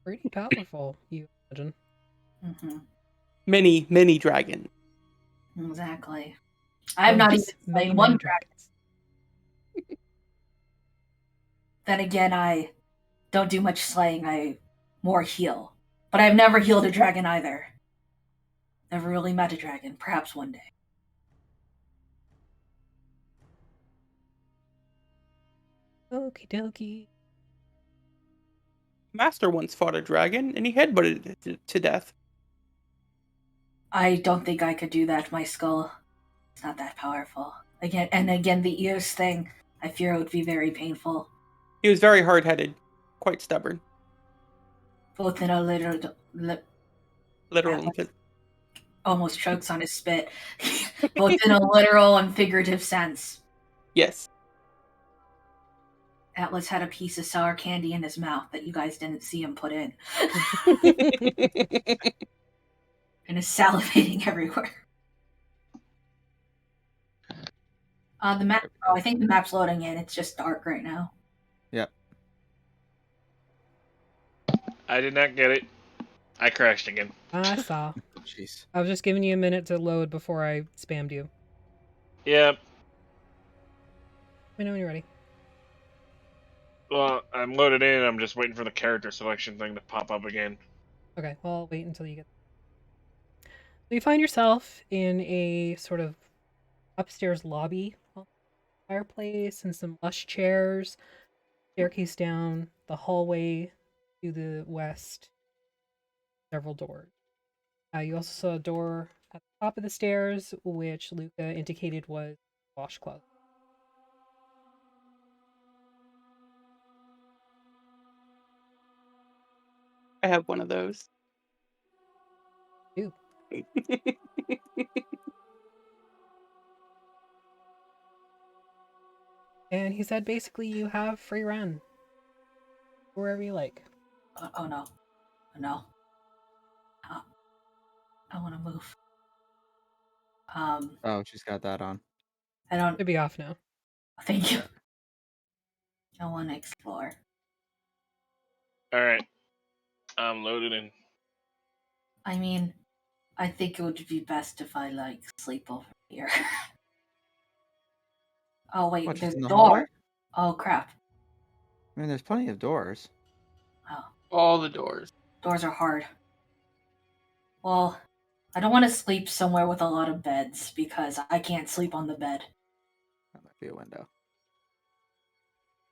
S2: Pretty powerful, you imagine.
S1: Mm-hmm.
S3: Many, many dragons.
S1: Exactly. I've not even
S2: Many,
S1: slain one
S2: many
S1: dragon.
S2: dragons.
S1: Then again, I don't do much slaying. I more heal. But I've never healed a dragon either. Never really met a dragon. Perhaps one day.
S2: Okie dokie.
S3: Master once fought a dragon, and he headbutted it to death.
S1: I don't think I could do that. My skull is not that powerful. Again, the ears thing. I fear it would be very painful.
S3: He was very hard-headed, quite stubborn,
S1: Both in a
S3: literal and physical.
S1: almost chokes on his spit. Both in a literal and figurative sense.
S3: Yes.
S1: Atlas had a piece of sour candy in his mouth that you guys didn't see him put in. And is salivating everywhere. The map. Oh, I think the map's loading in. It's just dark right now.
S4: Yep.
S5: I did not get it. I crashed again.
S2: I saw.
S4: Jeez.
S2: I was just giving you a minute to load before I spammed you.
S5: Yep.
S2: me know when you're ready.
S5: Well, I'm loaded in. I'm just waiting for the character selection thing to pop up again.
S2: Okay, well, I'll wait until you get. So you find yourself in a sort of upstairs lobby, fireplace and some lush chairs, staircase down, the hallway to the west, several doors. You also saw a door at the top of the stairs, which Luca indicated was a wash closet.
S3: I have one of those.
S2: Ooh. And he said basically you have free run wherever you like.
S1: Oh no. Oh, no. I want to move.
S4: Oh, she's got that on.
S1: I don't.
S2: Should be off now.
S1: Thank you. I want to explore.
S5: All right, I'm loaded in.
S1: I mean, I think it would be best if I like sleep over here. Oh wait,
S4: What, just
S1: there's
S4: in
S1: a
S4: the hallway?
S1: door. Oh crap.
S4: I mean, there's plenty of doors.
S1: Oh,
S3: All the doors.
S1: doors are hard. Well, I don't want to sleep somewhere with a lot of beds because I can't sleep on the bed.
S4: That might be a window.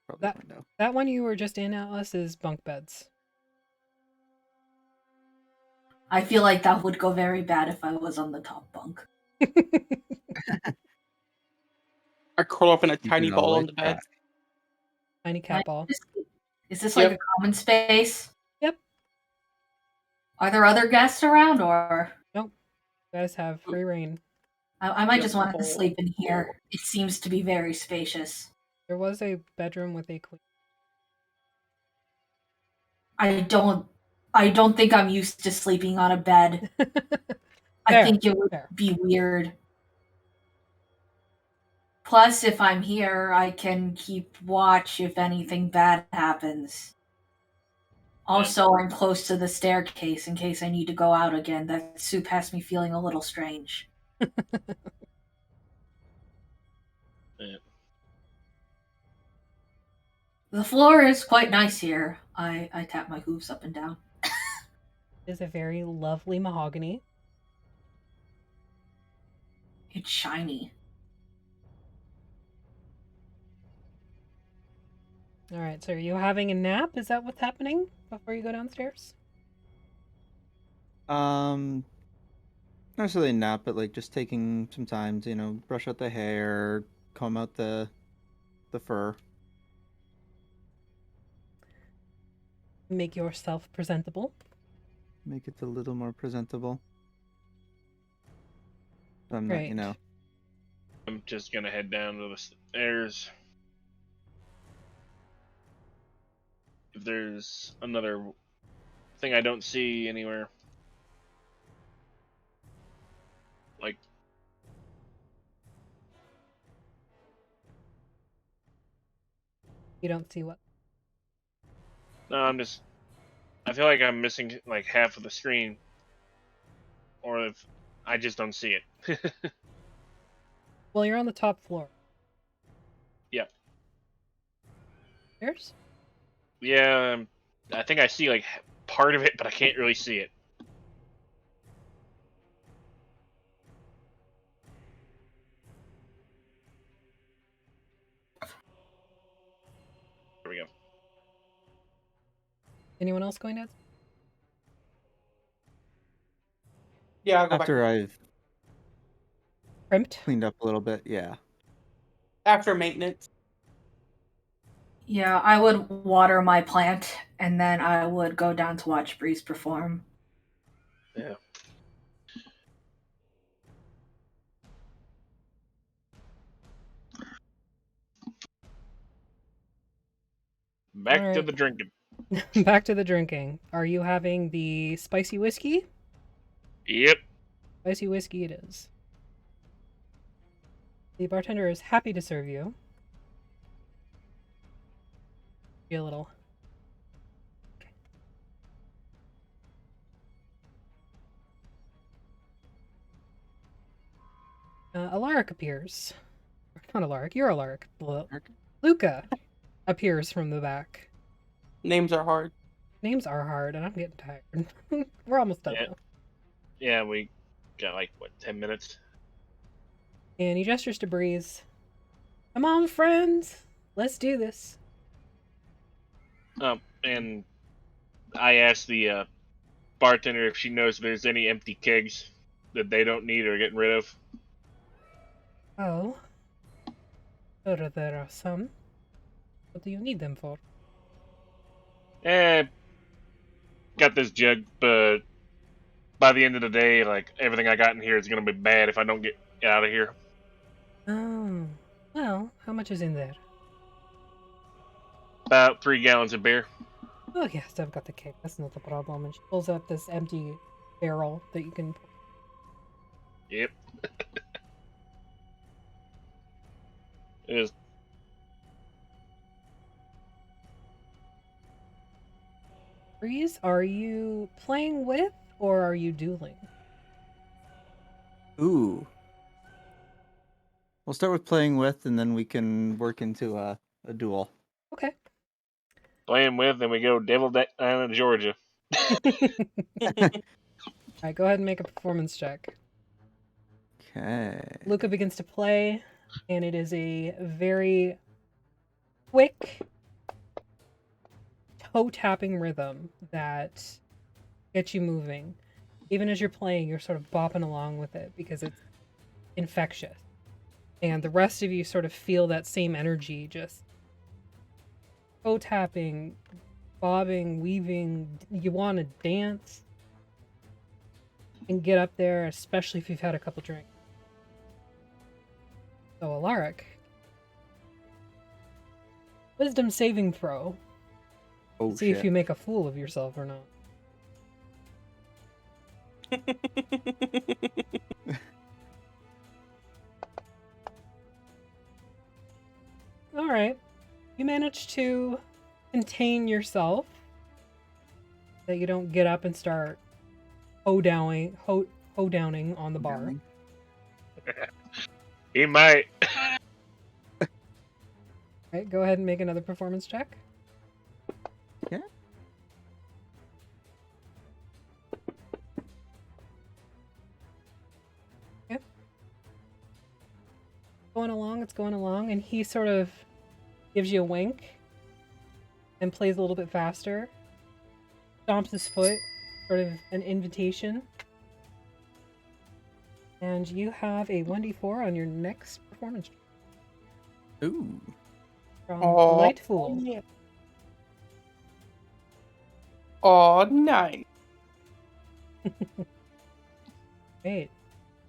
S4: Probably
S2: That
S4: a window.
S2: that one you were just in, Atlas, is bunk beds.
S1: I feel like that would go very bad if I was on the top bunk.
S3: I curl up in a
S4: You
S3: tiny
S4: can
S3: ball
S4: always
S3: on the bed.
S4: try.
S2: Tiny
S1: Can I
S2: cat ball.
S1: just- Is this like
S3: Yep.
S1: a common space?
S2: Yep.
S1: Are there other guests around, or
S2: Nope. You guys have free reign.
S1: I might
S3: Yep.
S1: just want to sleep in here? It seems to be very spacious.
S2: There was a bedroom with a queen.
S1: I don't think I'm used to sleeping on a bed. I
S2: Fair,
S1: think it would
S2: fair.
S1: be weird. Plus, if I'm here, I can keep watch if anything bad happens. Also, I'm close to the staircase in case I need to go out again. That soup has me feeling a little strange.
S5: Yeah.
S1: The floor is quite nice here. I tap my hooves up and down.
S2: It is a very lovely mahogany.
S1: It's shiny.
S2: All right, so are you having a nap? Is that what's happening before you go downstairs?
S4: Not necessarily a nap, but like just taking some time to, brush out the hair, comb out the fur.
S2: Make yourself presentable.
S4: Make it a little more presentable. I'm not,
S2: Right.
S5: I'm just gonna head down to the stairs. If there's another thing I don't see anywhere, like
S2: You don't see what?
S5: no, I feel like I'm missing like half of the screen, or if I just don't see it.
S2: Well, you're on the top floor.
S5: Yep.
S2: Stairs?
S5: Yeah, I think I see like part of it, but I can't really see it. There we go.
S2: Anyone else going down?
S3: Yeah, I'll go
S4: After
S3: back.
S4: I've
S2: Primped?
S4: cleaned up a little bit, yeah.
S3: After maintenance.
S1: Yeah, I would water my plant and then I would go down to watch Breeze perform.
S5: Yeah. Back to
S2: Alright.
S5: the drinking.
S2: Back to the drinking. Are you having the spicy whiskey?
S5: Yep.
S2: Spicy whiskey it is. The bartender is happy to serve you. Be a little. Alaric appears not Alaric. You're Alaric.
S4: Okay.
S2: Luca appears from the back.
S3: Names are hard.
S2: Names are hard, and I'm getting tired. We're almost done,
S5: Yeah.
S2: though.
S5: Yeah, we got like, what, 10 minutes?
S2: And he gestures to Breeze. Come on, friends. Let's do this.
S5: And I asked the bartender if she knows if there's any empty kegs that they don't need or getting rid of.
S2: Oh. Sure, there are some. What do you need them for?
S5: Got this jug, but by the end of the day, like, everything I got in here is gonna be bad if I don't get out of here.
S2: Oh. Well, how much is in there?
S5: About 3 gallons of beer.
S2: Oh, yes, I've got the cake. That's not the problem. And she pulls out this empty barrel that you can.
S5: Yep. It is.
S2: Breeze, are you playing with or are you dueling?
S4: Ooh. We'll start with playing with, and then we can work into a duel.
S2: Okay.
S5: Playing with, and we go Devil Island, Georgia.
S2: Alright, go ahead and make a performance check.
S4: Okay.
S2: Luca begins to play, and it is a very quick, toe-tapping rhythm that gets you moving. Even as you're playing, you're sort of bopping along with it because it's infectious. And the rest of you sort of feel that same energy, just toe-tapping, bobbing, weaving. You want to dance and get up there, especially if you've had a couple drinks. So, Alaric. Wisdom saving throw.
S4: Oh,
S2: See
S4: shit.
S2: if you make a fool of yourself or not. Alright. You manage to contain yourself. That you don't get up and start hoedowning on the bar.
S5: He might.
S2: Alright, go ahead and make another performance check.
S4: Yeah.
S2: Okay. It's going along, and he sort of gives you a wink and plays a little bit faster. Stomps his foot, sort of an invitation. And you have a 1d4 on your next performance check
S4: Ooh.
S2: from
S3: Aw.
S2: Light Fool.
S3: Yeah. Oh, nice.
S2: Great.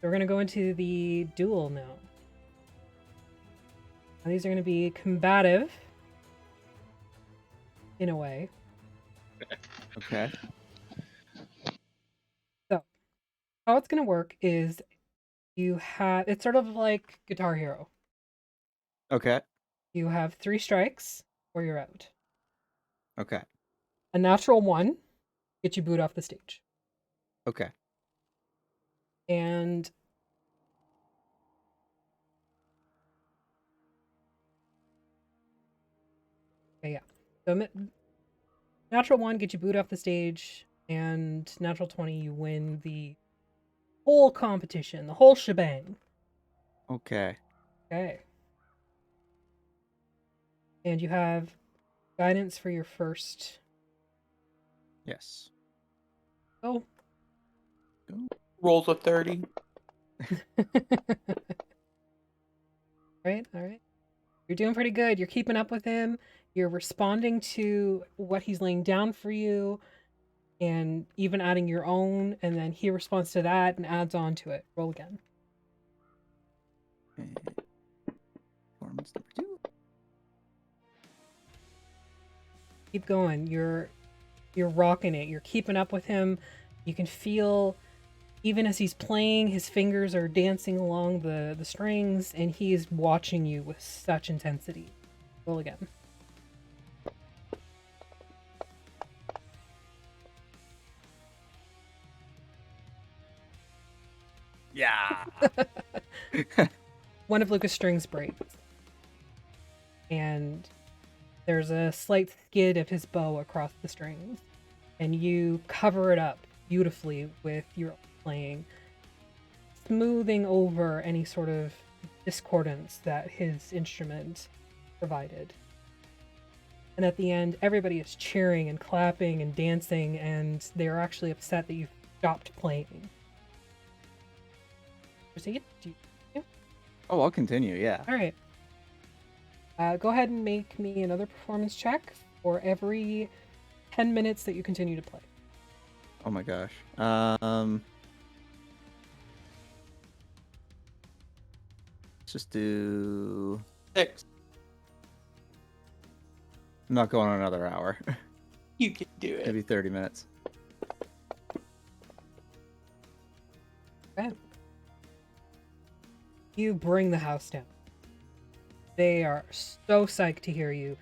S2: So we're going to go into the duel now. Now these are going to be combative in a way.
S4: Okay.
S2: So, how it's going to work is it's sort of like Guitar Hero.
S4: Okay.
S2: You have 3 strikes or you're out.
S4: Okay.
S2: A natural 1 gets you booed off the stage.
S4: Okay.
S2: And okay, yeah. So natural 1 gets you booed off the stage, and natural 20 you win the whole competition, the whole shebang.
S4: Okay.
S2: Okay. And you have guidance for your first.
S4: Yes.
S2: Oh.
S3: Rolls of 30.
S2: All right. You're doing pretty good. You're keeping up with him. You're responding to what he's laying down for you, and even adding your own, and then he responds to that and adds on to it. Roll again.
S4: Okay. Performance number 2.
S2: Keep going. You're rocking it. You're keeping up with him. You can feel, even as he's playing, his fingers are dancing along the strings, and he is watching you with such intensity. Roll again.
S4: Yeah.
S2: one of Lucas' strings breaks, and there's a slight skid of his bow across the strings, and you cover it up beautifully with your playing, smoothing over any sort of discordance that his instrument provided. And at the end, everybody is cheering and clapping and dancing, and they're actually upset that you've stopped playing. Proceed?
S4: Oh, I'll continue, yeah.
S2: Alright. Go ahead and make me another performance check for every 10 minutes that you continue to play.
S4: Oh my gosh. Let's just do...
S3: 6.
S4: I'm not going on another hour.
S3: You can do it.
S4: Maybe 30 minutes.
S2: Okay. You bring the house down. They are so psyched to hear you.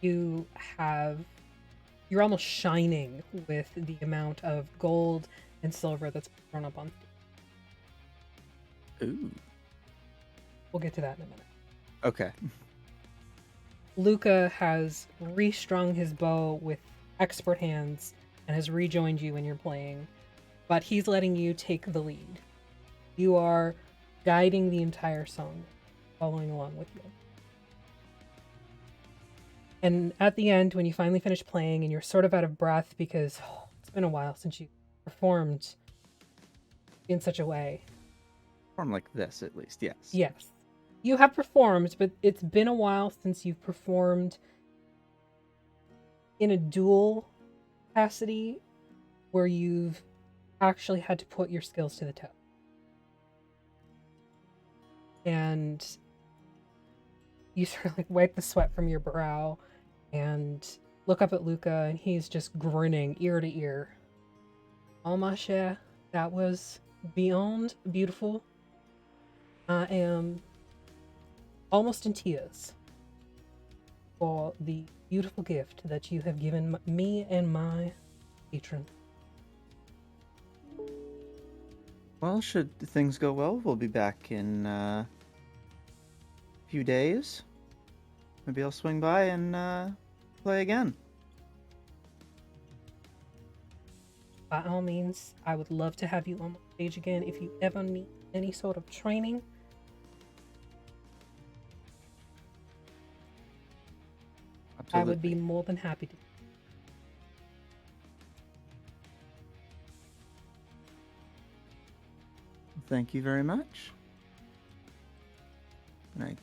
S2: You're almost shining with the amount of gold and silver that's thrown up on stage.
S4: Ooh.
S2: We'll get to that in a minute.
S4: Okay.
S2: Luca has restrung his bow with expert hands and has rejoined you when you're playing, but he's letting you take the lead. You are guiding the entire song, following along with you. And at the end, when you finally finish playing and you're sort of out of breath because it's been a while since you performed in such a way.
S4: Perform like this, at least, yes.
S2: Yes. You have performed, but it's been a while since you've performed in a dual capacity where you've actually had to put your skills to the test. And you sort of like wipe the sweat from your brow and look up at Luca, and he's just grinning ear to ear. Oh, ma chère, that was beyond beautiful. I am almost in tears for the beautiful gift that you have given me and my patron.
S4: Well, should things go well, we'll be back in a few days. Maybe I'll swing by and play again.
S2: By all means, I would love to have you on the stage again if you ever need any sort of training.
S4: Absolutely.
S2: I would be more than happy to.
S4: Thank you very much. And I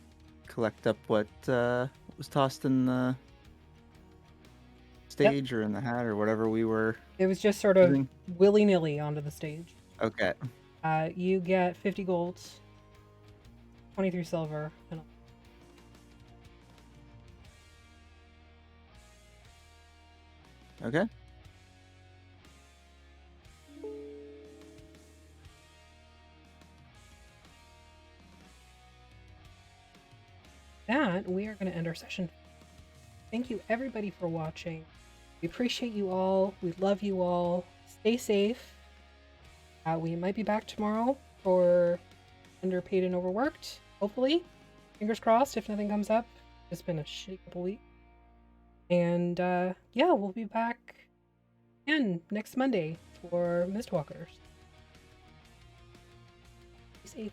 S4: collect up what was tossed in the stage or in the hat or whatever we were.
S2: It was just sort of
S4: using.
S2: willy-nilly onto the stage.
S4: Okay.
S2: You get 50 gold, 23 silver, and
S4: Okay.
S2: that, we are going to end our session. Thank you everybody for watching. We appreciate you all. We love you all. Stay safe. We might be back tomorrow for Underpaid and Overworked. Hopefully. Fingers crossed if nothing comes up. It's been a shitty couple weeks. And yeah, we'll be back again next Monday for Mistwalkers. Be safe.